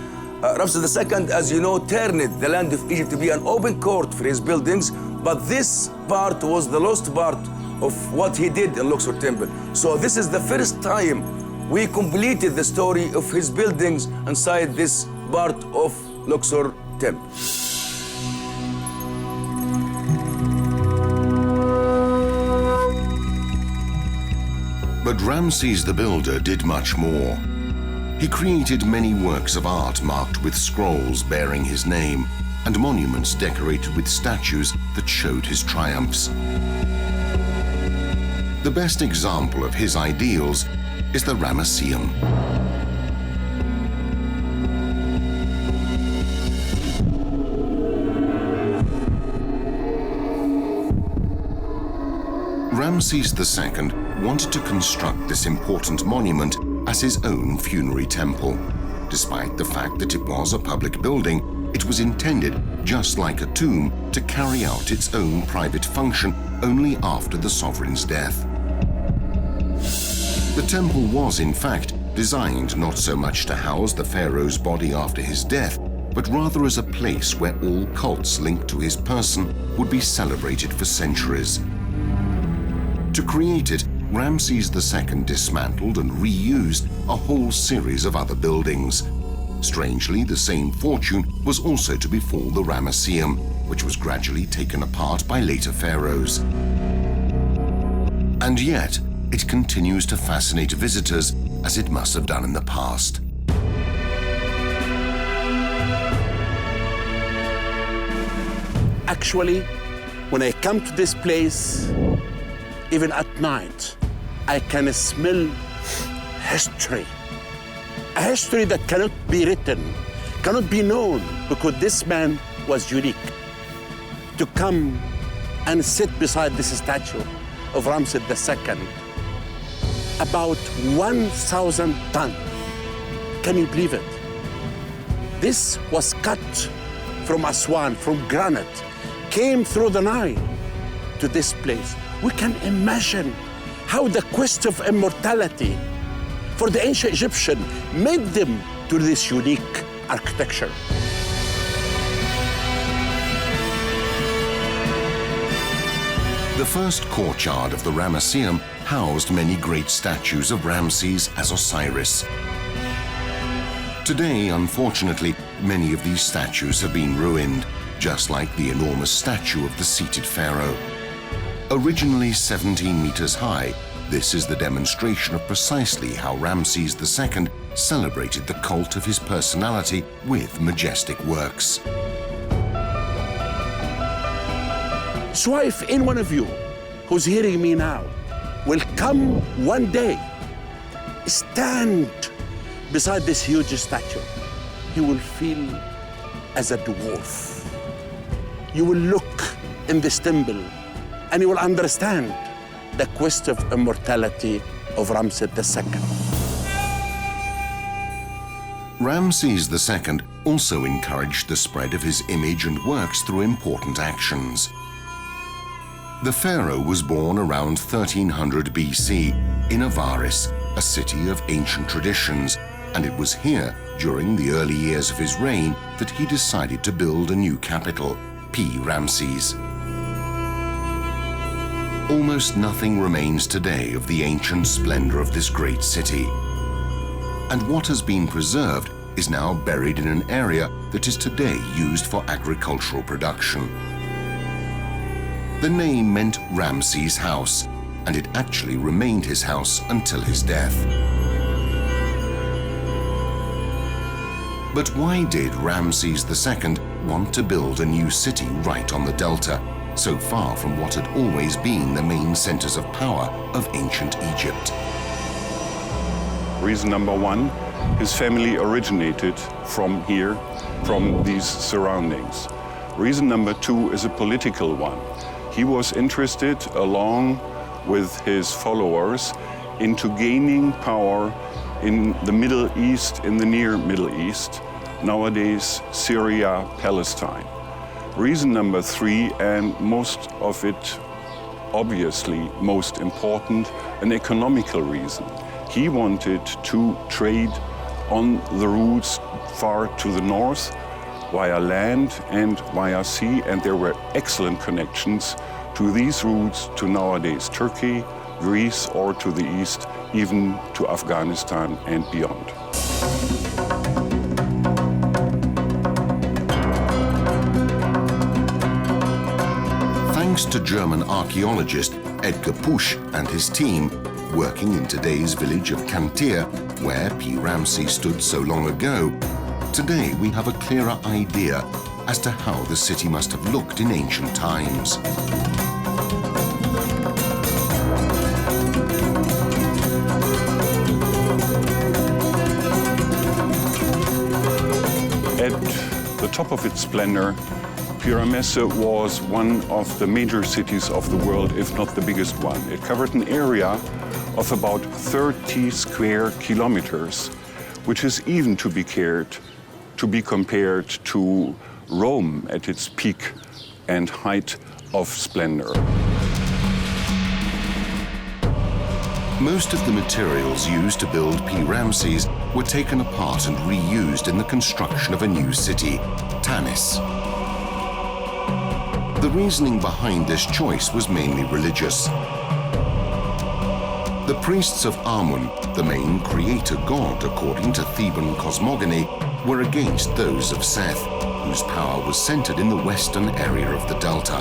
Ramses II, as you know, turned the land of Egypt to be an open court for his buildings, but this part was the lost part of what he did in Luxor Temple. So this is the first time we completed the story of his buildings inside this part of Luxor Temple. But Ramses the Builder did much more. He created many works of art marked with scrolls bearing his name, and monuments decorated with statues that showed his triumphs. The best example of his ideals is the Ramesseum. Ramses II wanted to construct this important monument as his own funerary temple. Despite the fact that it was a public building, it was intended, just like a tomb, to carry out its own private function only after the sovereign's death. The temple was, in fact, designed not so much to house the pharaoh's body after his death, but rather as a place where all cults linked to his person would be celebrated for centuries. To create it, Ramses II dismantled and reused a whole series of other buildings. Strangely, the same fortune was also to befall the Ramesseum, which was gradually taken apart by later pharaohs. And yet, it continues to fascinate visitors as it must have done in the past. Actually, when I come to this place, even at night, I can smell history. A history that cannot be written, cannot be known, because this man was unique. To come and sit beside this statue of Ramses II, about 1,000 tons. Can you believe it? This was cut from Aswan, from granite, came through the Nile to this place. We can imagine how the quest of immortality for the ancient Egyptian made them to this unique architecture. The first courtyard of the Ramesseum housed many great statues of Ramses as Osiris. Today, unfortunately, many of these statues have been ruined, just like the enormous statue of the seated pharaoh. Originally 17 meters high, this is the demonstration of precisely how Ramses II celebrated the cult of his personality with majestic works. So if any one of you who's hearing me now will come one day, stand beside this huge statue, you will feel as a dwarf. You will look in this temple and you will understand the quest of immortality of Ramses II. Ramses II also encouraged the spread of his image and works through important actions. The pharaoh was born around 1300 BC in Avaris, a city of ancient traditions, and it was here, during the early years of his reign, that he decided to build a new capital, Ramses. Almost nothing remains today of the ancient splendor of this great city. And what has been preserved is now buried in an area that is today used for agricultural production. The name meant Ramses' house, and it actually remained his house until his death. But why did Ramses II want to build a new city right on the delta, so far from what had always been the main centers of power of ancient Egypt? Reason number one, his family originated from here, from these surroundings. Reason number two is a political one. He was interested, along with his followers, into gaining power in the Middle East, in the near Middle East, nowadays Syria, Palestine. Reason number three, and most of it obviously most important, an economical reason. He wanted to trade on the routes far to the north, via land and via sea, and there were excellent connections to these routes to nowadays Turkey, Greece, or to the east, even to Afghanistan and beyond. Thanks to German archaeologist Edgar Pusch and his team, working in today's village of Cantir, where Ramses stood so long ago, today we have a clearer idea as to how the city must have looked in ancient times. At the top of its splendor, Pyramid was one of the major cities of the world, if not the biggest one. It covered an area of about 30 square kilometers, which is even to be compared to Rome at its peak and height of splendor. Most of the materials used to build P. Ramses were taken apart and reused in the construction of a new city, Tanis. The reasoning behind this choice was mainly religious. The priests of Amun, the main creator god according to Theban cosmogony, were against those of Seth, whose power was centered in the western area of the delta.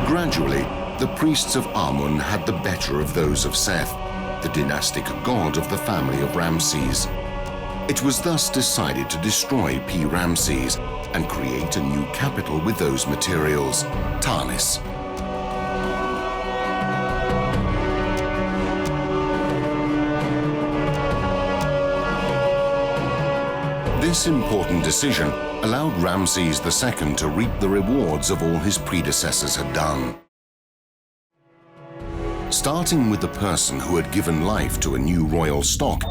Gradually, the priests of Amun had the better of those of Seth, the dynastic god of the family of Ramses. It was thus decided to destroy P. Ramses and create a new capital with those materials, Tanis. This important decision allowed Ramses II to reap the rewards of all his predecessors had done. Starting with the person who had given life to a new royal stock,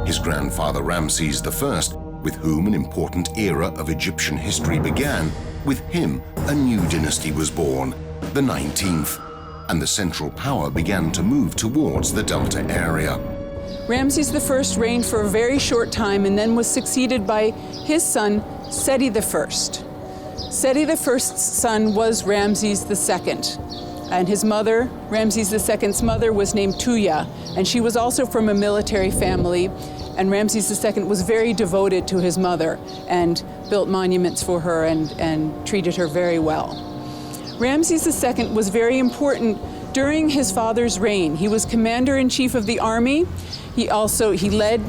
his grandfather Ramses I, with whom an important era of Egyptian history began, with him a new dynasty was born, the 19th, and the central power began to move towards the delta area. Ramses I reigned for a very short time and then was succeeded by his son, Seti I. Seti I's son was Ramses II, and his mother, Ramses II's mother, was named Tuya, and she was also from a military family, and Ramses II was very devoted to his mother and built monuments for her and treated her very well. Ramses II was very important during his father's reign. He was commander-in-chief of the army. He led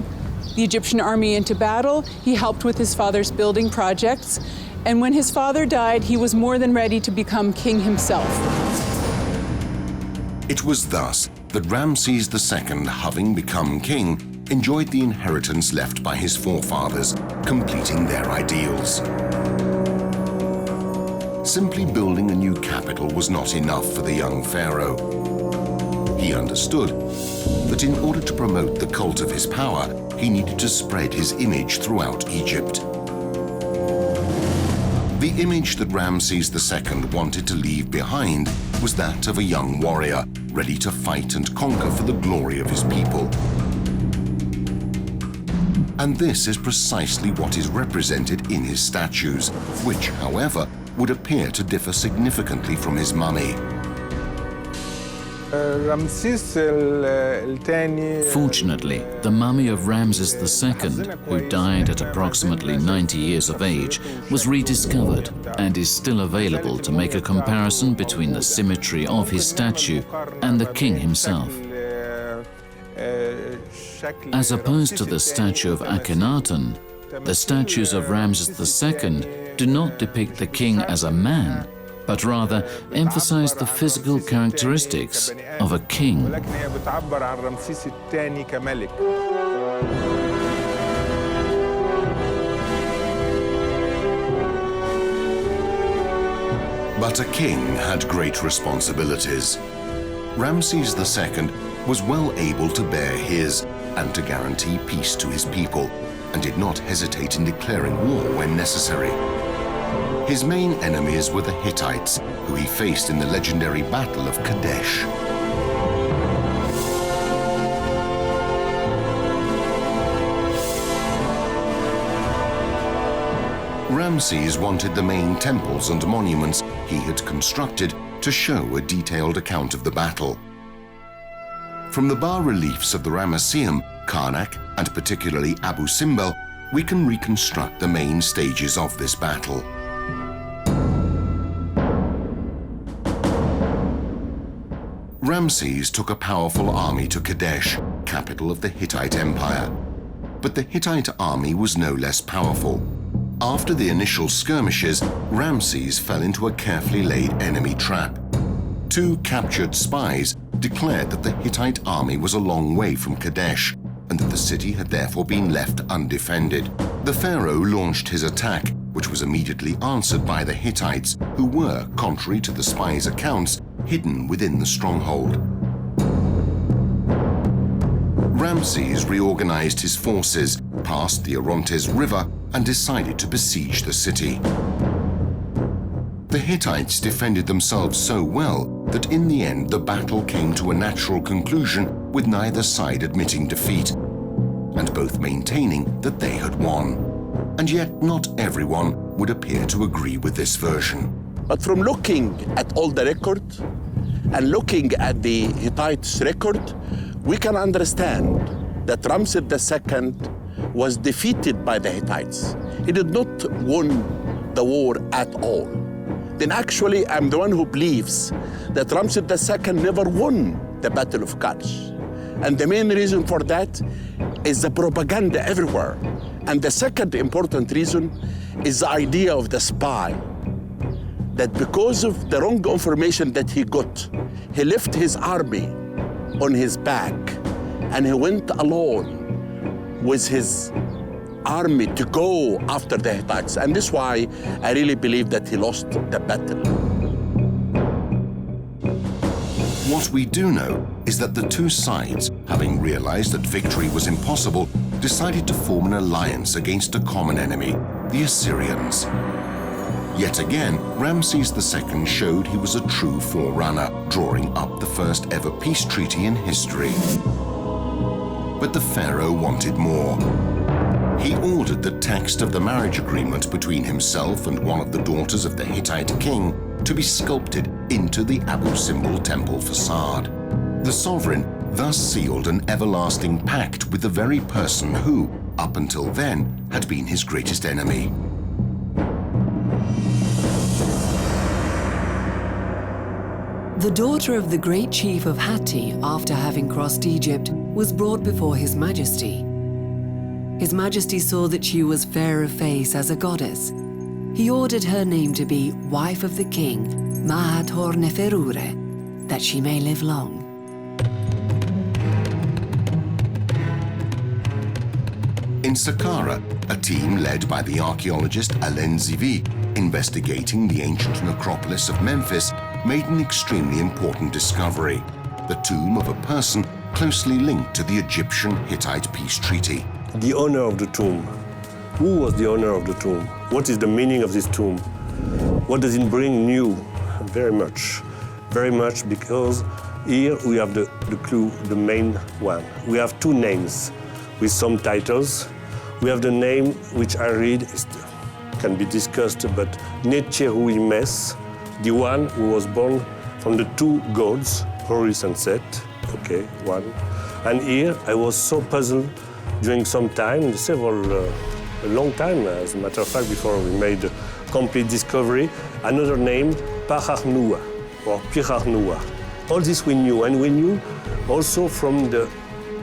the Egyptian army into battle. He helped with his father's building projects. And when his father died, he was more than ready to become king himself. It was thus that Ramses II, having become king, enjoyed the inheritance left by his forefathers, completing their ideals. Simply building a new capital was not enough for the young pharaoh. He understood that in order to promote the cult of his power, he needed to spread his image throughout Egypt. The image that Ramses II wanted to leave behind was that of a young warrior, ready to fight and conquer for the glory of his people. And this is precisely what is represented in his statues, which, however, would appear to differ significantly from his mummy. Fortunately, the mummy of Ramses II, who died at approximately 90 years of age, was rediscovered and is still available to make a comparison between the symmetry of his statue and the king himself. As opposed to the statue of Akhenaten, the statues of Ramses II do not depict the king as a man, but rather emphasize the physical characteristics of a king. But a king had great responsibilities. Ramses II was well able to bear his and to guarantee peace to his people, and did not hesitate in declaring war when necessary. His main enemies were the Hittites, who he faced in the legendary Battle of Kadesh. Ramses wanted the main temples and monuments he had constructed to show a detailed account of the battle. From the bas-reliefs of the Ramesseum, Karnak, and particularly Abu Simbel, we can reconstruct the main stages of this battle. Ramses took a powerful army to Kadesh, capital of the Hittite Empire. But the Hittite army was no less powerful. After the initial skirmishes, Ramses fell into a carefully laid enemy trap. 2 captured spies declared that the Hittite army was a long way from Kadesh and that the city had therefore been left undefended. The pharaoh launched his attack, which was immediately answered by the Hittites, who were, contrary to the spies' accounts, hidden within the stronghold. Ramses reorganized his forces, passed the Orontes River, and decided to besiege the city. The Hittites defended themselves so well that in the end the battle came to a natural conclusion, with neither side admitting defeat, and both maintaining that they had won. And yet not everyone would appear to agree with this version. But from looking at all the record and looking at the Hittites' record, we can understand that Ramses II was defeated by the Hittites. He did not win the war at all. Then actually, I'm the one who believes that Ramses II never won the Battle of Kadesh. And the main reason for that is the propaganda everywhere. And the second important reason is the idea of the spy. That because of the wrong information that he got, he left his army on his back and he went alone with his army to go after the Hittites. And this is why I really believe that he lost the battle. What we do know is that the 2 sides, having realized that victory was impossible, decided to form an alliance against a common enemy, the Assyrians. Yet again, Ramses II showed he was a true forerunner, drawing up the first ever peace treaty in history. But the pharaoh wanted more. He ordered the text of the marriage agreement between himself and one of the daughters of the Hittite king to be sculpted into the Abu Simbel temple facade. The sovereign thus sealed an everlasting pact with the very person who, up until then, had been his greatest enemy. The daughter of the great chief of Hatti, after having crossed Egypt, was brought before His Majesty. His Majesty saw that she was fair of face as a goddess. He ordered her name to be wife of the king, Mahat Hor Neferure, that she may live long. In Saqqara, a team led by the archaeologist Alen Zivi, investigating the ancient necropolis of Memphis, made an extremely important discovery: the tomb of a person closely linked to the Egyptian-Hittite peace treaty. The owner of the tomb. Who was the owner of the tomb? What is the meaning of this tomb? What does it bring new? Very much, because here we have the clue, the main one. We have 2 names with some titles. We have the name which I read, can be discussed, but Necheruimes, the one who was born from the 2 gods, Horus and Set. Okay, one. And here I was so puzzled during some time, a long time, as a matter of fact, before we made a complete discovery, another name, Paharnoua, or Pirarnoua. All this we knew, and we knew also from the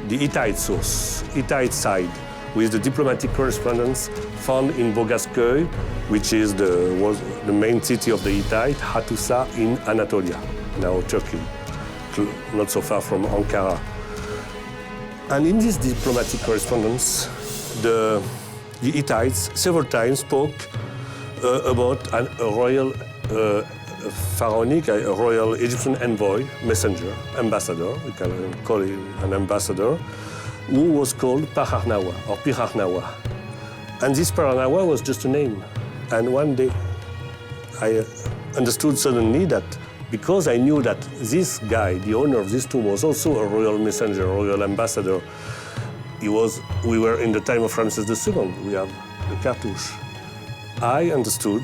Hittite source, Hittite side, with the diplomatic correspondence found in Bogasköy, which is was the main city of the Hittite, Hattusa in Anatolia, now Turkey, not so far from Ankara. And in this diplomatic correspondence, the Hittites several times spoke about a royal pharaonic, a royal Egyptian envoy, messenger, ambassador, we can call him an ambassador, who was called Paharnawa or Pirarnawa. And this Pirarnawa was just a name. And one day I understood suddenly that because I knew that this guy, the owner of this tomb, was also a royal messenger, a royal ambassador. We were in the time of Ramses II. We have the cartouche. I understood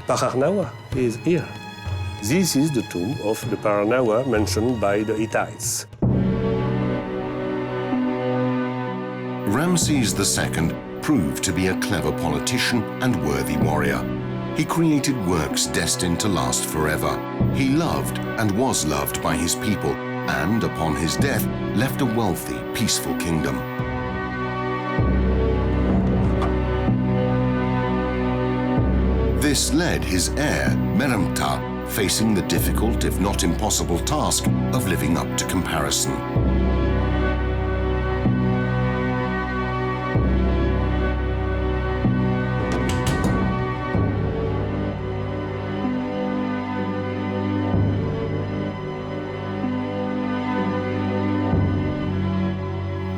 Paharnawa is here. This is the tomb of the Paharnawa mentioned by the Hittites. Ramses II proved to be a clever politician and worthy warrior. He created works destined to last forever. He loved and was loved by his people, and upon his death left a wealthy, peaceful kingdom. This led his heir, Meremta, facing the difficult, if not impossible, task of living up to comparison.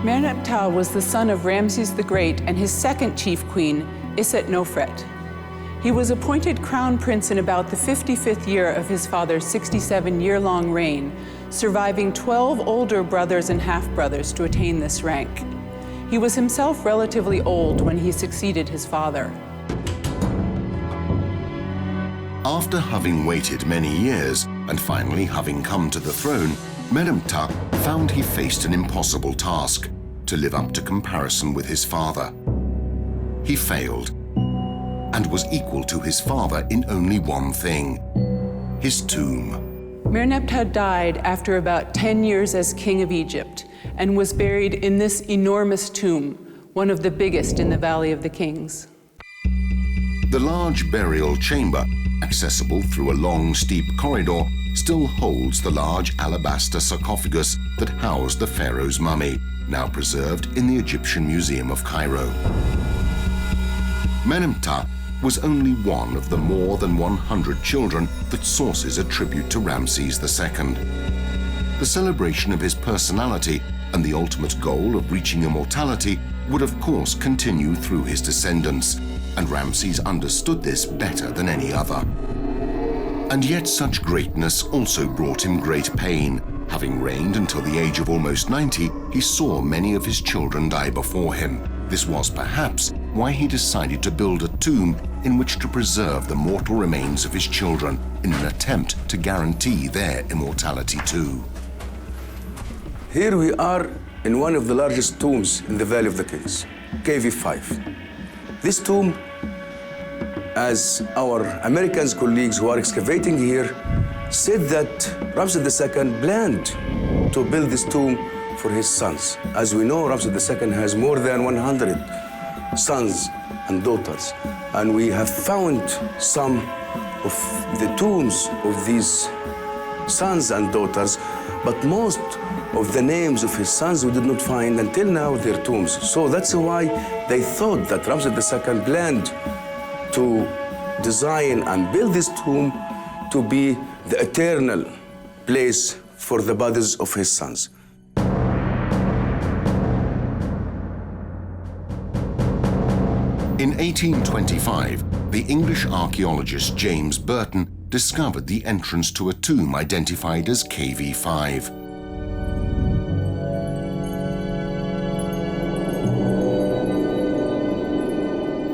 Meremta was the son of Ramses the Great and his second chief queen, Iset-Nofret. He was appointed crown prince in about the 55th year of his father's 67-year-long reign, surviving 12 older brothers and half-brothers to attain this rank. He was himself relatively old when he succeeded his father. After having waited many years and finally having come to the throne, Meremta found he faced an impossible task: to live up to comparison with his father. He failed and was equal to his father in only one thing: his tomb. Meremta died after about 10 years as king of Egypt and was buried in this enormous tomb, one of the biggest in the Valley of the Kings. The large burial chamber, accessible through a long, steep corridor, still holds the large alabaster sarcophagus that housed the pharaoh's mummy, now preserved in the Egyptian Museum of Cairo. Meremta was only one of the more than 100 children that sources attribute to Ramses II. The celebration of his personality and the ultimate goal of reaching immortality would of course continue through his descendants, and Ramses understood this better than any other. And yet such greatness also brought him great pain. Having reigned until the age of almost 90, he saw many of his children die before him. This was perhaps why he decided to build a tomb in which to preserve the mortal remains of his children in an attempt to guarantee their immortality too. Here we are in one of the largest tombs in the Valley of the Kings, KV5. This tomb, as our American colleagues who are excavating here said, that Ramses II planned to build this tomb for his sons. As we know, Ramses II has more than 100 sons and daughters, and we have found some of the tombs of these sons and daughters, but most of the names of his sons we did not find until now their tombs. So that's why they thought that Ramses II planned to design and build this tomb to be the eternal place for the bodies of his sons. In 1825, the English archaeologist James Burton discovered the entrance to a tomb identified as KV5.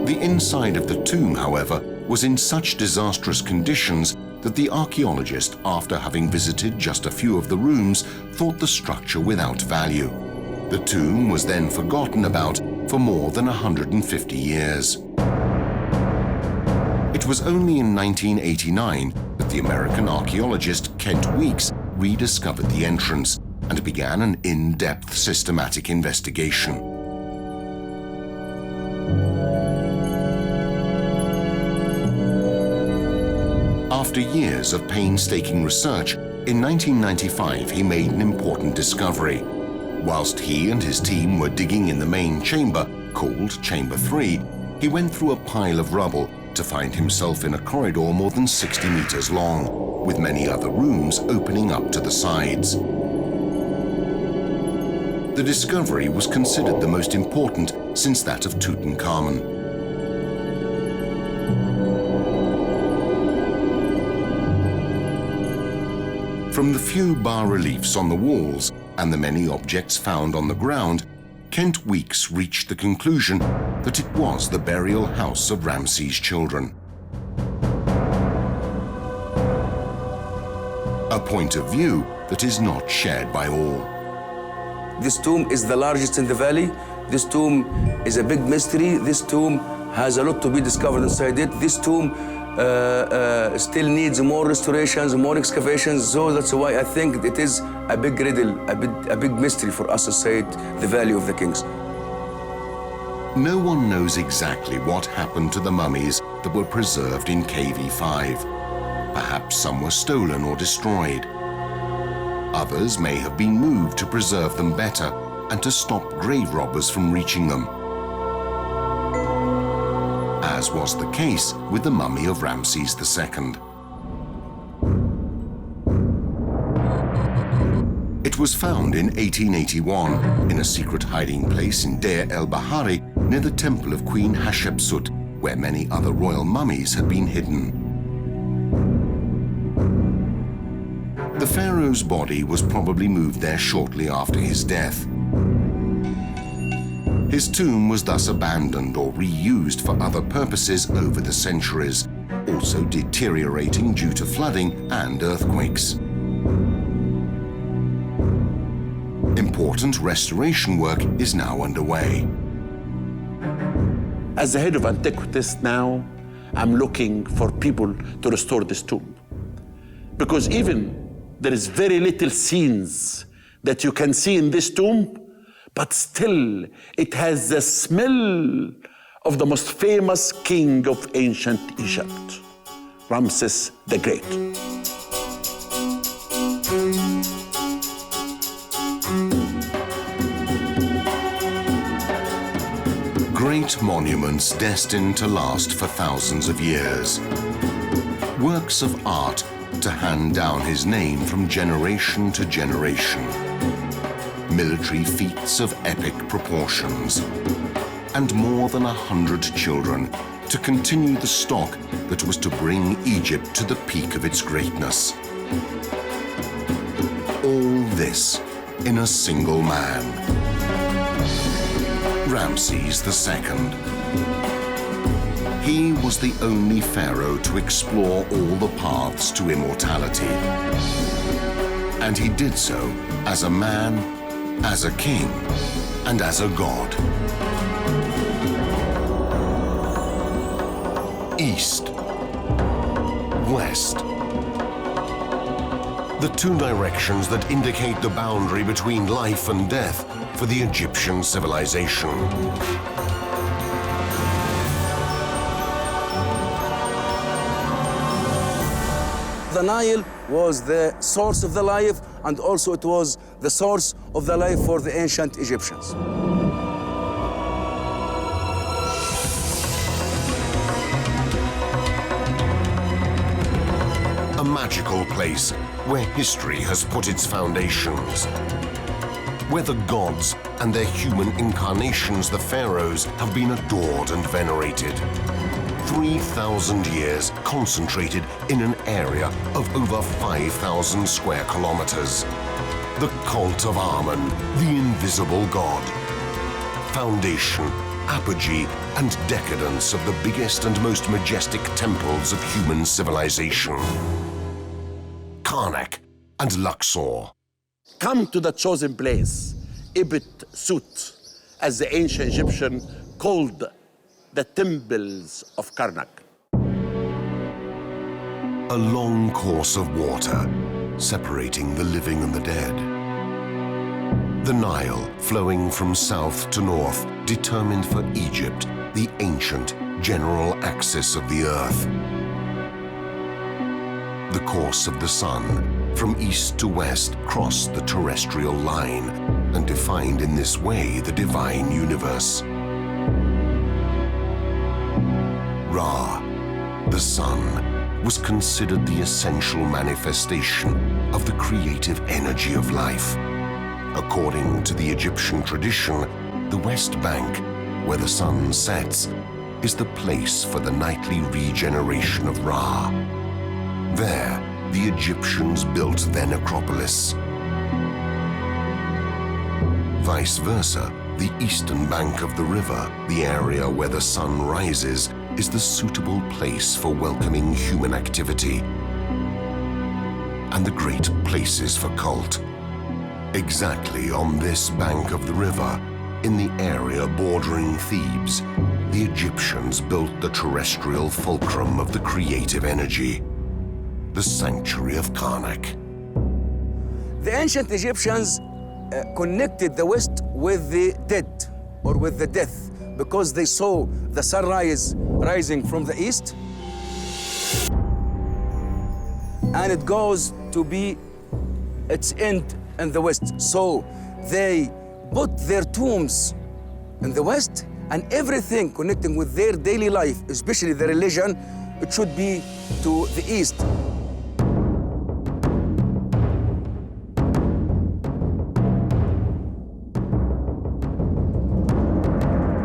The inside of the tomb, however, was in such disastrous conditions that the archaeologist, after having visited just a few of the rooms, thought the structure without value. The tomb was then forgotten about for more than 150 years. It was only in 1989 that the American archaeologist Kent Weeks rediscovered the entrance and began an in-depth systematic investigation. After years of painstaking research, in 1995 he made an important discovery. Whilst he and his team were digging in the main chamber, called Chamber 3, he went through a pile of rubble to find himself in a corridor more than 60 meters long, with many other rooms opening up to the sides. The discovery was considered the most important since that of Tutankhamun. From the few bas-reliefs on the walls and the many objects found on the ground, Kent Weeks reached the conclusion that it was the burial house of Ramses' children. A point of view that is not shared by all. This tomb is the largest in the valley. This tomb is a big mystery. This tomb has a lot to be discovered inside it. This tomb still needs more restorations, more excavations, so that's why I think it is a big riddle, a big mystery for us inside the Valley of the Kings. No one knows exactly what happened to the mummies that were preserved in KV5. Perhaps some were stolen or destroyed. Others may have been moved to preserve them better and to stop grave robbers from reaching them, as was the case with the mummy of Ramses II. It was found in 1881 in a secret hiding place in Deir el-Bahari near the temple of Queen Hatshepsut, where many other royal mummies had been hidden. The pharaoh's body was probably moved there shortly after his death. His tomb was thus abandoned or reused for other purposes over the centuries, also deteriorating due to flooding and earthquakes. Important restoration work is now underway. As the head of Antiquities now, I'm looking for people to restore this tomb. Because even there is very little scenes that you can see in this tomb, but still it has the smell of the most famous king of ancient Egypt, Ramses the Great. Great monuments destined to last for thousands of years. Works of art to hand down his name from generation to generation. Military feats of epic proportions. And more than 100 children to continue the stock that was to bring Egypt to the peak of its greatness. All this in a single man. Ramses II. He was the only pharaoh to explore all the paths to immortality. And he did so as a man, as a king, and as a god. East, west. The two directions that indicate the boundary between life and death for the Egyptian civilization. The Nile was the source of the life, and also it was the source of the life for the ancient Egyptians. A magical place where history has put its foundations. Where the gods and their human incarnations, the pharaohs, have been adored and venerated. 3,000 years concentrated in an area of over 5,000 square kilometers. The cult of Amun, the invisible god. Foundation, apogee, and decadence of the biggest and most majestic temples of human civilization. Karnak and Luxor. Come to the chosen place, Ibit Sut, as the ancient Egyptian called the temples of Karnak. A long course of water separating the living and the dead. The Nile, flowing from south to north, determined for Egypt the ancient general axis of the earth. The course of the sun, from east to west, crossed the terrestrial line and defined in this way the divine universe. Ra, the sun, was considered the essential manifestation of the creative energy of life. According to the Egyptian tradition, the West Bank, where the sun sets, is the place for the nightly regeneration of Ra. There, the Egyptians built their necropolis. Vice versa, the eastern bank of the river, the area where the sun rises, is the suitable place for welcoming human activity and the great places for cult. Exactly on this bank of the river, In the area bordering Thebes, the Egyptians built the terrestrial fulcrum of the creative energy, the sanctuary of Karnak. The ancient Egyptians connected the West with the dead or with the death because they saw the sunrise rising from the east and it goes to be its end in the West. So they put their tombs in the West and everything connecting with their daily life, especially the religion, it should be to the east.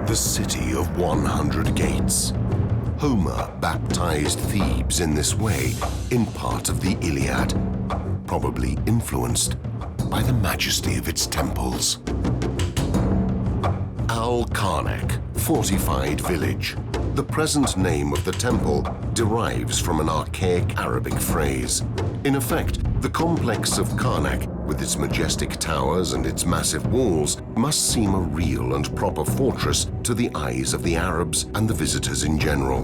The city of 100 gates. Homer baptized Thebes in this way in part of the Iliad, probably influenced by the majesty of its temples. Al-Karnak, fortified village. The present name of the temple derives from an archaic Arabic phrase. In effect, the complex of Karnak, with its majestic towers and its massive walls, must seem a real and proper fortress to the eyes of the Arabs and the visitors in general.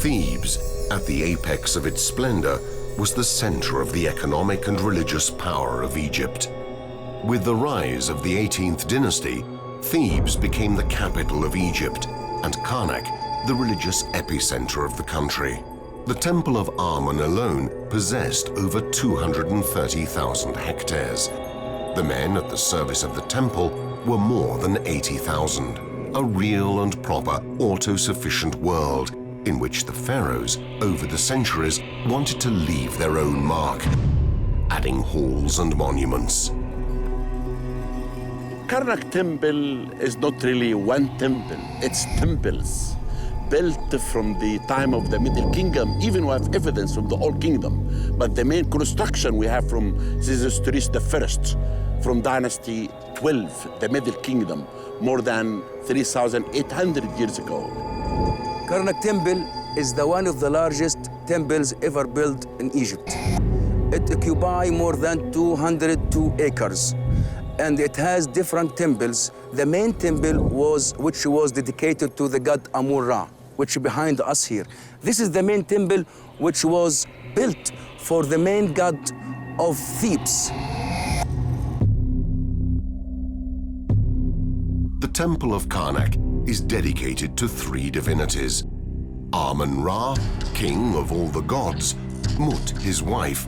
Thebes, at the apex of its splendor, was the center of the economic and religious power of Egypt. With the rise of the 18th dynasty, Thebes became the capital of Egypt, and Karnak the religious epicenter of the country. The Temple of Amun alone possessed over 230,000 hectares. The men at the service of the temple were more than 80,000, a real and proper auto-sufficient world in which the pharaohs, over the centuries, wanted to leave their own mark, adding halls and monuments. Karnak temple is not really one temple, it's temples built from the time of the Middle Kingdom. Even we have evidence from the Old Kingdom, but the main construction we have from Xerxes I, from Dynasty 12, the Middle Kingdom, more than 3,800 years ago. Karnak temple is one of the largest temples ever built in Egypt. It occupies more than 202 acres. And it has different temples. The main temple which was dedicated to the god Amun-Ra, which is behind us here. This is the main temple which was built for the main god of Thebes. The Temple of Karnak is dedicated to three divinities: Amun-Ra, king of all the gods, Mut, his wife,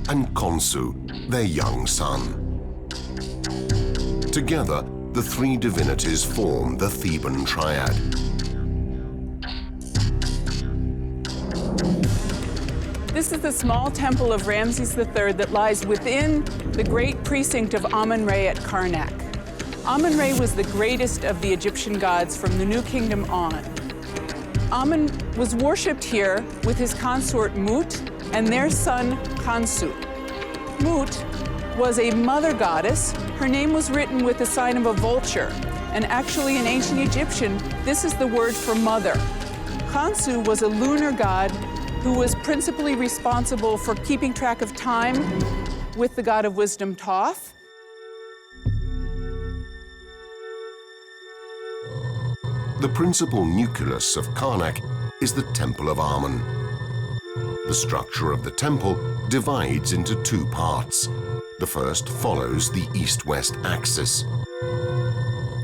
and Khonsu, their young son. Together, the three divinities form the Theban triad. This is the small temple of Ramses III that lies within the great precinct of Amun-Ra at Karnak. Amun-Ra was the greatest of the Egyptian gods from the New Kingdom on. Amun was worshipped here with his consort Mut and their son Khonsu. Mut was a mother goddess. Her name was written with the sign of a vulture, and actually in ancient Egyptian, this is the word for mother. Khonsu was a lunar god who was principally responsible for keeping track of time with the god of wisdom Thoth. The principal nucleus of Karnak is the Temple of Amun. The structure of the temple divides into two parts. The first follows the east-west axis.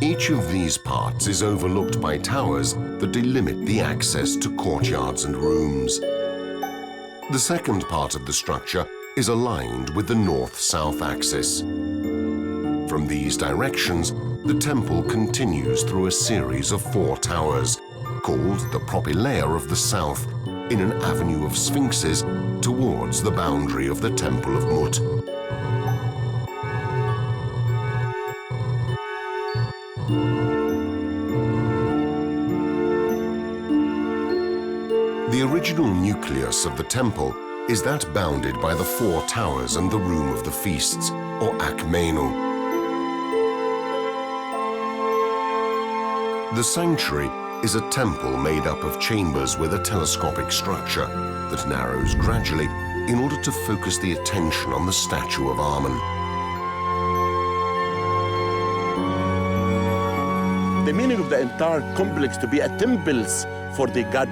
Each of these parts is overlooked by towers that delimit the access to courtyards and rooms. The second part of the structure is aligned with the north-south axis. From these directions, the temple continues through a series of 4 towers, called the Propylaea of the South, in an avenue of sphinxes towards the boundary of the Temple of Mut. The original nucleus of the temple is that bounded by the 4 towers and the Room of the Feasts, or Akmenu. The sanctuary is a temple made up of chambers with a telescopic structure that narrows gradually in order to focus the attention on the statue of Amun. the meaning of the entire complex to be a temples for the god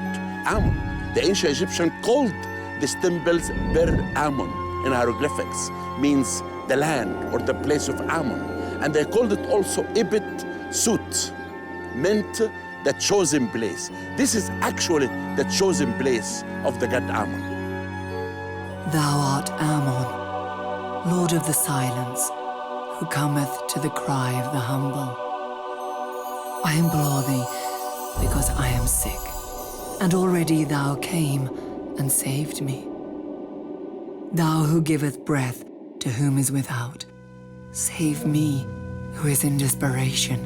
Amun. The ancient Egyptian called these temples Bir Amun in hieroglyphics, means the land or the place of Amun. And they called it also Ibit Sut, meant the chosen place. This is actually the chosen place of the god Amun. Thou art Amun, Lord of the silence, who cometh to the cry of the humble. I implore thee, because I am sick, and already thou came and saved me. Thou who giveth breath to whom is without, save me, who is in desperation.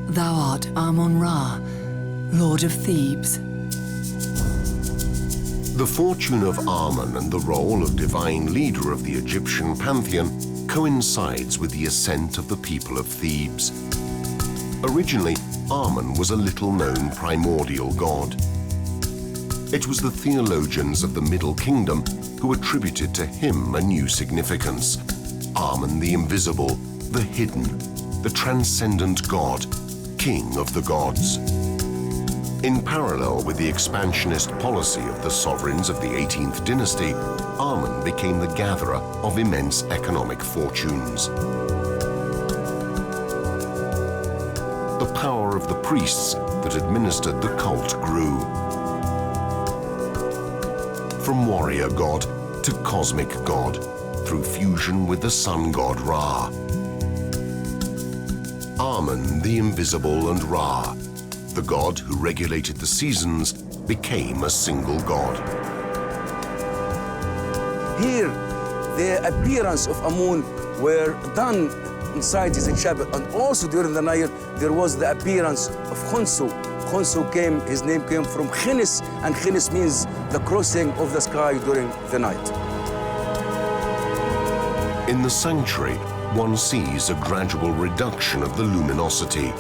Thou art Amun-Ra, Lord of Thebes. The fortune of Amun and the role of divine leader of the Egyptian pantheon coincides with the ascent of the people of Thebes. Originally, Amun was a little-known primordial god. It was the theologians of the Middle Kingdom who attributed to him a new significance. Amun the invisible, the hidden, the transcendent god, king of the gods. In parallel with the expansionist policy of the sovereigns of the 18th dynasty, Amun became the gatherer of immense economic fortunes. The power of the priests that administered the cult grew. From warrior god to cosmic god, through fusion with the sun god Ra. Amun the invisible and Ra, the god who regulated the seasons, became a single god. Here, the appearance of Amun were done inside his chapel, and also during the night there was the appearance of Khonsu. Khonsu came, his name came from Khinis, and Khinis means the crossing of the sky during the night. In the sanctuary, one sees a gradual reduction of the luminosity,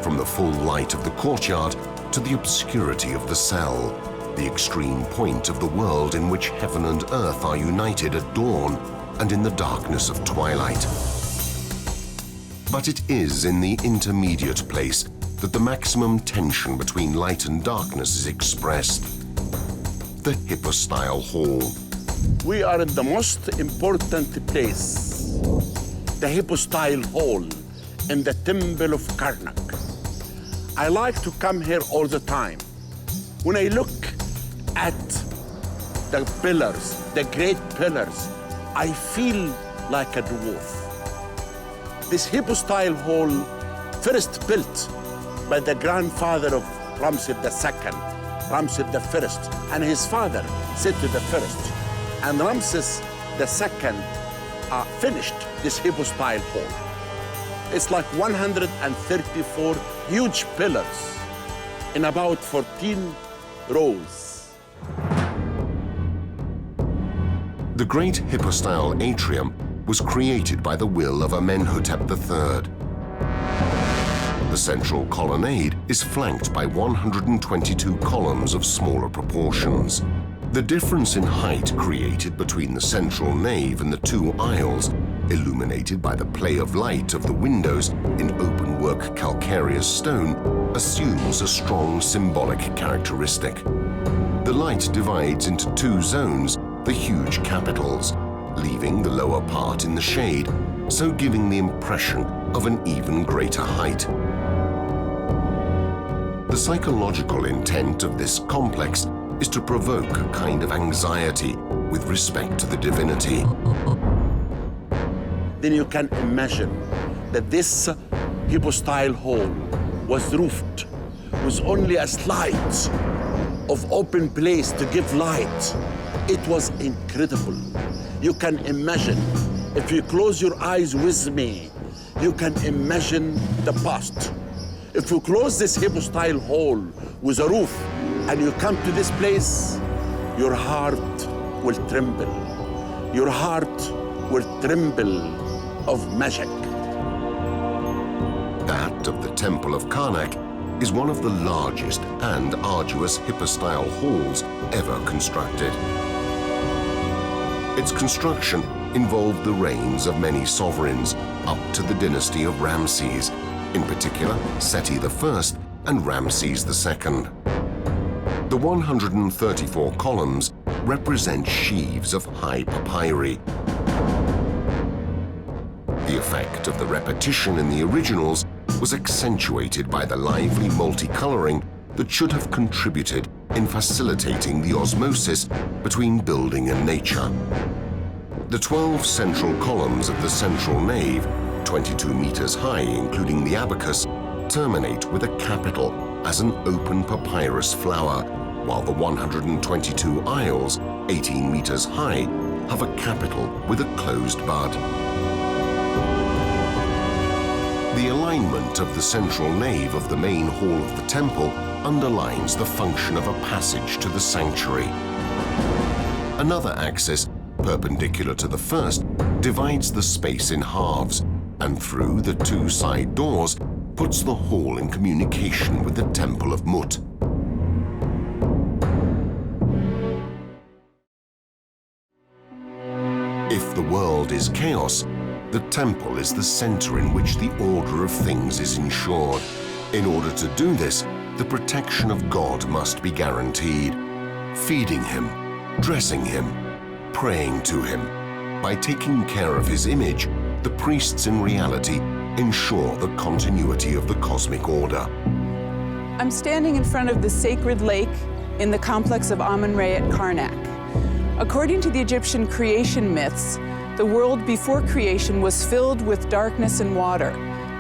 from the full light of the courtyard to the obscurity of the cell, the extreme point of the world in which heaven and earth are united at dawn and in the darkness of twilight. But it is in the intermediate place that the maximum tension between light and darkness is expressed. The hypostyle hall. We are in the most important place, the hypostyle hall in the temple of Karnak. I like to come here all the time. When I look at the pillars, the great pillars, I feel like a dwarf. This hypostyle hall, first built by the grandfather of Ramses II, Ramses I, and his father, Seti I. And Ramses II finished this hypostyle hall. It's like 134 huge pillars in about 14 rows. The great hypostyle atrium was created by the will of Amenhotep III. The central colonnade is flanked by 122 columns of smaller proportions. The difference in height created between the central nave and the two aisles, illuminated by the play of light of the windows in open-work calcareous stone, assumes a strong symbolic characteristic. The light divides into two zones, the huge capitals, leaving the lower part in the shade, so giving the impression of an even greater height. The psychological intent of this complex is to provoke a kind of anxiety with respect to the divinity. Then you can imagine that this hypostyle hall was roofed with only a slight of open place to give light. It was incredible. You can imagine, if you close your eyes with me, you can imagine the past. If you close this hypostyle hall with a roof and you come to this place, your heart will tremble. Your heart will tremble of magic. That of the Temple of Karnak is one of the largest and arduous hypostyle halls ever constructed. Its construction involved the reigns of many sovereigns up to the dynasty of Ramses, in particular Seti I and Ramses II. The 134 columns represent sheaves of high papyri. The effect of the repetition in the originals was accentuated by the lively multicoloring that should have contributed in facilitating the osmosis between building and nature. The 12 central columns of the central nave, 22 meters high including the abacus, terminate with a capital as an open papyrus flower, while the 122 aisles, 18 meters high, have a capital with a closed bud. The alignment of the central nave of the main hall of the temple underlines the function of a passage to the sanctuary. Another axis, perpendicular to the first, divides the space in halves, and through the two side doors puts the hall in communication with the Temple of Mut. If the world is chaos, the temple is the center in which the order of things is ensured. In order to do this, the protection of God must be guaranteed. Feeding him, dressing him, praying to him. By taking care of his image, the priests in reality ensure the continuity of the cosmic order. I'm standing in front of the sacred lake in the complex of Amun-Re at Karnak. According to the Egyptian creation myths, the world before creation was filled with darkness and water.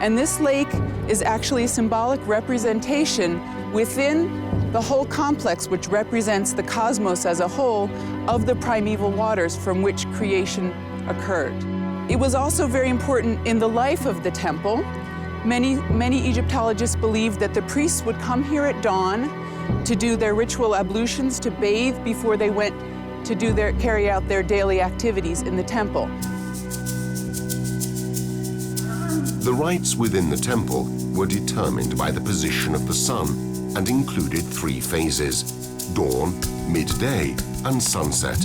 And this lake is actually a symbolic representation within the whole complex, which represents the cosmos as a whole, of the primeval waters from which creation occurred. It was also very important in the life of the temple. Many Egyptologists believed that the priests would come here at dawn to do their ritual ablutions, to bathe before they went to carry out their daily activities in the temple. The rites within the temple were determined by the position of the sun and included 3 phases: dawn, midday, and sunset.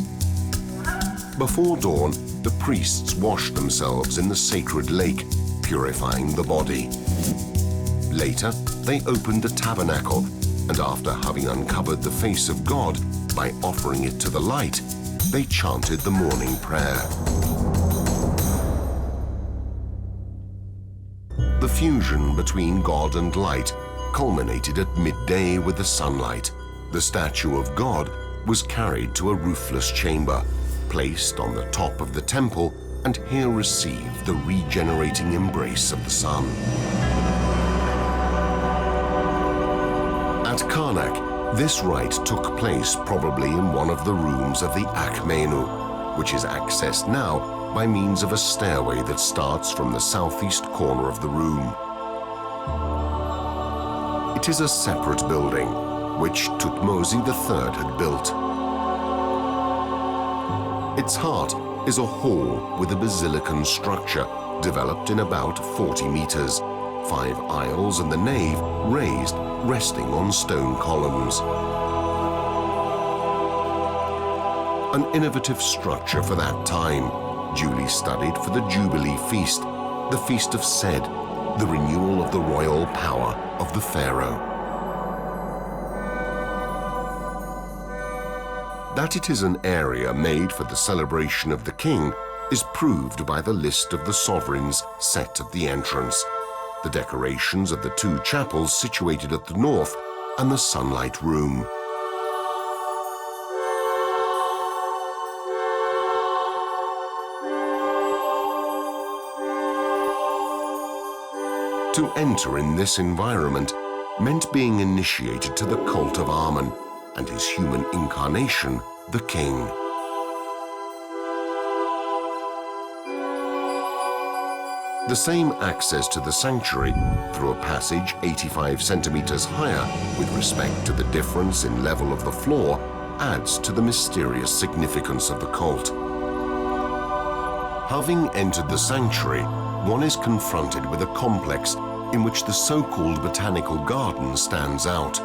Before dawn, the priests washed themselves in the sacred lake, purifying the body. Later, they opened the tabernacle, and after having uncovered the face of God by offering it to the light, they chanted the morning prayer. The fusion between God and light culminated at midday with the sunlight. The statue of God was carried to a roofless chamber, placed on the top of the temple, and here received the regenerating embrace of the sun. At Karnak, this rite took place probably in one of the rooms of the Akhmenu, which is accessed now by means of a stairway that starts from the southeast corner of the room. It is a separate building, which Thutmose III had built. Its heart is a hall with a basilican structure developed in about 40 meters, 5 aisles and the nave raised, resting on stone columns. An innovative structure for that time, duly studied for the Jubilee Feast, the Feast of Sed, the renewal of the royal power of the Pharaoh. That it is an area made for the celebration of the king is proved by the list of the sovereigns set at the entrance, the decorations of the 2 chapels situated at the north, and the sunlight room. To enter in this environment meant being initiated to the cult of Amun and his human incarnation, the king. The same access to the sanctuary through a passage 85 centimeters higher with respect to the difference in level of the floor adds to the mysterious significance of the cult. Having entered the sanctuary, one is confronted with a complex in which the so-called botanical garden stands out.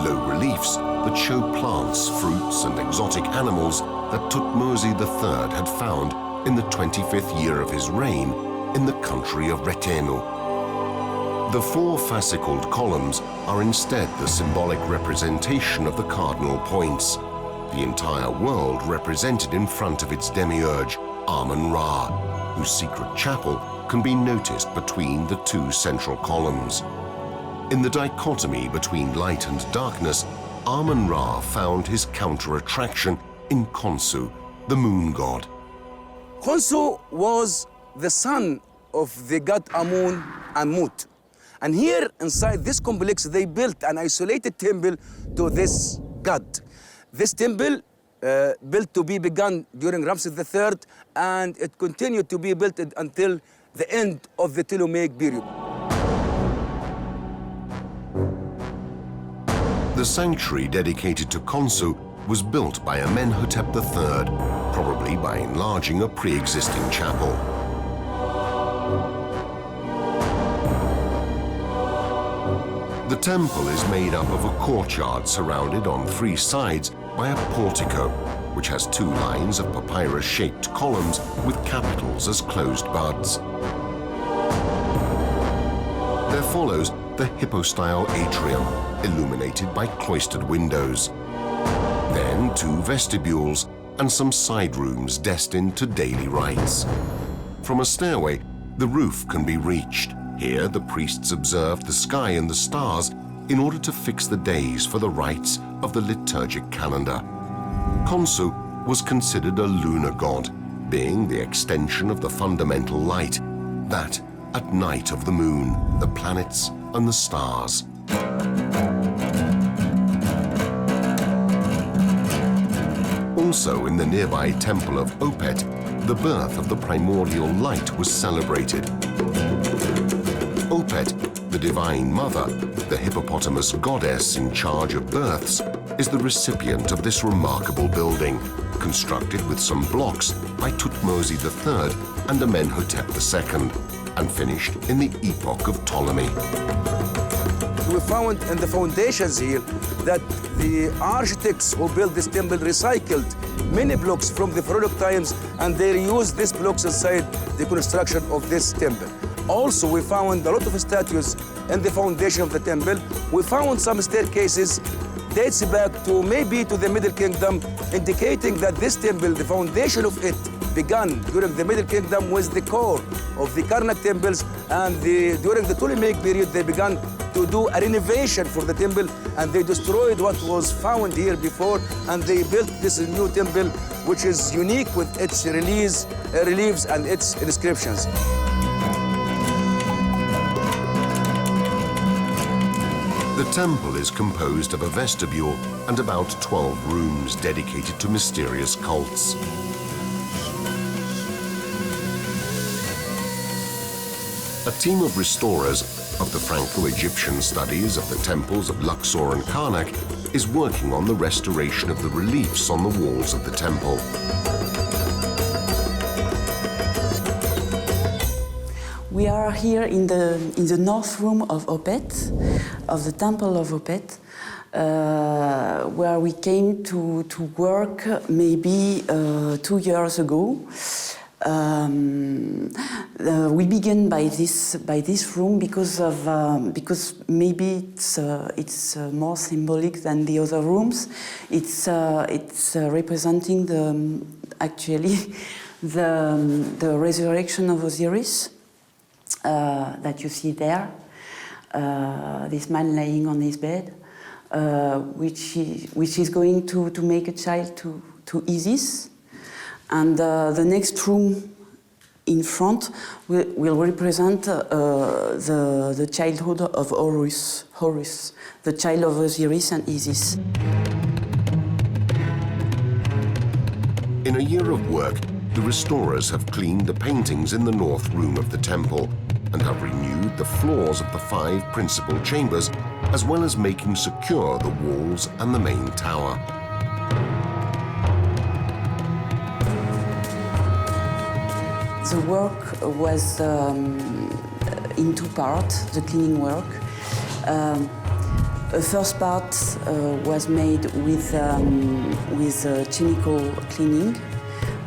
Low reliefs that show plants, fruits, and exotic animals that Thutmose III had found in the 25th year of his reign in the country of Retenu. The four fascicled columns are instead the symbolic representation of the cardinal points, the entire world represented in front of its demiurge, Amun-Ra, whose secret chapel can be noticed between the two central columns. In the dichotomy between light and darkness, Amun-Ra found his counter-attraction in Khonsu, the moon god. Khonsu was the son of the god Amun and Mut. And here inside this complex, they built an isolated temple to this god. This temple built to be begun during Ramses III, and it continued to be built until the end of the Ptolemaic period. The sanctuary dedicated to Khonsu was built by Amenhotep III, probably by enlarging a pre-existing chapel. The temple is made up of a courtyard surrounded on three sides by a portico, which has two lines of papyrus-shaped columns with capitals as closed buds. There follows the hypostyle atrium, illuminated by cloistered windows. Then two vestibules and some side rooms destined to daily rites. From a stairway, the roof can be reached. Here, the priests observed the sky and the stars in order to fix the days for the rites of the liturgic calendar. Khonsu was considered a lunar god, being the extension of the fundamental light, that at night of the moon, the planets and the stars. Also in the nearby temple of Opet, the birth of the primordial light was celebrated. Opet, the divine mother, the hippopotamus goddess in charge of births, is the recipient of this remarkable building, constructed with some blocks by Thutmose III and Amenhotep II, and finished in the epoch of Ptolemy. We found in the foundations here that the architects who built this temple recycled many blocks from the Pharaoh times, and they reused these blocks inside the construction of this temple. Also, we found a lot of statues in the foundation of the temple. We found some staircases dates back to maybe to the Middle Kingdom, indicating that this temple, the foundation of it, began during the Middle Kingdom with the core of the Karnak temples, and during the Ptolemaic period, they began to do a renovation for the temple, and they destroyed what was found here before, and they built this new temple, which is unique with its reliefs and its inscriptions. The temple is composed of a vestibule and about 12 rooms dedicated to mysterious cults. A team of restorers of the Franco-Egyptian studies of the temples of Luxor and Karnak is working on the restoration of the reliefs on the walls of the temple. We are here in the north room of Opet, of the temple of Opet, where we came to work maybe 2 years ago. We began by this room because maybe it's more symbolic than the other rooms. It's representing the resurrection of Osiris. That you see there, this man lying on his bed, which is going to make a child to Isis. And the next room in front will represent the childhood of Horus, the child of Osiris and Isis. In a year of work, the restorers have cleaned the paintings in the north room of the temple and have renewed the floors of the 5 principal chambers, as well as making secure the walls and the main tower. The work was in 2 parts, the cleaning work. The first part was made with chemical cleaning.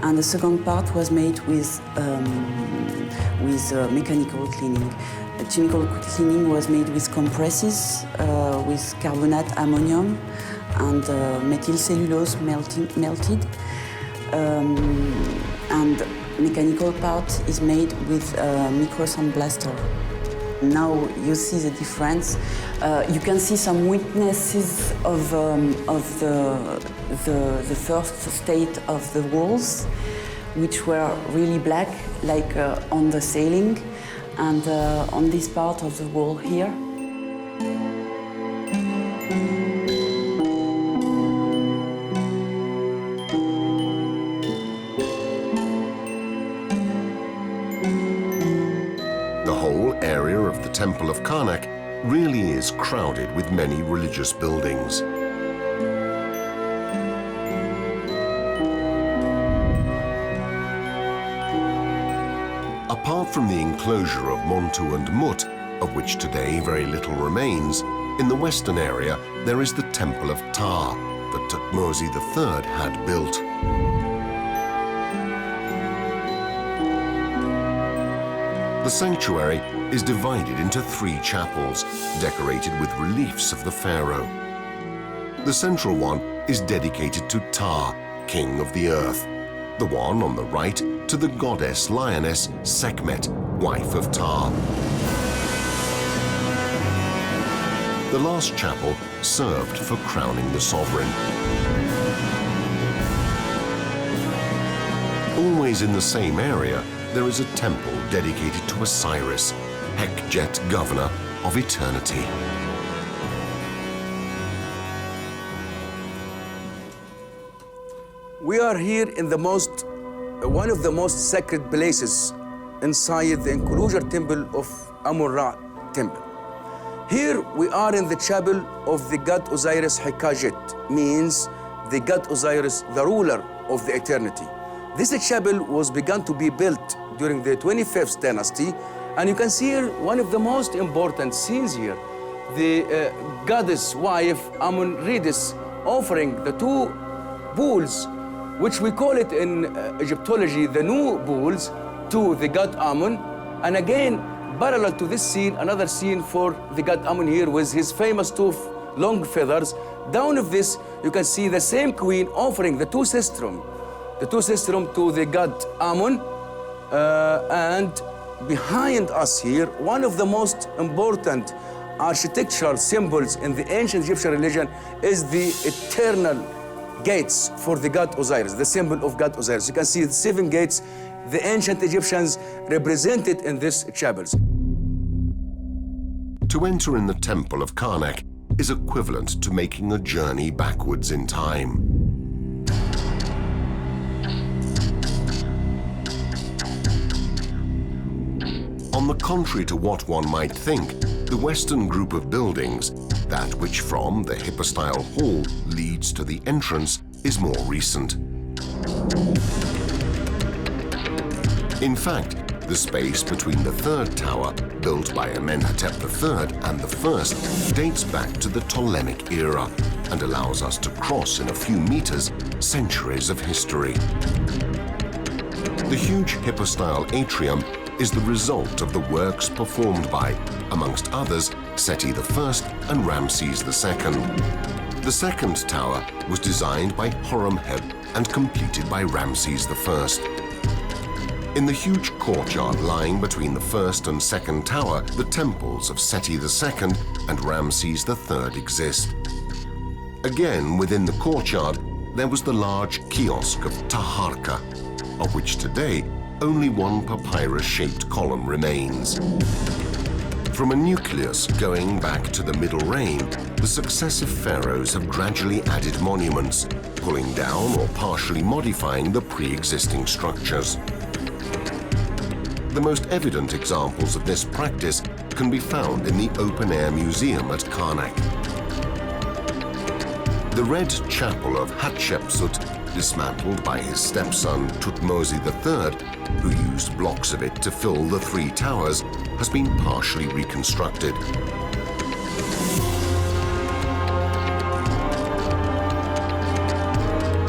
and the second part was made with mechanical cleaning. Chemical cleaning was made with compresses, with carbonate ammonium and methyl cellulose melted. And mechanical part is made with micro sandblaster. Now you see the difference. You can see some weaknesses of the first state of the walls, which were really black, like on the ceiling, and on this part of the wall here. Temple of Karnak really is crowded with many religious buildings. Apart from the enclosure of Montu and Mut, of which today very little remains, in the western area there is the Temple of Ptah that Thutmose III had built. The sanctuary is divided into 3 chapels, decorated with reliefs of the pharaoh. The central one is dedicated to Ptah, king of the earth. The one on the right to the goddess lioness Sekhmet, wife of Ptah. The last chapel served for crowning the sovereign. Always in the same area, there is a temple dedicated to Osiris, Hekjet, governor of eternity. We are here in one of the most sacred places inside the enclosure temple of Amun-Ra temple. Here we are in the chapel of the god Osiris Hekajet, means the god Osiris, the ruler of the eternity. This chapel was begun to be built during the 25th dynasty, and you can see here one of the most important scenes here. The goddess wife Amun-Redis offering the 2 bulls, which we call it in Egyptology the new bulls, to the god Amun. And again, parallel to this scene, another scene for the god Amun here with his famous 2 long feathers. Down of this, you can see the same queen offering the 2 sistrum to the god Amun. And behind us here, one of the most important architectural symbols in the ancient Egyptian religion is the eternal gates for the god Osiris, the symbol of god Osiris. You can see the 7 gates the ancient Egyptians represented in these chapels. To enter in the Temple of Karnak is equivalent to making a journey backwards in time. On the contrary to what one might think, the western group of buildings, that which from the hypostyle hall leads to the entrance, is more recent. In fact, the space between the 3rd tower, built by Amenhotep III, and the 1st dates back to the Ptolemaic era and allows us to cross in a few meters centuries of history. The huge hypostyle atrium is the result of the works performed by, amongst others, Seti I and Ramses II. The 2nd tower was designed by Horemheb and completed by Ramses I. In the huge courtyard lying between the 1st and 2nd tower, the temples of Seti II and Ramses III exist. Again, within the courtyard, there was the large kiosk of Taharqa, of which today only one papyrus-shaped column remains. From a nucleus going back to the Middle Reign, the successive pharaohs have gradually added monuments, pulling down or partially modifying the pre-existing structures. The most evident examples of this practice can be found in the open-air museum at Karnak. The Red Chapel of Hatshepsut, dismantled by his stepson Thutmose III, who used blocks of it to fill the 3 towers, has been partially reconstructed.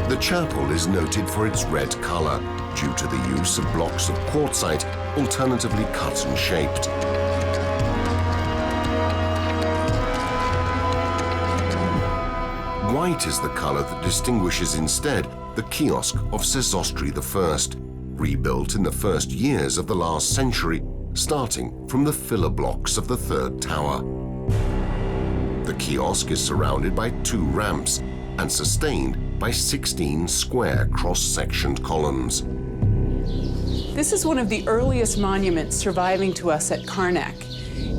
The The chapel is noted for its red color due to the use of blocks of quartzite alternatively cut and shaped. White is the color that distinguishes instead the kiosk of Sesostri I, rebuilt in the first years of the last century, starting from the filler blocks of the third tower. The kiosk is surrounded by 2 ramps and sustained by 16 square cross-sectioned columns. This is one of the earliest monuments surviving to us at Karnak.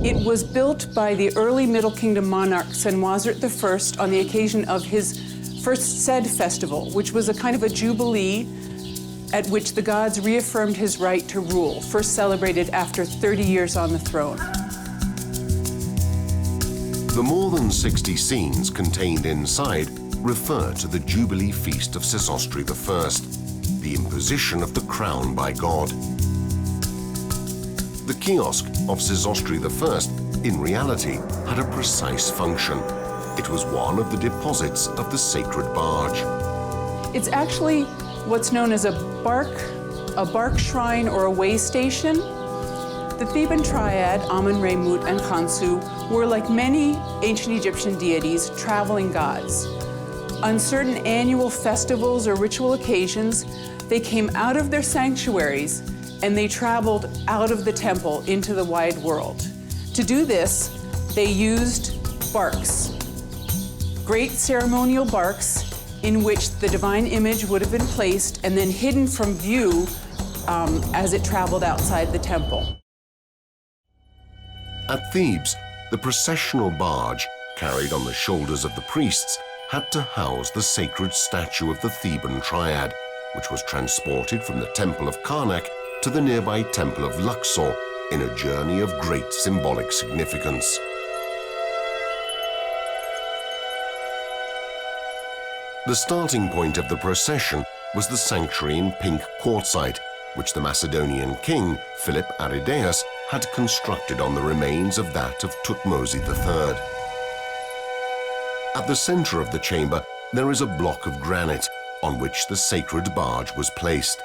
It was built by the early Middle Kingdom monarch Senwosret I on the occasion of his first Sed festival, which was a kind of a jubilee at which the gods reaffirmed his right to rule, first celebrated after 30 years on the throne. The more than 60 scenes contained inside refer to the Jubilee Feast of Sesostri I, the imposition of the crown by God. The kiosk of Sesostri I, in reality, had a precise function. It was one of the deposits of the sacred barge. It's actually what's known as a bark shrine or a way station. The Theban triad, Amun, Re, Mut, and Khonsu, were, like many ancient Egyptian deities, traveling gods. On certain annual festivals or ritual occasions, they came out of their sanctuaries and they traveled out of the temple into the wide world. To do this, they used barks, great ceremonial barks in which the divine image would have been placed and then hidden from view as it traveled outside the temple. At Thebes, the processional barge, carried on the shoulders of the priests, had to house the sacred statue of the Theban triad, which was transported from the temple of Karnak to the nearby temple of Luxor in a journey of great symbolic significance. The starting point of the procession was the sanctuary in pink quartzite, which the Macedonian king, Philip Aridaeus, had constructed on the remains of that of Thutmose III. At the center of the chamber, there is a block of granite on which the sacred barge was placed.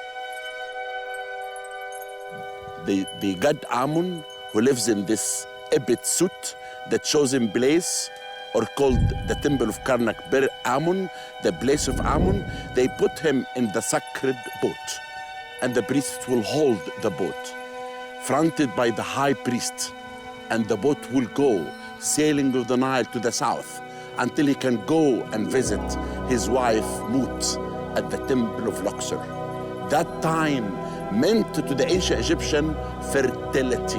The god Amun, who lives in this Ebit Sut, the chosen place, or called the temple of Karnak Ber Amun, the place of Amun, they put him in the sacred boat, and the priests will hold the boat, fronted by the high priest, and the boat will go sailing with the Nile to the south until he can go and visit his wife Mut at the temple of Luxor. That time meant to the ancient Egyptian fertility.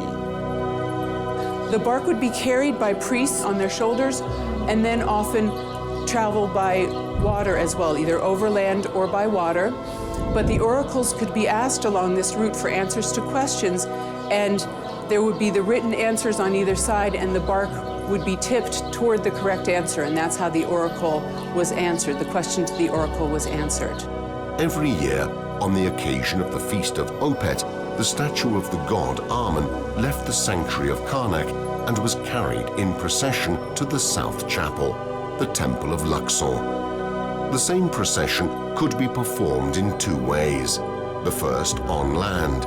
The bark would be carried by priests on their shoulders and then often travel by water as well, either overland or by water. But the oracles could be asked along this route for answers to questions, and there would be the written answers on either side, and the bark would be tipped toward the correct answer, and that's how the oracle was answered. The question to the oracle was answered. Every year, on the occasion of the Feast of Opet, the statue of the god Amun left the sanctuary of Karnak and was carried in procession to the South Chapel, the Temple of Luxor. The same procession could be performed in 2 ways. The first on land,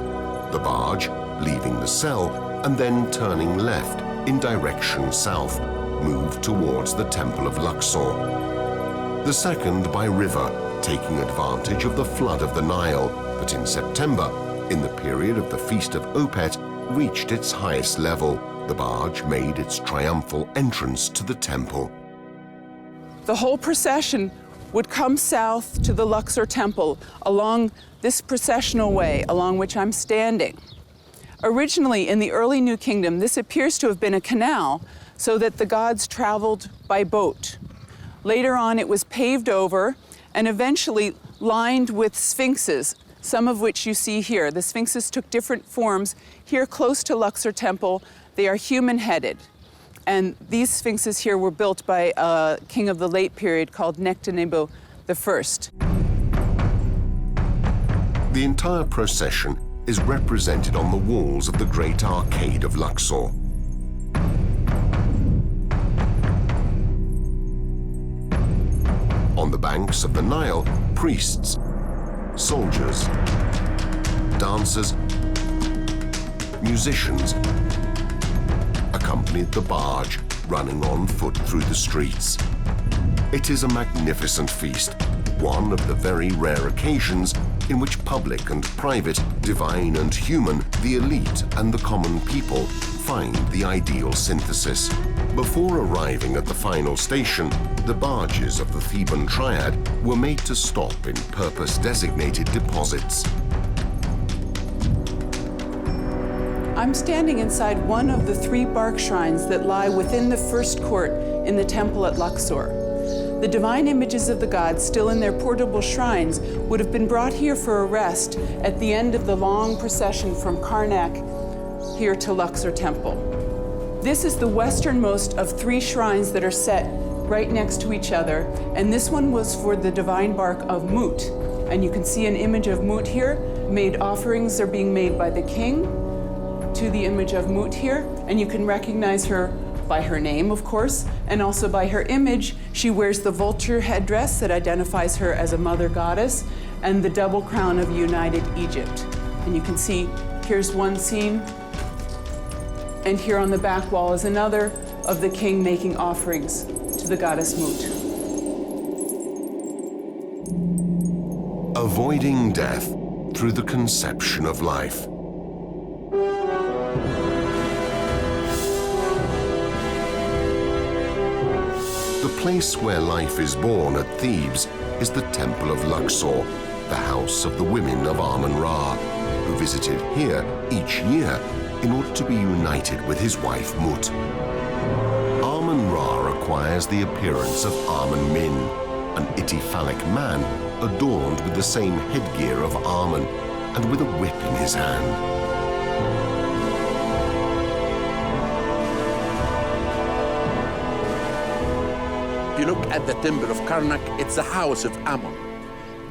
the barge leaving the cell and then turning left in direction south, moved towards the Temple of Luxor. The second by river, taking advantage of the flood of the Nile that in September, in the period of the Feast of Opet, reached its highest level. The barge made its triumphal entrance to the temple. The whole procession would come south to the Luxor temple along this processional way along which I'm standing. Originally, in the early New Kingdom, this appears to have been a canal so that the gods traveled by boat. Later on, it was paved over and eventually lined with sphinxes, some of which you see here. The sphinxes took different forms. Here, close to Luxor Temple, they are human-headed. And these sphinxes here were built by a king of the late period called Nectanebo I. The entire procession is represented on the walls of the great arcade of Luxor. On on the banks of the Nile, priests, soldiers, dancers, musicians accompanied the barge, running on foot through the streets. It is a magnificent feast, one of the very rare occasions in which public and private, divine and human, the elite and the common people find the ideal synthesis. Before arriving at the final station, the barges of the Theban triad were made to stop in purpose-designated deposits. I'm standing inside one of the 3 bark shrines that lie within the first court in the temple at Luxor. The divine images of the gods still in their portable shrines would have been brought here for a rest at the end of the long procession from Karnak here to Luxor Temple. This is the westernmost of 3 shrines that are set right next to each other, and this one was for the divine bark of Mut. And you can see an image of Mut here. Offerings are being made by the king to the image of Mut here, and you can recognize her by her name, of course, and also by her image. She wears the vulture headdress that identifies her as a mother goddess, and the double crown of united Egypt. And you can see, here's one scene, and here on the back wall is another of the king making offerings to the goddess Mut. Avoiding death through the conception of life. The place where life is born at Thebes is the Temple of Luxor, the house of the women of Amun-Ra, who visited here each year in order to be united with his wife Mut. Amun-Ra acquires the appearance of Amun-Min, an itty-phallic man adorned with the same headgear of Amun and with a whip in his hand. If you look at the temple of Karnak, it's the house of Amun.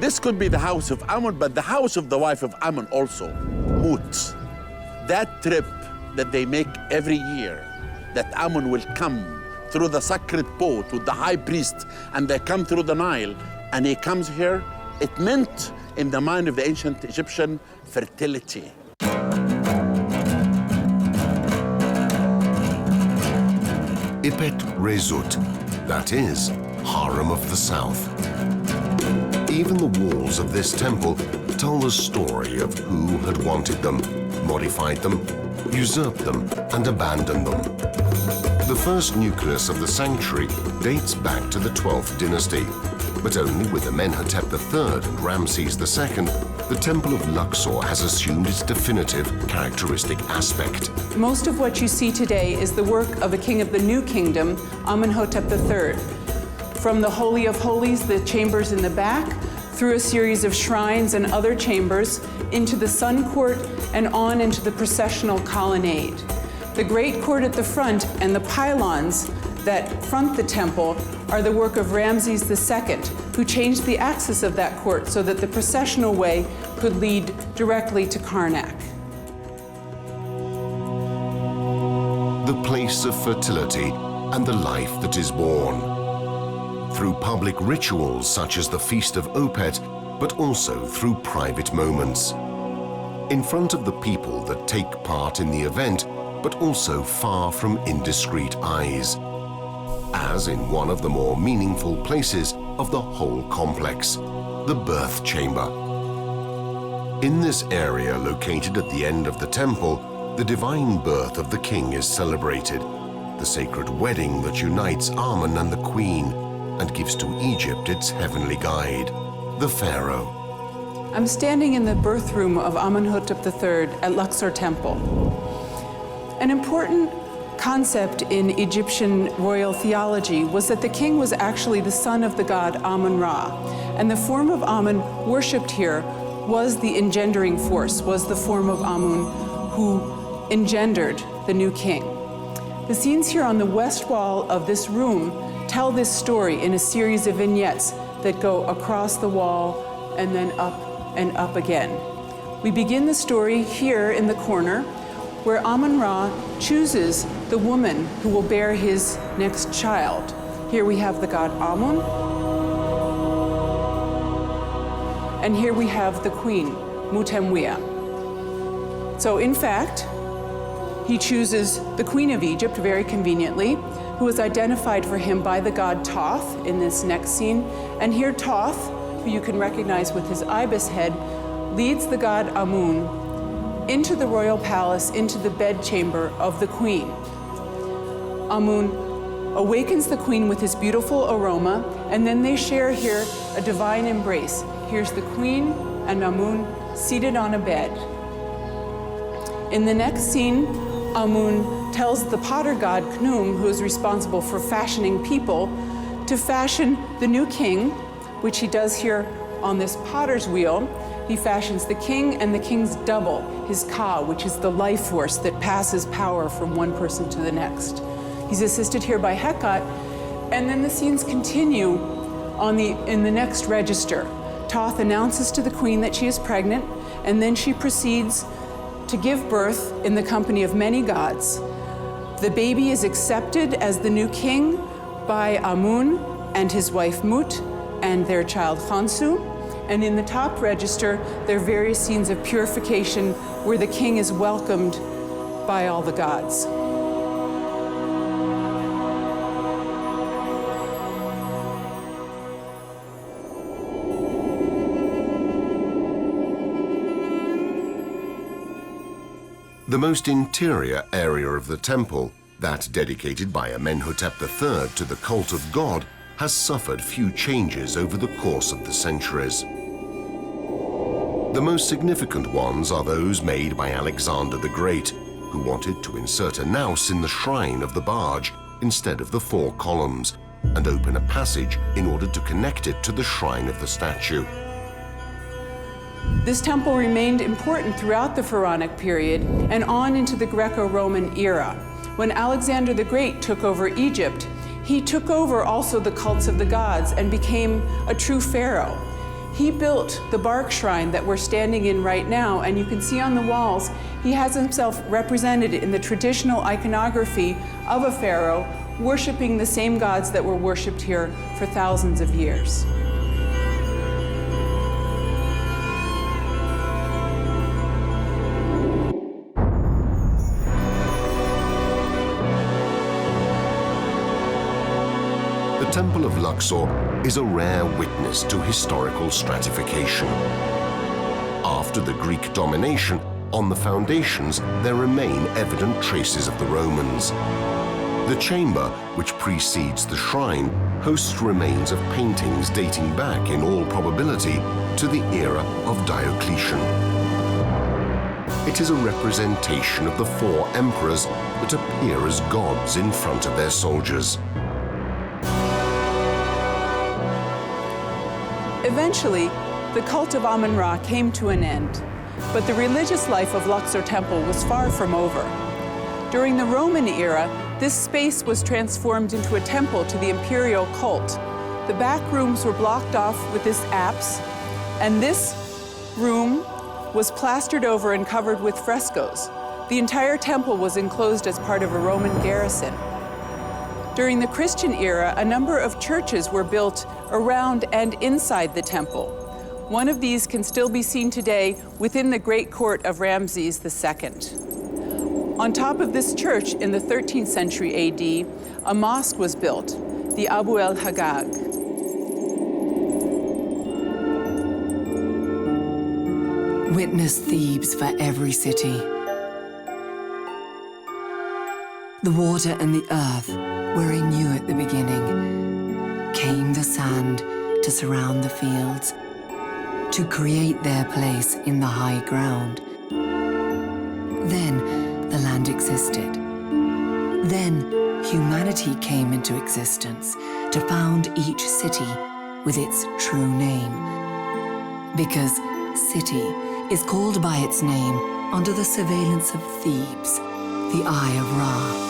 This could be the house of Amun, but the house of the wife of Amun also, Mut. That trip that they make every year, that Amun will come through the sacred boat with the high priest, and they come through the Nile, and he comes here, it meant, in the mind of the ancient Egyptian, fertility. Ipet Rezut, that is, Harem of the South. Even the walls of this temple tell the story of who had wanted them, modified them, usurped them, and abandoned them. The first nucleus of the sanctuary dates back to the 12th dynasty, but only with Amenhotep III and Ramses II, the Temple of Luxor has assumed its definitive characteristic aspect. Most of what you see today is the work of a king of the New Kingdom, Amenhotep III. From the Holy of Holies, the chambers in the back, through a series of shrines and other chambers, into the Sun Court, and on into the processional colonnade. The Great Court at the front and the pylons that front the temple are the work of Ramses II, who changed the axis of that court so that the processional way could lead directly to Karnak. The place of fertility and the life that is born. Through public rituals such as the Feast of Opet, but also through private moments. In front of the people that take part in the event, but also far from indiscreet eyes, as in one of the more meaningful places of the whole complex, the birth chamber. In this area located at the end of the temple, the divine birth of the king is celebrated, the sacred wedding that unites Amun and the queen and gives to Egypt its heavenly guide, the pharaoh. I'm standing in the birth room of Amenhotep III at Luxor Temple. An important concept in Egyptian royal theology was that the king was actually the son of the god Amun-Ra, and the form of Amun worshipped here was the engendering force, was the form of Amun who engendered the new king. The scenes here on the west wall of this room tell this story in a series of vignettes that go across the wall and then up again. We begin the story here in the corner, where Amun-Ra chooses the woman who will bear his next child. Here we have the god Amun, and here we have the queen, Mutemwia. So in fact, he chooses the queen of Egypt very conveniently, who is identified for him by the god Thoth in this next scene. And here Thoth, who you can recognize with his ibis head, leads the god Amun into the royal palace, into the bedchamber of the queen. Amun awakens the queen with his beautiful aroma, and then they share here a divine embrace. Here's the queen and Amun seated on a bed. In the next scene, Amun tells the potter god Khnum, who is responsible for fashioning people, to fashion the new king, which he does here on this potter's wheel. He fashions the king and the king's double, his Ka, which is the life force that passes power from one person to the next. He's assisted here by Hecate, and then the scenes continue in the next register. Thoth announces to the queen that she is pregnant, and then she proceeds to give birth in the company of many gods. The baby is accepted as the new king by Amun and his wife Mut and their child Khansu. And in the top register, there are various scenes of purification where the king is welcomed by all the gods. The most interior area of the temple, that dedicated by Amenhotep III to the cult of God, has suffered few changes over the course of the centuries. The most significant ones are those made by Alexander the Great, who wanted to insert a naos in the shrine of the barge instead of the 4 columns, and open a passage in order to connect it to the shrine of the statue. This temple remained important throughout the Pharaonic period and on into the Greco-Roman era. When Alexander the Great took over Egypt, he took over also the cults of the gods and became a true pharaoh. He built the bark shrine that we're standing in right now, and you can see on the walls, he has himself represented in the traditional iconography of a pharaoh, worshiping the same gods that were worshipped here for thousands of years. The Temple of Luxor is a rare witness to historical stratification. After the Greek domination, on the foundations there remain evident traces of the Romans. The chamber, which precedes the shrine, hosts remains of paintings dating back, in all probability, to the era of Diocletian. It is a representation of the 4 emperors that appear as gods in front of their soldiers. Eventually, the cult of Amun-Ra came to an end, but the religious life of Luxor Temple was far from over. During the Roman era, this space was transformed into a temple to the imperial cult. The back rooms were blocked off with this apse, and this room was plastered over and covered with frescoes. The entire temple was enclosed as part of a Roman garrison. During the Christian era, a number of churches were built around and inside the temple. One of these can still be seen today within the great court of Ramses II. On top of this church in the 13th century AD, a mosque was built, the Abu el-Hagag. Witness Thebes for every city. The water and the earth were anew at the beginning. Came the sand to surround the fields, to create their place in the high ground. Then the land existed. Then humanity came into existence to found each city with its true name. Because city is called by its name under the surveillance of Thebes, the Eye of Ra.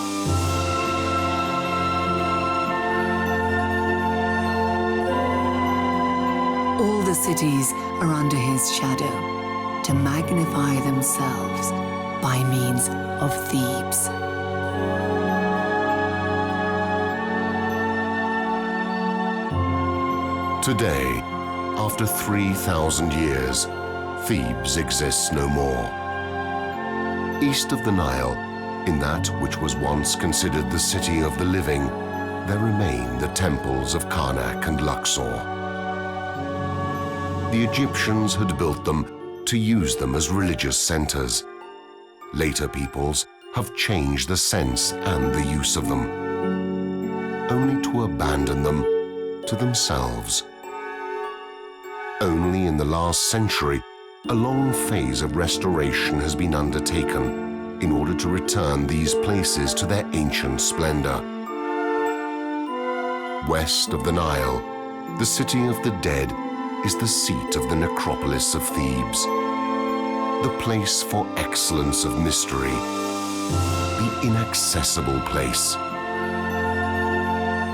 All the cities are under his shadow to magnify themselves by means of Thebes. Today, After 3,000 years, Thebes exists no more. East of the Nile, in that which was once considered the city of the living, there remain the temples of Karnak and Luxor. The Egyptians had built them to use them as religious centers. Later peoples have changed the sense and the use of them, only to abandon them to themselves. Only in the last century, a long phase of restoration has been undertaken in order to return these places to their ancient splendor. West of the Nile, the city of the dead is the seat of the necropolis of Thebes, the place for excellence of mystery, the inaccessible place.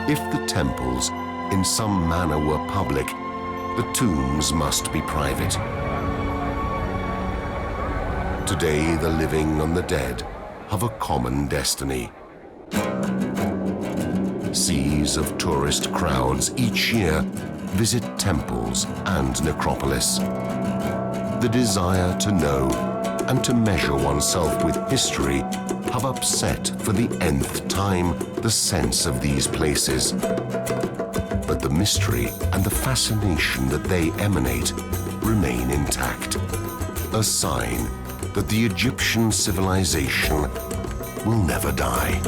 If the temples in some manner were public, the tombs must be private. Today, the living and the dead have a common destiny. Seas of tourist crowds each year visit temples and necropolis. The desire to know and to measure oneself with history have upset for the nth time the sense of these places. But the mystery and the fascination that they emanate remain intact, a sign that the Egyptian civilization will never die.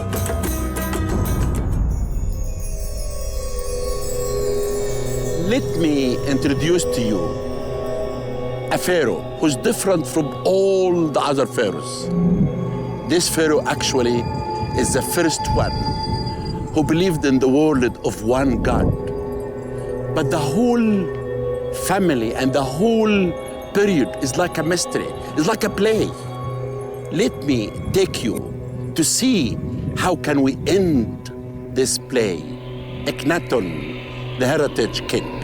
Let me introduce to you a pharaoh who's different from all the other pharaohs. This pharaoh actually is the first one who believed in the world of one God. But the whole family and the whole period is like a mystery, it's like a play. Let me take you to see how can we end this play. Akhenaten, the heritage king.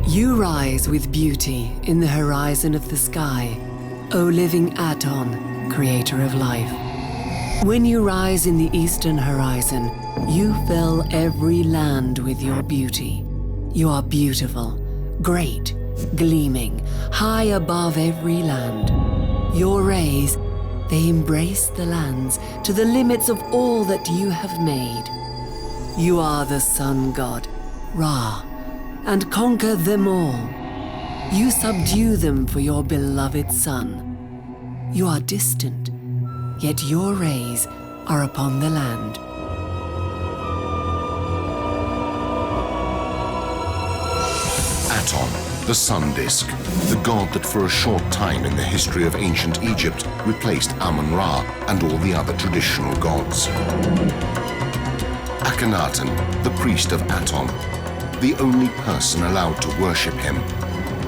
You rise with beauty in the horizon of the sky, O living Aton, creator of life. When you rise in the eastern horizon, you fill every land with your beauty. You are beautiful, great, gleaming, high above every land. Your rays, they embrace the lands to the limits of all that you have made. You are the sun god, Ra, and conquer them all. You subdue them for your beloved son. You are distant, yet your rays are upon the land. Aton, the sun disk, the god that for a short time in the history of ancient Egypt replaced Amun-Ra and all the other traditional gods. Akhenaten, the priest of Aton, the only person allowed to worship him,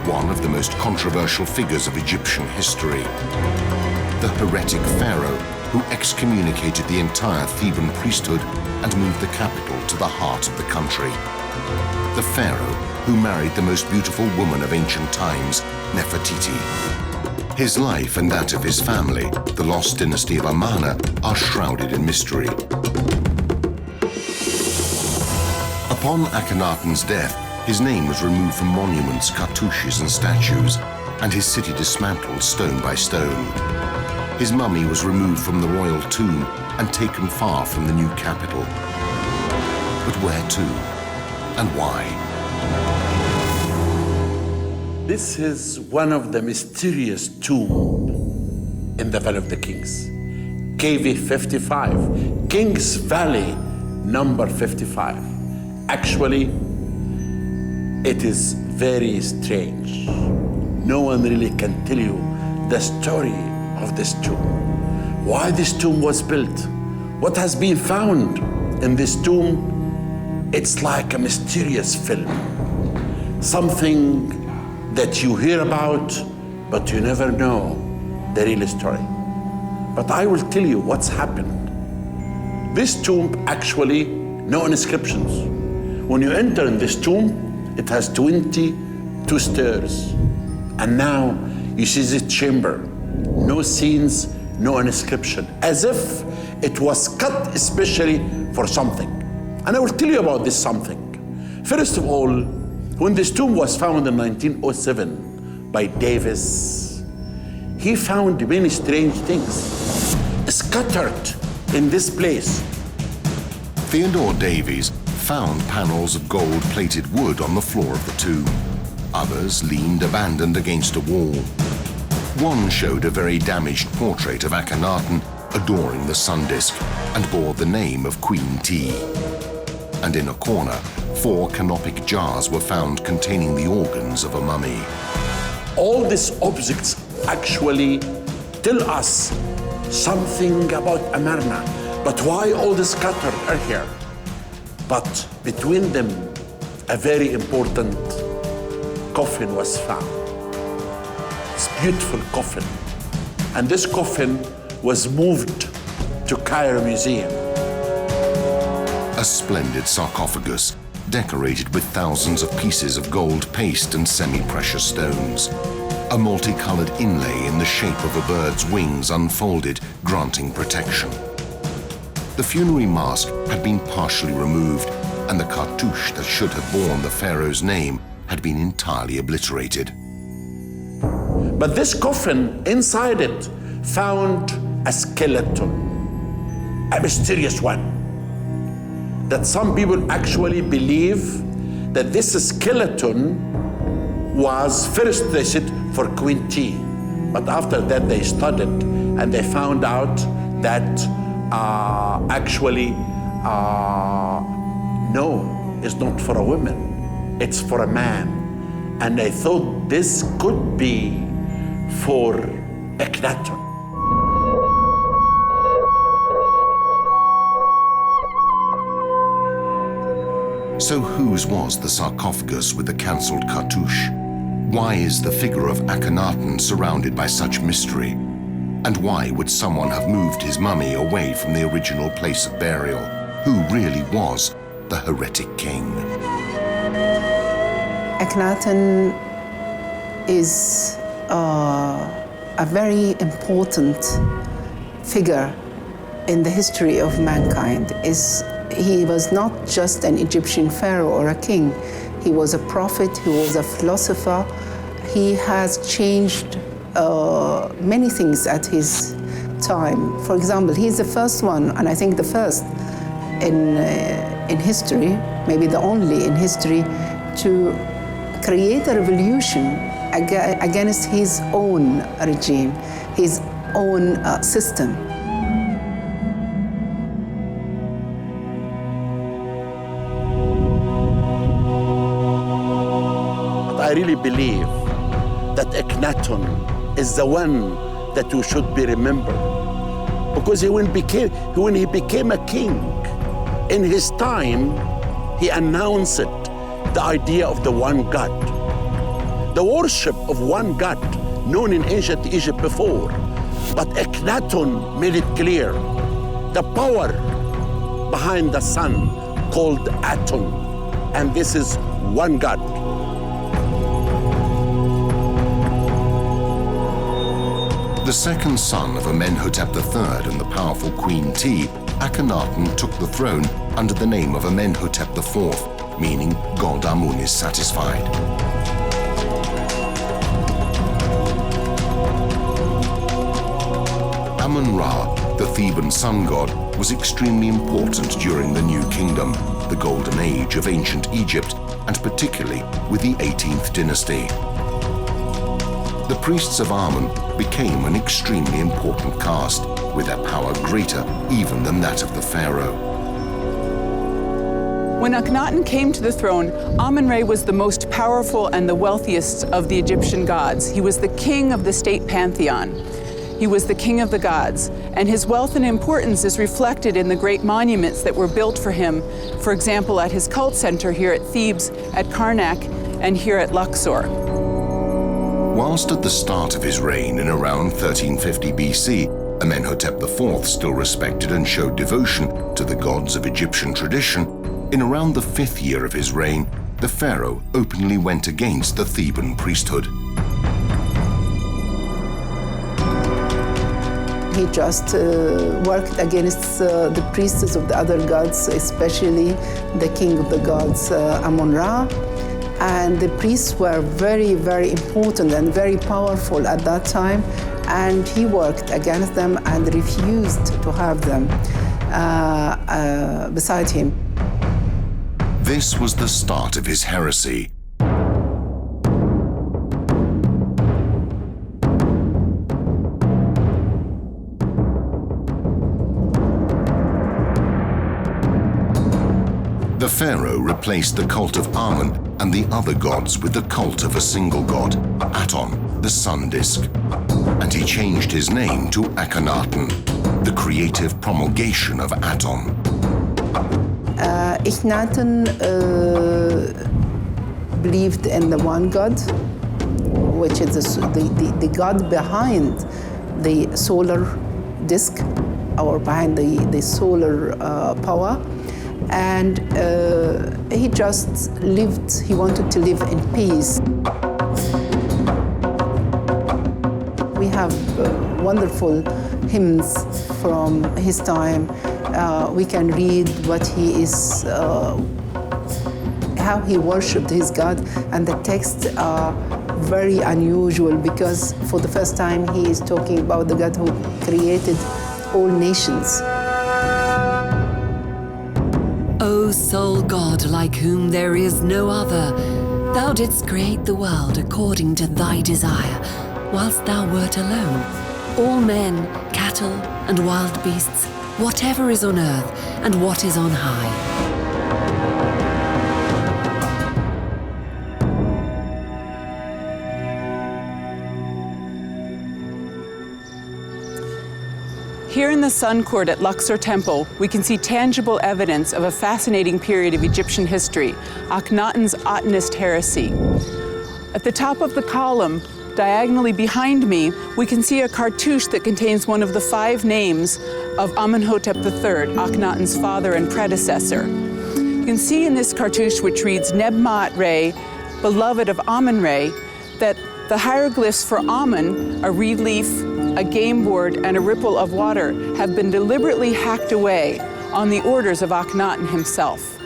one of the most controversial figures of Egyptian history. The heretic pharaoh who excommunicated the entire Theban priesthood and moved the capital to the heart of the country. The pharaoh who married the most beautiful woman of ancient times, Nefertiti. His life and that of his family, the lost dynasty of Amarna, are shrouded in mystery. Upon Akhenaten's death, his name was removed from monuments, cartouches and statues, and his city dismantled stone by stone. His mummy was removed from the royal tomb and taken far from the new capital. But where to? And why? This is one of the mysterious tombs in the Valley of the Kings. KV 55, Kings Valley number 55. Actually, it is very strange. No one really can tell you the story of this tomb. Why this tomb was built? What has been found in this tomb? It's like a mysterious film. Something that you hear about, but you never know the real story. But I will tell you what's happened. This tomb actually, no inscriptions. When you enter in this tomb, it has 22 stairs. And now you see the chamber, no scenes, no inscription, as if it was cut especially for something. And I will tell you about this something. First of all, When this tomb was found in 1907 by Davis, he found many strange things scattered in this place. Theodore Davies found panels of gold-plated wood on the floor of the tomb. Others leaned abandoned against a wall. One showed a very damaged portrait of Akhenaten adoring the sun disk and bore the name of Queen T. And in a corner, 4 canopic jars were found containing the organs of a mummy. All these objects actually tell us something about Amarna, but why all the scattered are here? But between them, a very important coffin was found. It's a beautiful coffin. And this coffin was moved to Cairo Museum. A splendid sarcophagus decorated with thousands of pieces of gold paste and semi-precious stones. A multicolored inlay in the shape of a bird's wings unfolded, granting protection. The funerary mask had been partially removed, and the cartouche that should have borne the pharaoh's name had been entirely obliterated. But this coffin, inside it, found a skeleton, a mysterious one, that some people actually believe that this skeleton was first, they said, for Queen T. But after that, they studied and they found out that actually, no, it's not for a woman, it's for a man. And they thought this could be for Akhenaten. So whose was the sarcophagus with the cancelled cartouche? Why is the figure of Akhenaten surrounded by such mystery? And why would someone have moved his mummy away from the original place of burial? Who really was the heretic king? Akhenaten is a very important figure in the history of mankind. He was not just an Egyptian pharaoh or a king. He was a prophet, he was a philosopher. He has changed many things at his time. For example, he's the first one, and I think the first in history, maybe the only in history, to create a revolution against his own regime, his own system. I really believe that Akhenaten is the one that we should be remembered. Because when he became a king, in his time, he announced the idea of the one God. The worship of one God, known in ancient Egypt before. But Akhenaten made it clear. The power behind the sun called Aton, and this is one God. The second son of Amenhotep III and the powerful Queen T, Akhenaten took the throne under the name of Amenhotep IV, meaning God Amun is satisfied. Amun-Ra, the Theban sun god, was extremely important during the New Kingdom, the golden age of ancient Egypt, and particularly with the 18th dynasty. The priests of Amun became an extremely important caste, with their power greater even than that of the pharaoh. When Akhenaten came to the throne, Amun-Ra was the most powerful and the wealthiest of the Egyptian gods. He was the king of the state pantheon. He was the king of the gods, and his wealth and importance is reflected in the great monuments that were built for him, for example, at his cult center here at Thebes, at Karnak, and here at Luxor. Whilst at the start of his reign in around 1350 BC, Amenhotep IV still respected and showed devotion to the gods of Egyptian tradition, in around the 5th year of his reign, the pharaoh openly went against the Theban priesthood. He just worked against the priests of the other gods, especially the king of the gods, Amun-Ra. And the priests were very, very important and very powerful at that time. And he worked against them and refused to have them beside him. This was the start of his heresy. The pharaoh replaced the cult of Amun and the other gods with the cult of a single god, Aton, the sun disk. And he changed his name to Akhenaten, the creative promulgation of Aton. Akhenaten believed in the one God, which is the god behind the solar disk, or behind the solar power. And he just lived, he wanted to live in peace. We have wonderful hymns from his time. We can read what he is, how he worshipped his God, and the texts are very unusual because for the first time he is talking about the God who created all nations. O sole God, like whom there is no other, thou didst create the world according to thy desire, whilst thou wert alone. All men, cattle, and wild beasts, whatever is on earth and what is on high. Here in the Sun Court at Luxor Temple, we can see tangible evidence of a fascinating period of Egyptian history, Akhenaten's Atonist heresy. At the top of the column, diagonally behind me, we can see a cartouche that contains one of the 5 names of Amenhotep III, Akhenaten's father and predecessor. You can see in this cartouche, which reads Nebmat-Re, beloved of Amun-Re, that the hieroglyphs for Amun, a reed leaf, a game board, and a ripple of water, have been deliberately hacked away on the orders of Akhenaten himself.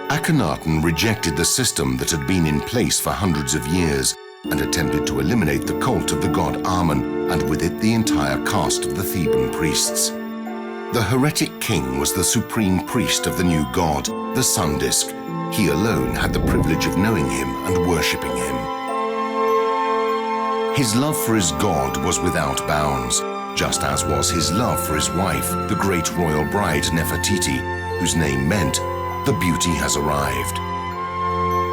Akhenaten rejected the system that had been in place for hundreds of years and attempted to eliminate the cult of the god Amun, and with it the entire caste of the Theban priests. The heretic king was the supreme priest of the new god, the sun disk. He alone had the privilege of knowing him and worshipping him. His love for his god was without bounds, just as was his love for his wife, the great royal bride Nefertiti, whose name meant, "The beauty has arrived."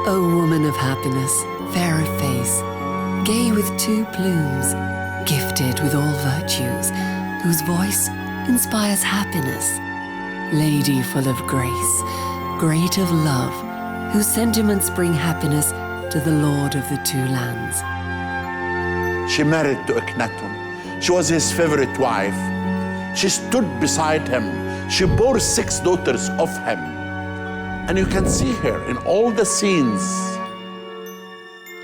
O woman of happiness, fair of face, gay with 2 plumes, gifted with all virtues, whose voice inspires happiness, lady full of grace, great of love, whose sentiments bring happiness to the Lord of the 2 lands. She married to Akhenaten. She was his favorite wife. She stood beside him. She bore 6 daughters of him. And you can see her in all the scenes.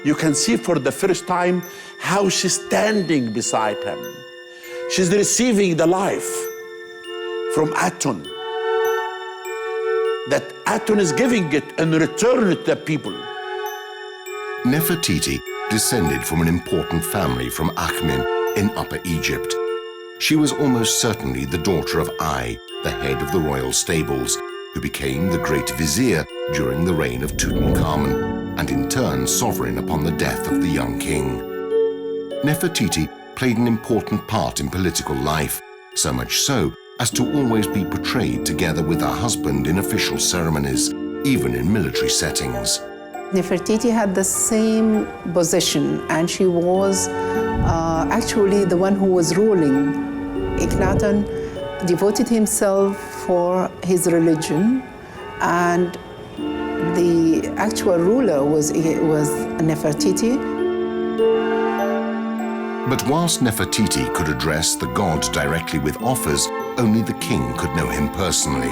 You can see for the first time how she's standing beside him. She's receiving the life from Aton, that Aton is giving it in return to the people. Nefertiti descended from an important family from Akhmin in Upper Egypt. She was almost certainly the daughter of Ai, the head of the royal stables, who became the great vizier during the reign of Tutankhamun, and in turn sovereign upon the death of the young king. Nefertiti played an important part in political life, so much so as to always be portrayed together with her husband in official ceremonies, even in military settings. Nefertiti had the same position, and she was actually the one who was ruling. Akhenaten devoted himself for his religion, and the actual ruler was Nefertiti. But whilst Nefertiti could address the god directly with offers, only the king could know him personally.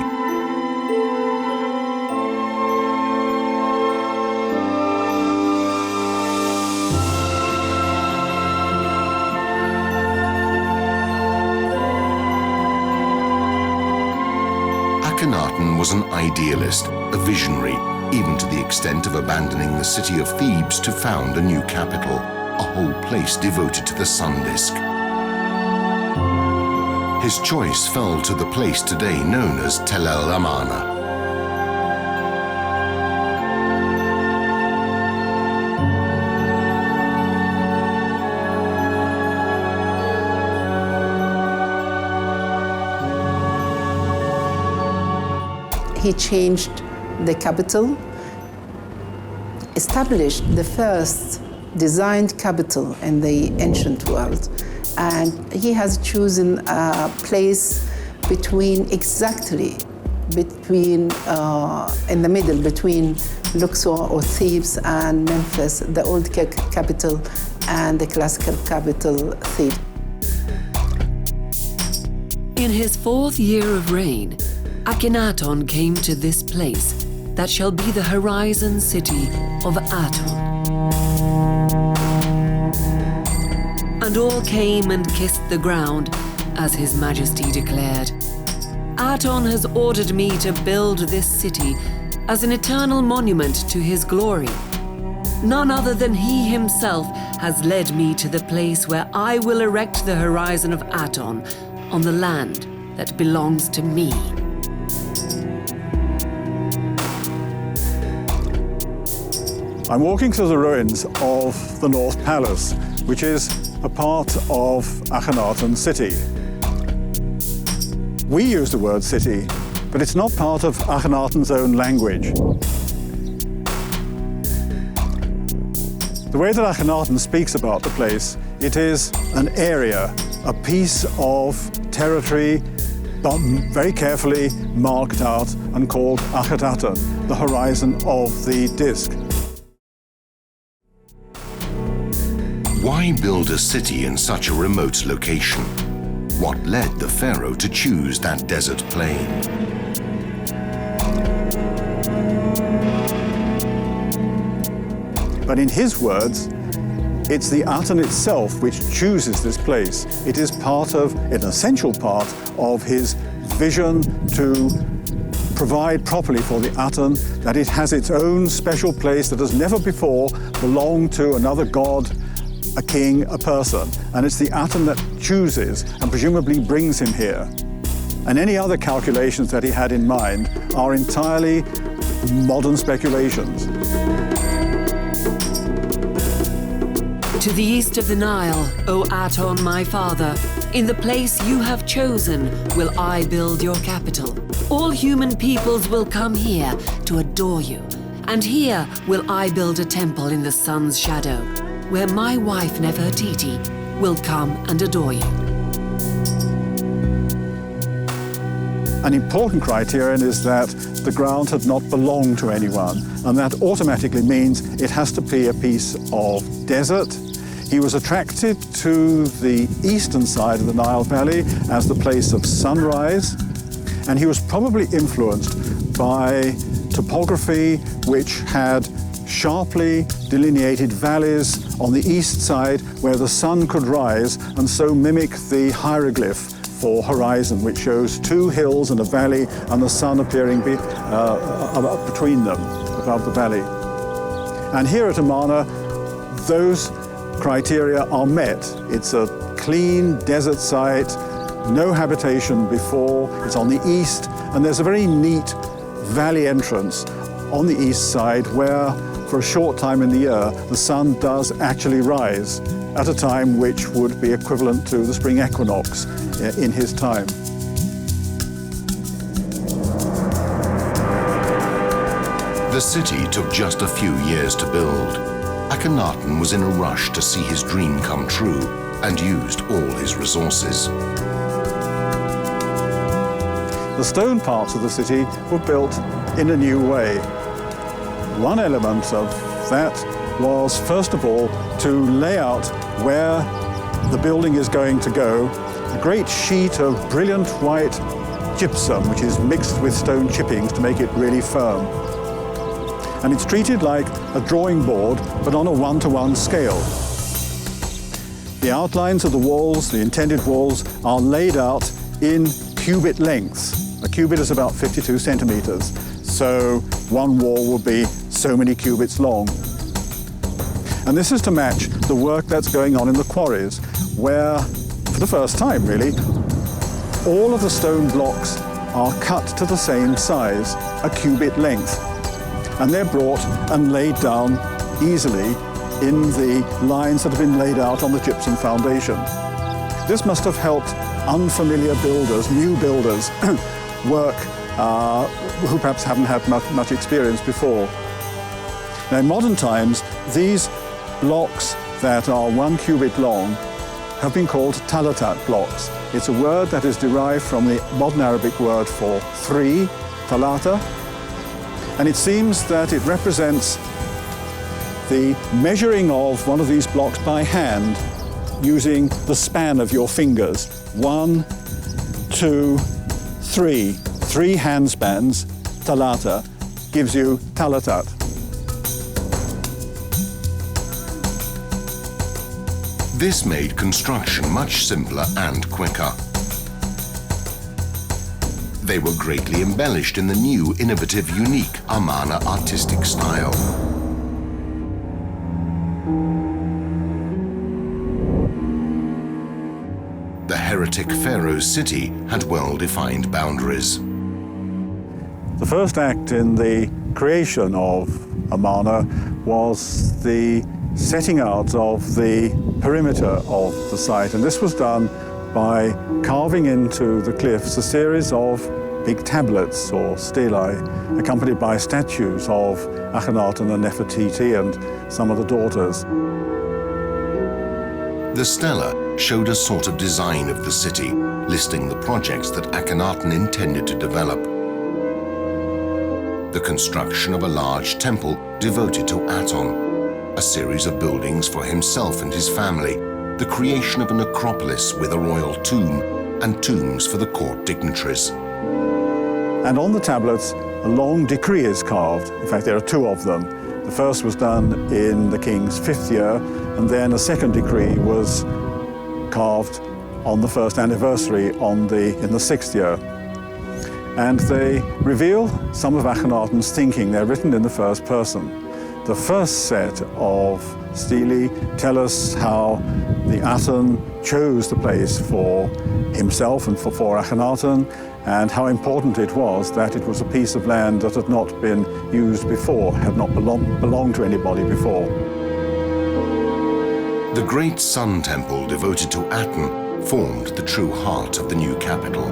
Akhenaten was an idealist, a visionary, even to the extent of abandoning the city of Thebes to found a new capital, a whole place devoted to the sun disk. His choice fell to the place today known as Tel El Amarna. He changed the capital, established the first designed capital in the ancient world. And he has chosen a place in the middle between Luxor or Thebes and Memphis, the old capital, and the classical capital, Thebes. In his 4th year of reign, Akhenaten came to this place that shall be the horizon city of Aton. And all came and kissed the ground, as His Majesty declared. Aton has ordered me to build this city as an eternal monument to his glory. None other than he himself has led me to the place where I will erect the horizon of Aton on the land that belongs to me. I'm walking through the ruins of the North Palace, which is a part of Akhenaten's city. We use the word city, but it's not part of Akhenaten's own language. The way that Akhenaten speaks about the place, it is an area, a piece of territory, but very carefully marked out and called Akhenaten, the horizon of the disk. Why build a city in such a remote location? What led the pharaoh to choose that desert plain? But in his words, it's the Aten itself which chooses this place. It is an essential part of his vision to provide properly for the Aten, that it has its own special place that has never before belonged to another god, a king, a person. And it's the Aten that chooses and presumably brings him here. And any other calculations that he had in mind are entirely modern speculations. To the east of the Nile, O Aton, my father, in the place you have chosen will I build your capital. All human peoples will come here to adore you. And here will I build a temple in the sun's shadow, where my wife Nefertiti will come and adore you. An important criterion is that the ground had not belonged to anyone, and that automatically means it has to be a piece of desert. He was attracted to the eastern side of the Nile Valley as the place of sunrise, and he was probably influenced by topography which had sharply delineated valleys on the east side where the sun could rise and so mimic the hieroglyph for horizon, which shows two hills and a valley and the sun appearing between them, above the valley. And here at Amarna, those criteria are met. It's a clean desert site, no habitation before, it's on the east, and there's a very neat valley entrance on the east side where, for a short time in the year, the sun does actually rise at a time which would be equivalent to the spring equinox in his time. The city took just a few years to build. Akhenaten was in a rush to see his dream come true and used all his resources. The stone parts of the city were built in a new way. One element of that was, first of all, to lay out where the building is going to go, a great sheet of brilliant white gypsum, which is mixed with stone chippings to make it really firm. And it's treated like a drawing board, but on a one-to-one scale. The outlines of the walls, the intended walls, are laid out in cubit lengths. A cubit is about 52 centimeters, so one wall will be so many cubits long. And this is to match the work that's going on in the quarries, where, for the first time really, all of the stone blocks are cut to the same size, a cubit length. And they're brought and laid down easily in the lines that have been laid out on the gypsum foundation. This must have helped unfamiliar builders, new builders, work who perhaps haven't had much experience before. Now, in modern times, these blocks that are 1 cubit long have been called talatat blocks. It's a word that is derived from the modern Arabic word for 3, talata, and it seems that it represents the measuring of one of these blocks by hand using the span of your fingers. 1, 2, 3. 3 hand spans, talata, gives you talatat. This made construction much simpler and quicker. They were greatly embellished in the new, innovative, unique Amarna artistic style. The heretic Pharaoh's city had well-defined boundaries. The first act in the creation of Amarna was the setting out of the perimeter of the site, and this was done by carving into the cliffs a series of big tablets or stelae, accompanied by statues of Akhenaten and Nefertiti and some of the daughters. The stela showed a sort of design of the city, listing the projects that Akhenaten intended to develop. The construction of a large temple devoted to Aton, a series of buildings for himself and his family, the creation of a necropolis with a royal tomb, and tombs for the court dignitaries. And on the tablets, a long decree is carved. In fact, there are 2 of them. The first was done in the king's 5th year, and then a second decree was carved on the first anniversary in the 6th year. And they reveal some of Akhenaten's thinking. They're written in the first person. The first set of stelae tell us how the Aten chose the place for himself and for Akhenaten, and how important it was that it was a piece of land that had not been used before, had not belonged to anybody before. The great Sun Temple devoted to Aten formed the true heart of the new capital.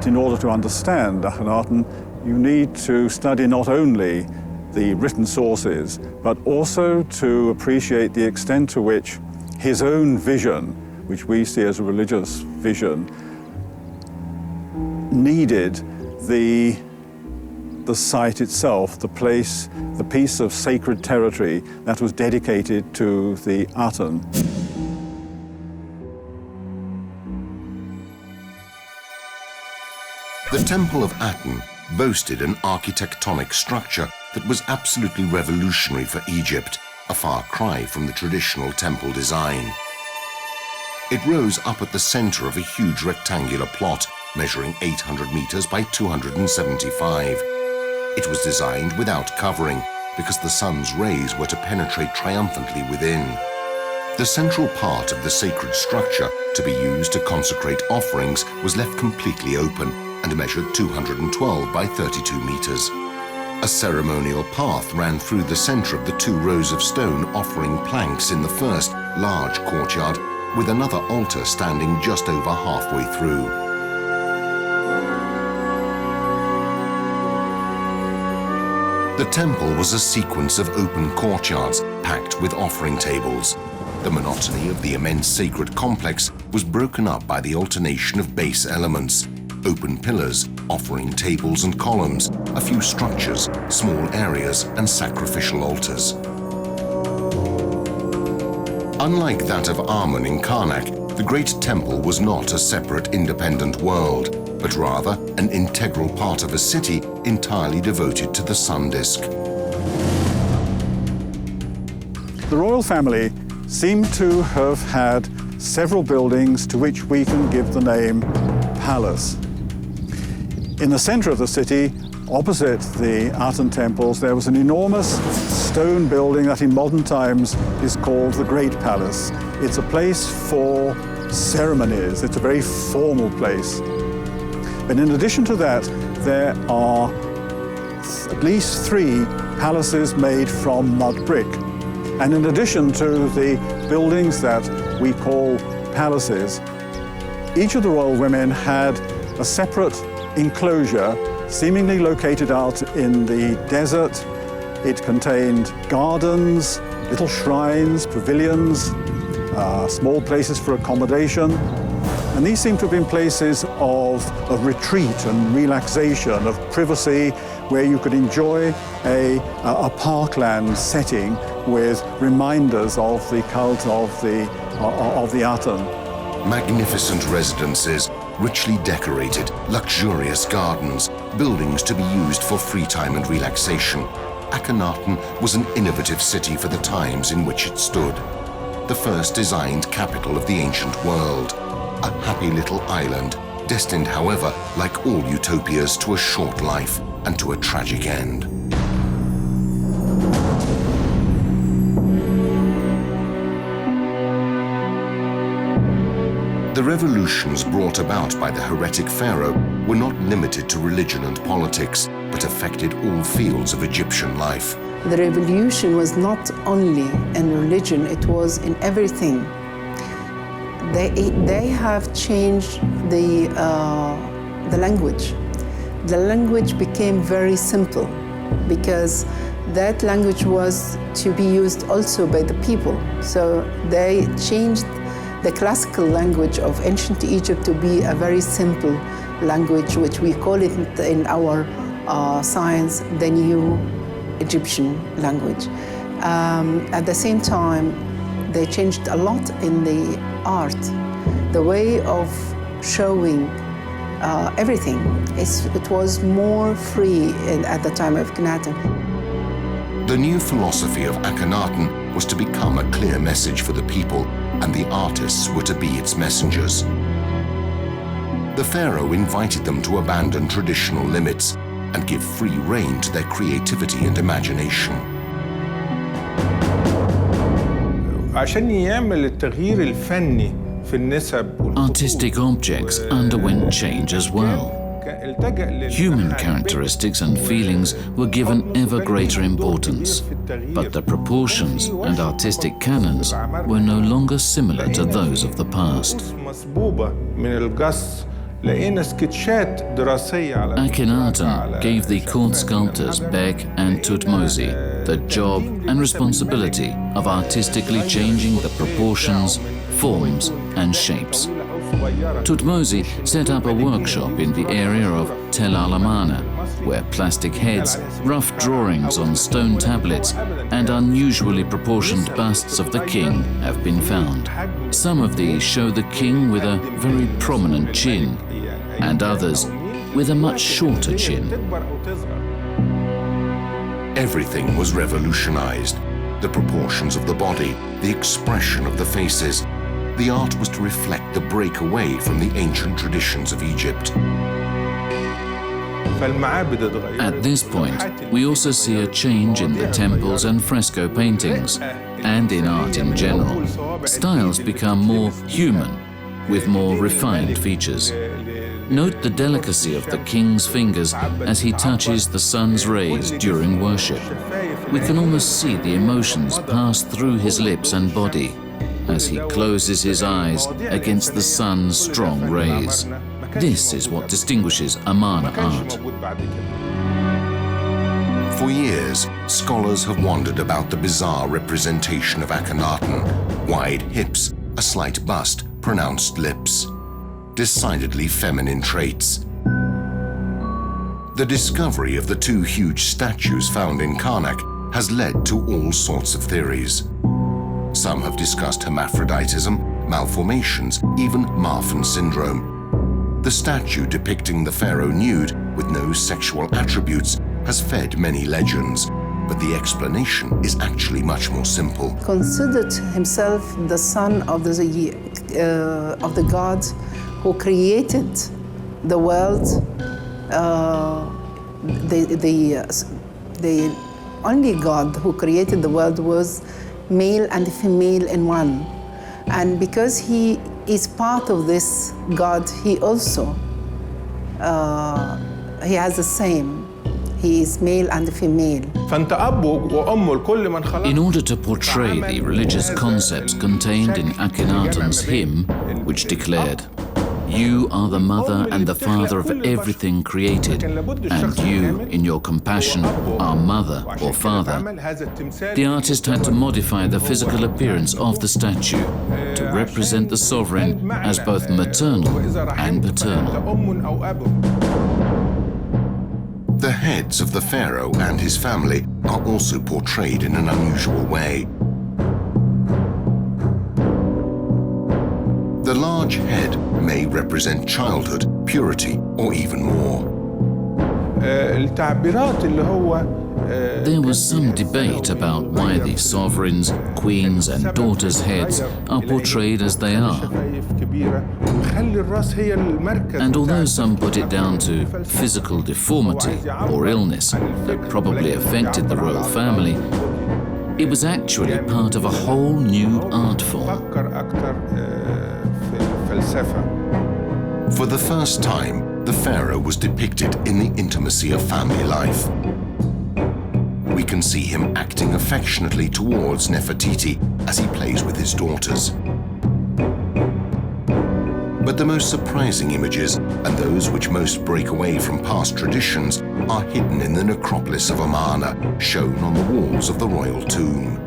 In order to understand Akhenaten, you need to study not only the written sources, but also to appreciate the extent to which his own vision, which we see as a religious vision, needed the site itself, the place, the piece of sacred territory that was dedicated to the Aten. The Temple of Aten boasted an architectonic structure that was absolutely revolutionary for Egypt, a far cry from the traditional temple design. It rose up at the center of a huge rectangular plot, measuring 800 meters by 275. It was designed without covering, because the sun's rays were to penetrate triumphantly within. The central part of the sacred structure, to be used to consecrate offerings, was left completely open and measured 212 by 32 meters. A ceremonial path ran through the center of the 2 rows of stone offering planks in the first, large courtyard, with another altar standing just over halfway through. The temple was a sequence of open courtyards packed with offering tables. The monotony of the immense sacred complex was broken up by the alternation of base elements: open pillars, offering tables and columns, a few structures, small areas, and sacrificial altars. Unlike that of Amun in Karnak, the Great Temple was not a separate independent world, but rather an integral part of a city entirely devoted to the sun disk. The royal family seem to have had several buildings to which we can give the name palace. In the center of the city, opposite the Aten temples, there was an enormous stone building that in modern times is called the Great Palace. It's a place for ceremonies. It's a very formal place. But in addition to that, there are at least 3 palaces made from mud brick. And in addition to the buildings that we call palaces, each of the royal women had a separate enclosure seemingly located out in the desert. It contained gardens, little shrines, pavilions, small places for accommodation. And these seem to have been places of retreat and relaxation, of privacy, where you could enjoy a parkland setting with reminders of the cult of the Aten. Magnificent residences, richly decorated, luxurious gardens, buildings to be used for free time and relaxation. Akhenaten was an innovative city for the times in which it stood. The first designed capital of the ancient world. A happy little island, destined, however, like all utopias, to a short life and to a tragic end. The revolutions brought about by the heretic pharaoh were not limited to religion and politics, but affected all fields of Egyptian life. The revolution was not only in religion, it was in everything. They have changed the language. The language became very simple because that language was to be used also by the people. So they changed the classical language of ancient Egypt to be a very simple language, which we call it in our science the New Egyptian language. At the same time, they changed a lot in the art, the way of showing everything. It was more free at the time of Akhenaten. The new philosophy of Akhenaten was to become a clear message for the people, and the artists were to be its messengers. The pharaoh invited them to abandon traditional limits and give free rein to their creativity and imagination. عشان يعمل التغيير الفني في النسب Artistic objects underwent change as well. Human characteristics and feelings were given ever greater importance, but the proportions and artistic canons were no longer similar to those of the past. Akhenaten gave the court sculptors Bek and Thutmose the job and responsibility of artistically changing the proportions, forms and shapes. Thutmose set up a workshop in the area of Tel al-Amarna, where plastic heads, rough drawings on stone tablets and unusually proportioned busts of the king have been found. Some of these show the king with a very prominent chin, and others with a much shorter chin. Everything was revolutionized. The proportions of the body, the expression of the faces. The art was to reflect the break away from the ancient traditions of Egypt. At this point, we also see a change in the temples and fresco paintings, and in art in general. Styles become more human, with more refined features. Note the delicacy of the king's fingers as he touches the sun's rays during worship. We can almost see the emotions pass through his lips and body as he closes his eyes against the sun's strong rays. This is what distinguishes Amarna art. For years, scholars have wondered about the bizarre representation of Akhenaten. Wide hips, a slight bust, pronounced lips. Decidedly feminine traits. The discovery of the 2 huge statues found in Karnak has led to all sorts of theories. Some have discussed hermaphroditism, malformations, even Marfan syndrome. The statue depicting the pharaoh nude with no sexual attributes has fed many legends, but the explanation is actually much more simple. Considered himself the son of the of the gods who created the world. The only God who created the world was male and female in one. And because he is part of this God, he also, he has the same. He is male and female. In order to portray the religious concepts contained in Akhenaten's hymn, which declared, "You are the mother and the father of everything created, and you, in your compassion, are mother or father," the artist had to modify the physical appearance of the statue to represent the sovereign as both maternal and paternal. The heads of the pharaoh and his family are also portrayed in an unusual way. The large head may represent childhood, purity, or even more. There was some debate about why the sovereigns, queens, and daughters' heads are portrayed as they are. And although some put it down to physical deformity or illness that probably affected the royal family, it was actually part of a whole new art form. For the first time, the pharaoh was depicted in the intimacy of family life. We can see him acting affectionately towards Nefertiti as he plays with his daughters. But the most surprising images, and those which most break away from past traditions, are hidden in the necropolis of Amarna, shown on the walls of the royal tomb.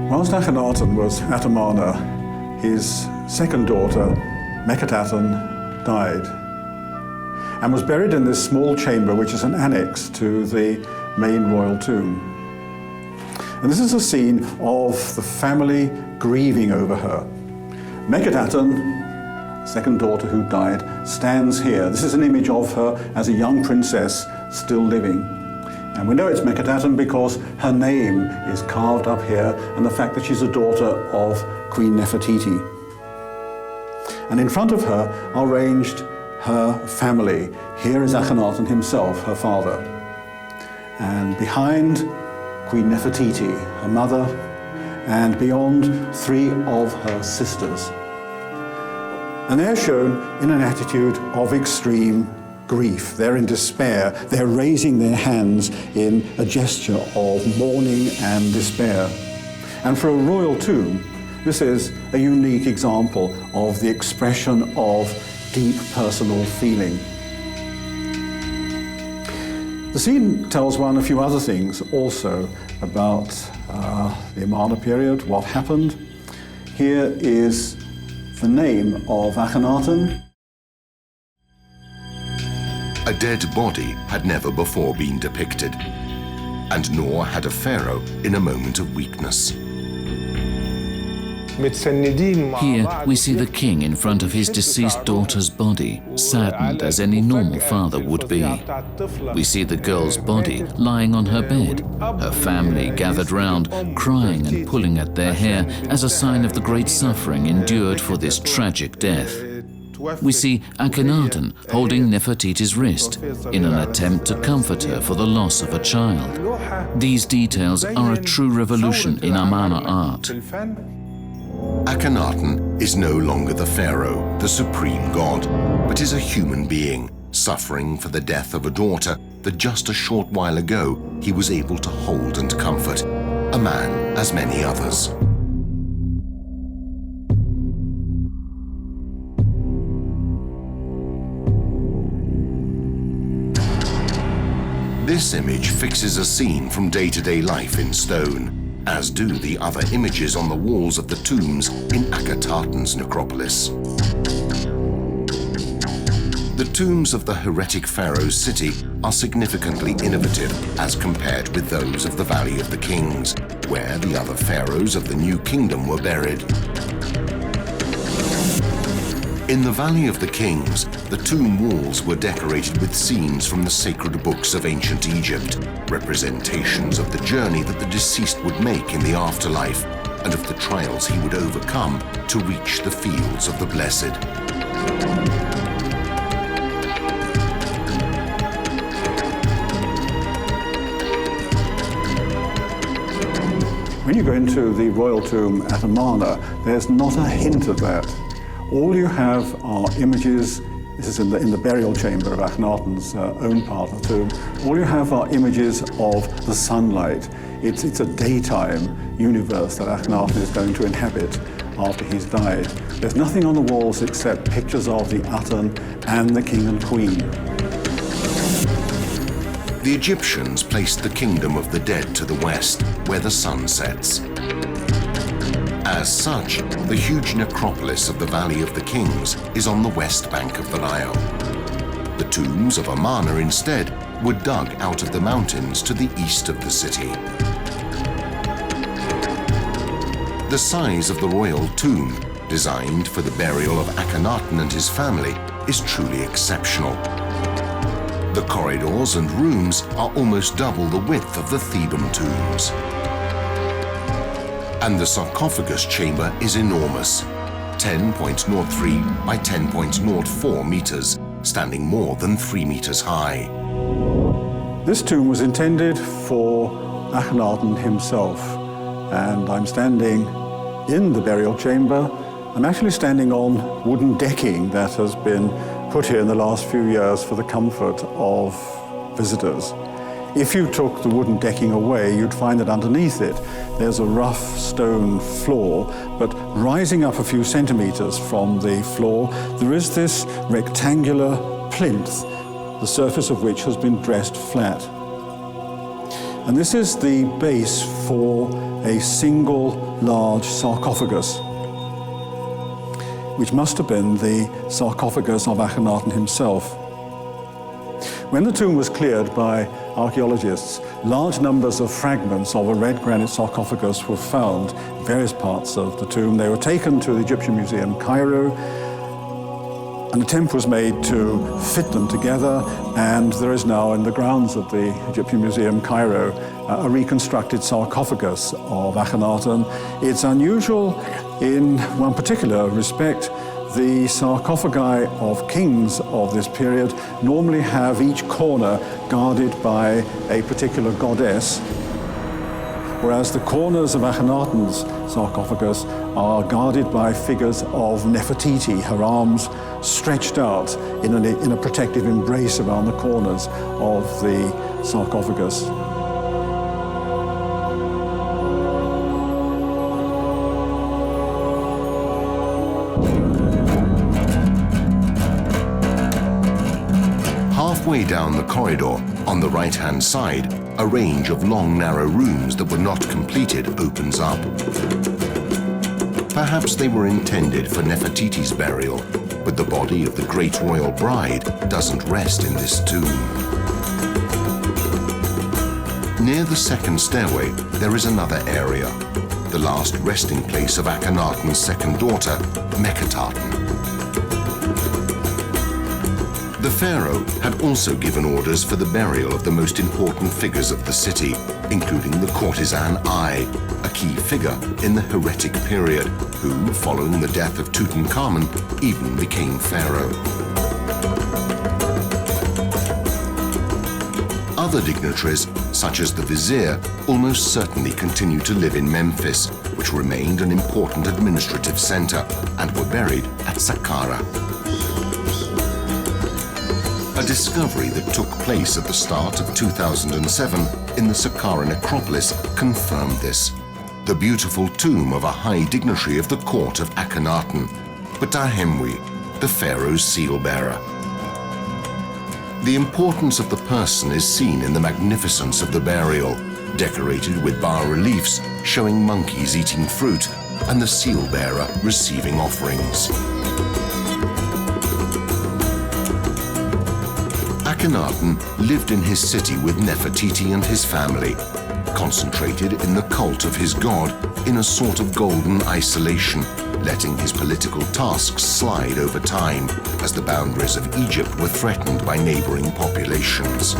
Whilst Akhenaten was at Amarna, his second daughter, Meketaten, died and was buried in this small chamber, which is an annex to the main royal tomb. And this is a scene of the family grieving over her. Meketaten, second daughter who died, stands here. This is an image of her as a young princess still living. And we know it's Meketaten because her name is carved up here, and the fact that she's a daughter of Queen Nefertiti. And in front of her are ranged her family. Here is Akhenaten himself, her father. And behind, Queen Nefertiti, her mother, and beyond, 3 of her sisters. And they're shown in an attitude of extreme grief. They're in despair. They're raising their hands in a gesture of mourning and despair. And for a royal tomb, this is a unique example of the expression of deep personal feeling. The scene tells one a few other things also about the Amarna period, what happened. Here is the name of Akhenaten. A dead body had never before been depicted, and nor had a pharaoh in a moment of weakness. Here we see the king in front of his deceased daughter's body, saddened as any normal father would be. We see the girl's body lying on her bed, her family gathered round, crying and pulling at their hair as a sign of the great suffering endured for this tragic death. We see Akhenaten holding Nefertiti's wrist in an attempt to comfort her for the loss of a child. These details are a true revolution in Amarna art. Akhenaten is no longer the pharaoh, the supreme god, but is a human being, suffering for the death of a daughter that just a short while ago he was able to hold and comfort, a man as many others. This image fixes a scene from day-to-day life in stone, as do the other images on the walls of the tombs in Akhenaten's necropolis. The tombs of the heretic pharaoh's city are significantly innovative as compared with those of the Valley of the Kings, where the other pharaohs of the New Kingdom were buried. In the Valley of the Kings, the tomb walls were decorated with scenes from the sacred books of ancient Egypt, representations of the journey that the deceased would make in the afterlife and of the trials he would overcome to reach the fields of the blessed. When you go into the royal tomb at Amarna, there's not a hint of that. All you have are images. This is in the burial chamber of Akhenaten's own part of the tomb. All you have are images of the sunlight. It's a daytime universe that Akhenaten is going to inhabit after he's died. There's nothing on the walls except pictures of the Aten and the king and queen. The Egyptians placed the kingdom of the dead to the west, where the sun sets. As such, the huge necropolis of the Valley of the Kings is on the west bank of the Nile. The tombs of Amarna, instead, were dug out of the mountains to the east of the city. The size of the royal tomb, designed for the burial of Akhenaten and his family, is truly exceptional. The corridors and rooms are almost double the width of the Theban tombs. And the sarcophagus chamber is enormous, 10.03 by 10.04 meters, standing more than 3 meters high. This tomb was intended for Akhenaten himself, and I'm standing in the burial chamber. I'm actually standing on wooden decking that has been put here in the last few years for the comfort of visitors. If you took the wooden decking away, you'd find that underneath it, there's a rough stone floor, but rising up a few centimeters from the floor, there is this rectangular plinth, the surface of which has been dressed flat. And this is the base for a single large sarcophagus, which must have been the sarcophagus of Akhenaten himself. When the tomb was cleared by archaeologists, large numbers of fragments of a red granite sarcophagus were found in various parts of the tomb. They were taken to the Egyptian Museum, Cairo. An attempt was made to fit them together, and there is now in the grounds of the Egyptian Museum, Cairo, a reconstructed sarcophagus of Akhenaten. It's unusual in one particular respect. The sarcophagi of kings of this period normally have each corner guarded by a particular goddess, whereas the corners of Akhenaten's sarcophagus are guarded by figures of Nefertiti, her arms stretched out in a protective embrace around the corners of the sarcophagus. Halfway down the corridor, on the right-hand side, a range of long, narrow rooms that were not completed opens up. Perhaps they were intended for Nefertiti's burial, but the body of the great royal bride doesn't rest in this tomb. Near the second stairway, there is another area, the last resting place of Akhenaten's second daughter, Menkaten. The pharaoh had also given orders for the burial of the most important figures of the city, including the courtesan Ai, a key figure in the heretic period, who, following the death of Tutankhamun, even became pharaoh. Other dignitaries, such as the vizier, almost certainly continued to live in Memphis, which remained an important administrative center, and were buried at Saqqara. A discovery that took place at the start of 2007 in the Saqqara necropolis confirmed this. The beautiful tomb of a high dignitary of the court of Akhenaten, Ptahemwi, the pharaoh's seal-bearer. The importance of the person is seen in the magnificence of the burial, decorated with bas-reliefs showing monkeys eating fruit and the seal-bearer receiving offerings. Akhenaten lived in his city with Nefertiti and his family, concentrated in the cult of his god in a sort of golden isolation, letting his political tasks slide over time as the boundaries of Egypt were threatened by neighboring populations.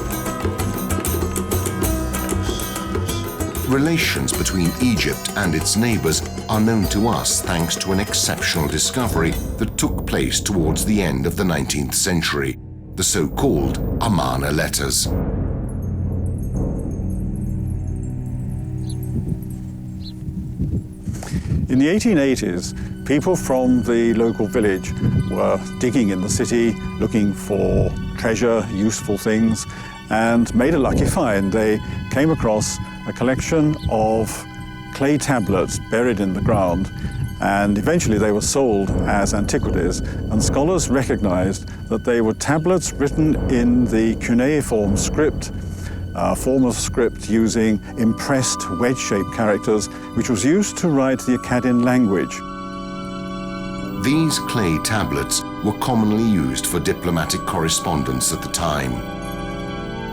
Relations between Egypt and its neighbors are known to us thanks to an exceptional discovery that took place towards the end of the 19th century, the so-called Amarna letters. In the 1880s, people from the local village were digging in the city, looking for treasure, useful things, and made a lucky find. They came across a collection of clay tablets buried in the ground, and eventually they were sold as antiquities, and scholars recognized that they were tablets written in the cuneiform script, a form of script using impressed wedge-shaped characters, which was used to write the Akkadian language. These clay tablets were commonly used for diplomatic correspondence at the time.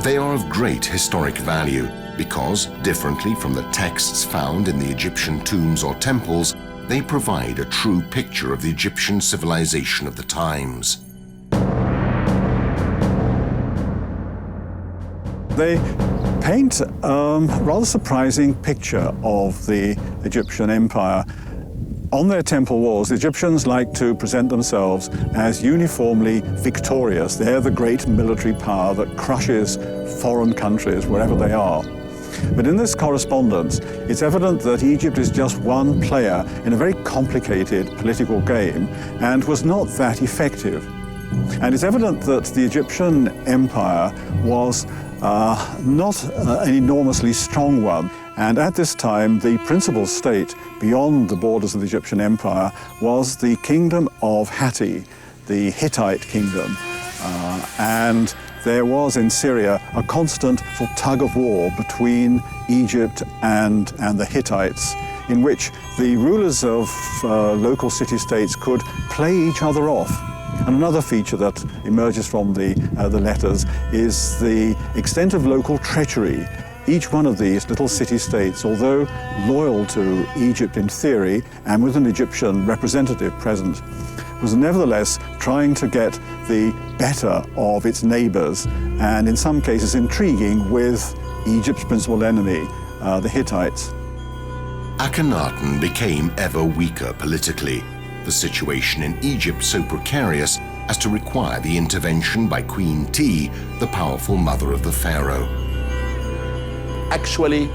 They are of great historic value because, differently from the texts found in the Egyptian tombs or temples, they provide a true picture of the Egyptian civilization of the times. They paint a rather surprising picture of the Egyptian empire. On their temple walls, the Egyptians like to present themselves as uniformly victorious. They're the great military power that crushes foreign countries wherever they are. But in this correspondence, it's evident that Egypt is just one player in a very complicated political game and was not that effective. And it's evident that the Egyptian empire was not an enormously strong one. And at this time, the principal state beyond the borders of the Egyptian empire was the kingdom of Hatti, the Hittite kingdom. And there was in Syria a constant sort of tug of war between Egypt and the Hittites, in which the rulers of local city-states could play each other off. And another feature that emerges from the letters is the extent of local treachery. Each one of these little city-states, although loyal to Egypt in theory and with an Egyptian representative present, was nevertheless trying to get the better of its neighbors and in some cases intriguing with Egypt's principal enemy, the Hittites. Akhenaten became ever weaker politically, the situation in Egypt so precarious as to require the intervention by Queen T, the powerful mother of the pharaoh. Actually,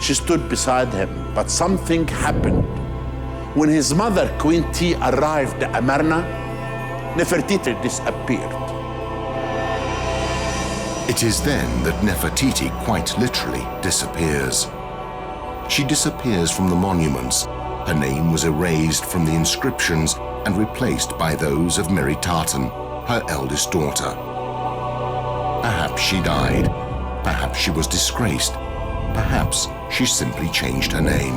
she stood beside him, but something happened. When his mother, Queen T, arrived at Amarna, Nefertiti disappeared. It is then that Nefertiti quite literally disappears. She disappears from the monuments. Her name was erased from the inscriptions and replaced by those of Meritaten, her eldest daughter. Perhaps she died. Perhaps she was disgraced. Perhaps she simply changed her name.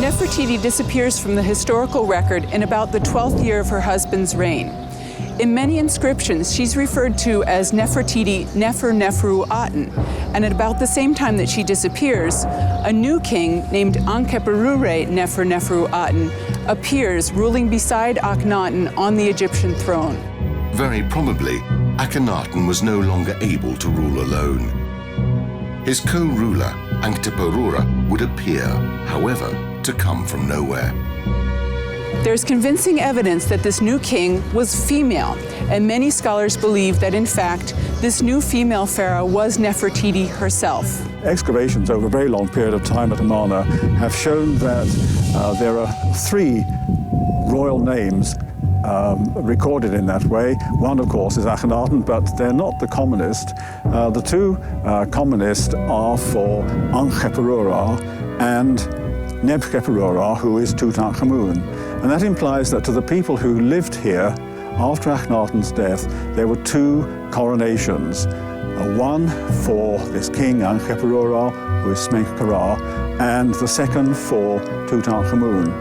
Nefertiti disappears from the historical record in about the 12th year of her husband's reign. In many inscriptions, she's referred to as Nefertiti Nefer-Nefru-Aten, and at about the same time that she disappears, a new king named Ankhepurure Nefer-Nefru-Aten appears, ruling beside Akhenaten on the Egyptian throne. Very probably, Akhenaten was no longer able to rule alone. His co-ruler, Ankhepurure, would appear, however, to come from nowhere. There's convincing evidence that this new king was female, and many scholars believe that, in fact, this new female pharaoh was Nefertiti herself. Excavations over a very long period of time at Amarna have shown that there are 3 royal names recorded in that way. One, of course, is Akhenaten, but they're not the commonest. The 2 commonest are for Ankhepurure and Nebkepurure, who is Tutankhamun. And that implies that to the people who lived here after Akhenaten's death, there were 2 coronations. One for this king, Ankhepurure, who is Smenkhkare, and the second for Tutankhamun.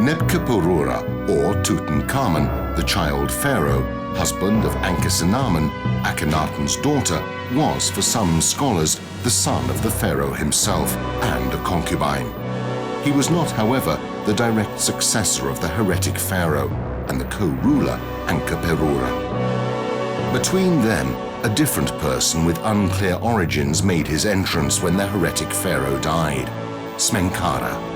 Nebkepurure, or Tutankhamun, the child pharaoh, husband of Ankhesenamun, Akhenaten's daughter, was for some scholars the son of the pharaoh himself and a concubine. He was not, however, the direct successor of the heretic pharaoh and the co-ruler Ankeperura. Between them, a different person with unclear origins made his entrance when the heretic pharaoh died, Smenkhara.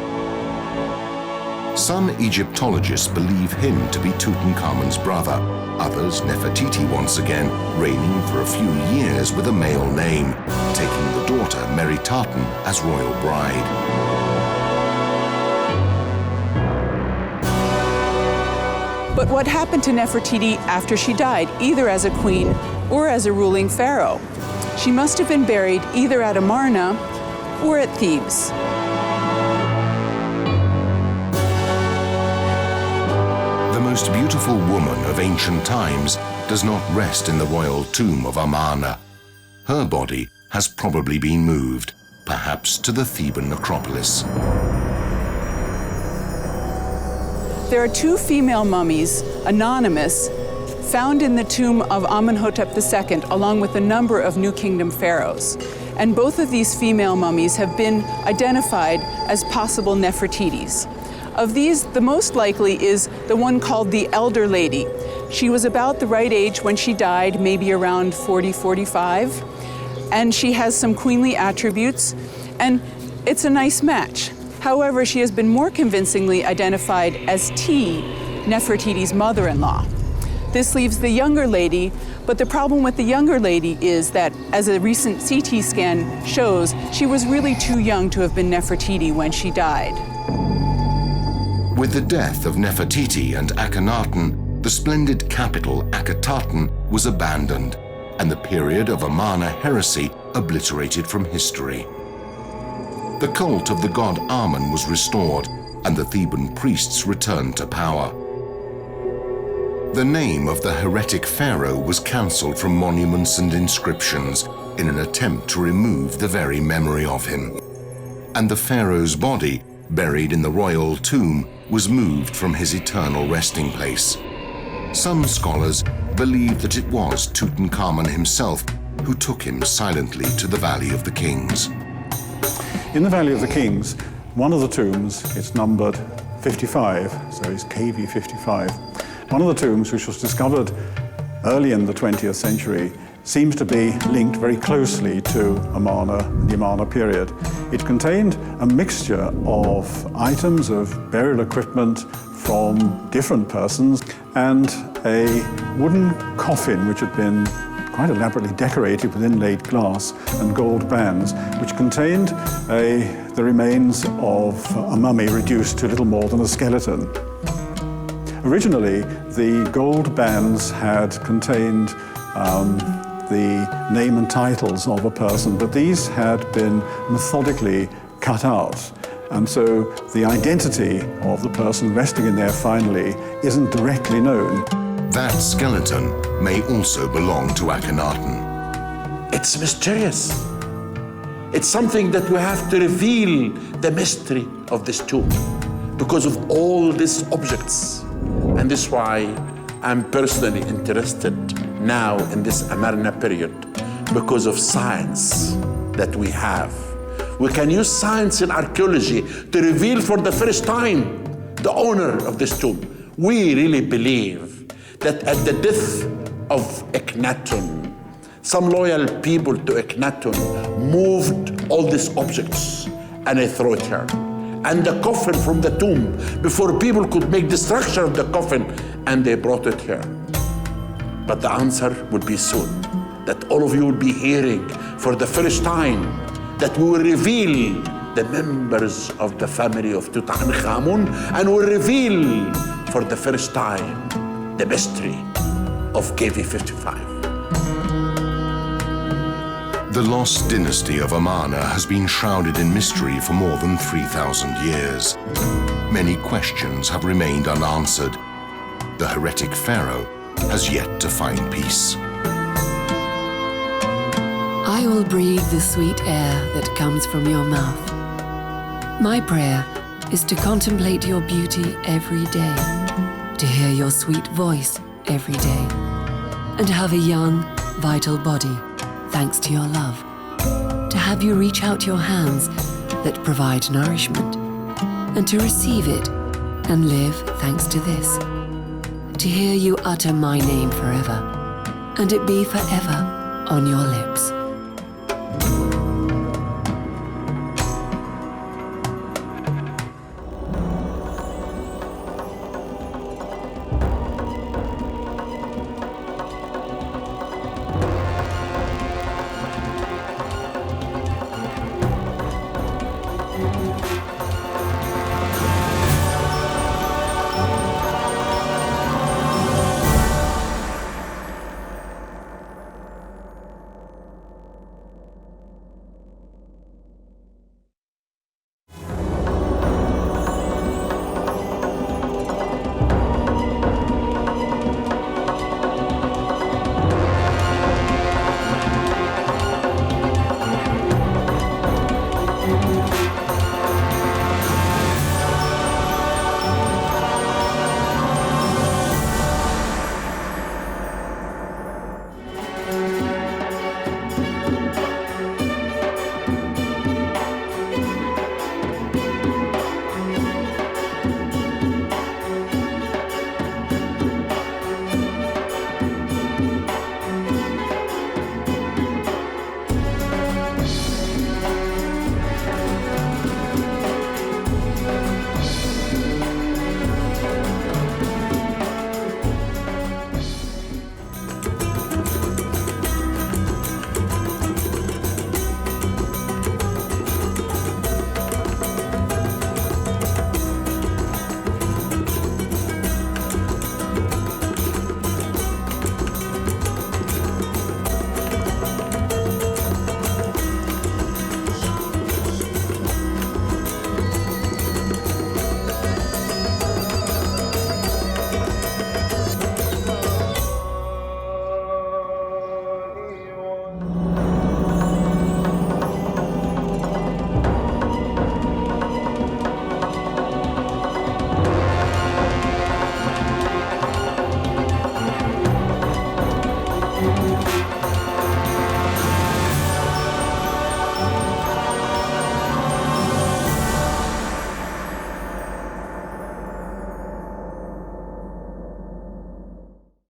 Some Egyptologists believe him to be Tutankhamun's brother, others Nefertiti once again, reigning for a few years with a male name, taking the daughter Meritaten as royal bride. But what happened to Nefertiti after she died, either as a queen or as a ruling pharaoh? She must have been buried either at Amarna or at Thebes. The most beautiful woman of ancient times does not rest in the royal tomb of Amarna. Her body has probably been moved, perhaps to the Theban necropolis. There are two female mummies, anonymous, found in the tomb of Amenhotep II, along with a number of New Kingdom pharaohs. And both of these female mummies have been identified as possible Nefertitis. Of these, the most likely is the one called the Elder Lady. She was about the right age when she died, maybe around 40, 45. And she has some queenly attributes, and it's a nice match. However, she has been more convincingly identified as T, Nefertiti's mother-in-law. This leaves the younger lady, but the problem with the younger lady is that, as a recent CT scan shows, she was really too young to have been Nefertiti when she died. With the death of Nefertiti and Akhenaten, the splendid capital Akhetaten was abandoned, and the period of Amarna heresy obliterated from history. The cult of the god Amun was restored, and the Theban priests returned to power. The name of the heretic pharaoh was cancelled from monuments and inscriptions in an attempt to remove the very memory of him. And the pharaoh's body, buried in the royal tomb, was moved from his eternal resting place. Some scholars believe that it was Tutankhamun himself who took him silently to the Valley of the Kings. In the Valley of the Kings, one of the tombs, it's numbered 55, so it's KV 55. One of the tombs, which was discovered early in the 20th century, seems to be linked very closely to Amarna, the Amarna period. It contained a mixture of items of burial equipment from different persons and a wooden coffin which had been quite elaborately decorated with inlaid glass and gold bands, which contained the remains of a mummy reduced to little more than a skeleton. Originally, the gold bands had contained the name and titles of a person, but these had been methodically cut out. And so the identity of the person resting in there finally isn't directly known. That skeleton may also belong to Akhenaten. It's mysterious. It's something that we have to reveal the mystery of this tomb because of all these objects. And this is why I'm personally interested now in this Amarna period, because of science that we have. We can use science in archaeology to reveal for the first time the owner of this tomb. We really believe that at the death of Akhenaten, some loyal people to Akhenaten moved all these objects and they threw it here. And the coffin from the tomb, before people could make destruction of the coffin, and they brought it here. But the answer would be soon, that all of you will be hearing for the first time that we will reveal the members of the family of Tutankhamun, and will reveal for the first time the mystery of KV 55. The lost dynasty of Amarna has been shrouded in mystery for more than 3,000 years. Many questions have remained unanswered. The heretic pharaoh has yet to find peace. I will breathe the sweet air that comes from your mouth. My prayer is to contemplate your beauty every day, to hear your sweet voice every day. and to have a young, vital body, thanks to your love. To have you reach out your hands that provide nourishment, and to receive it and live thanks to this. To hear you utter my name forever, and it be forever on your lips.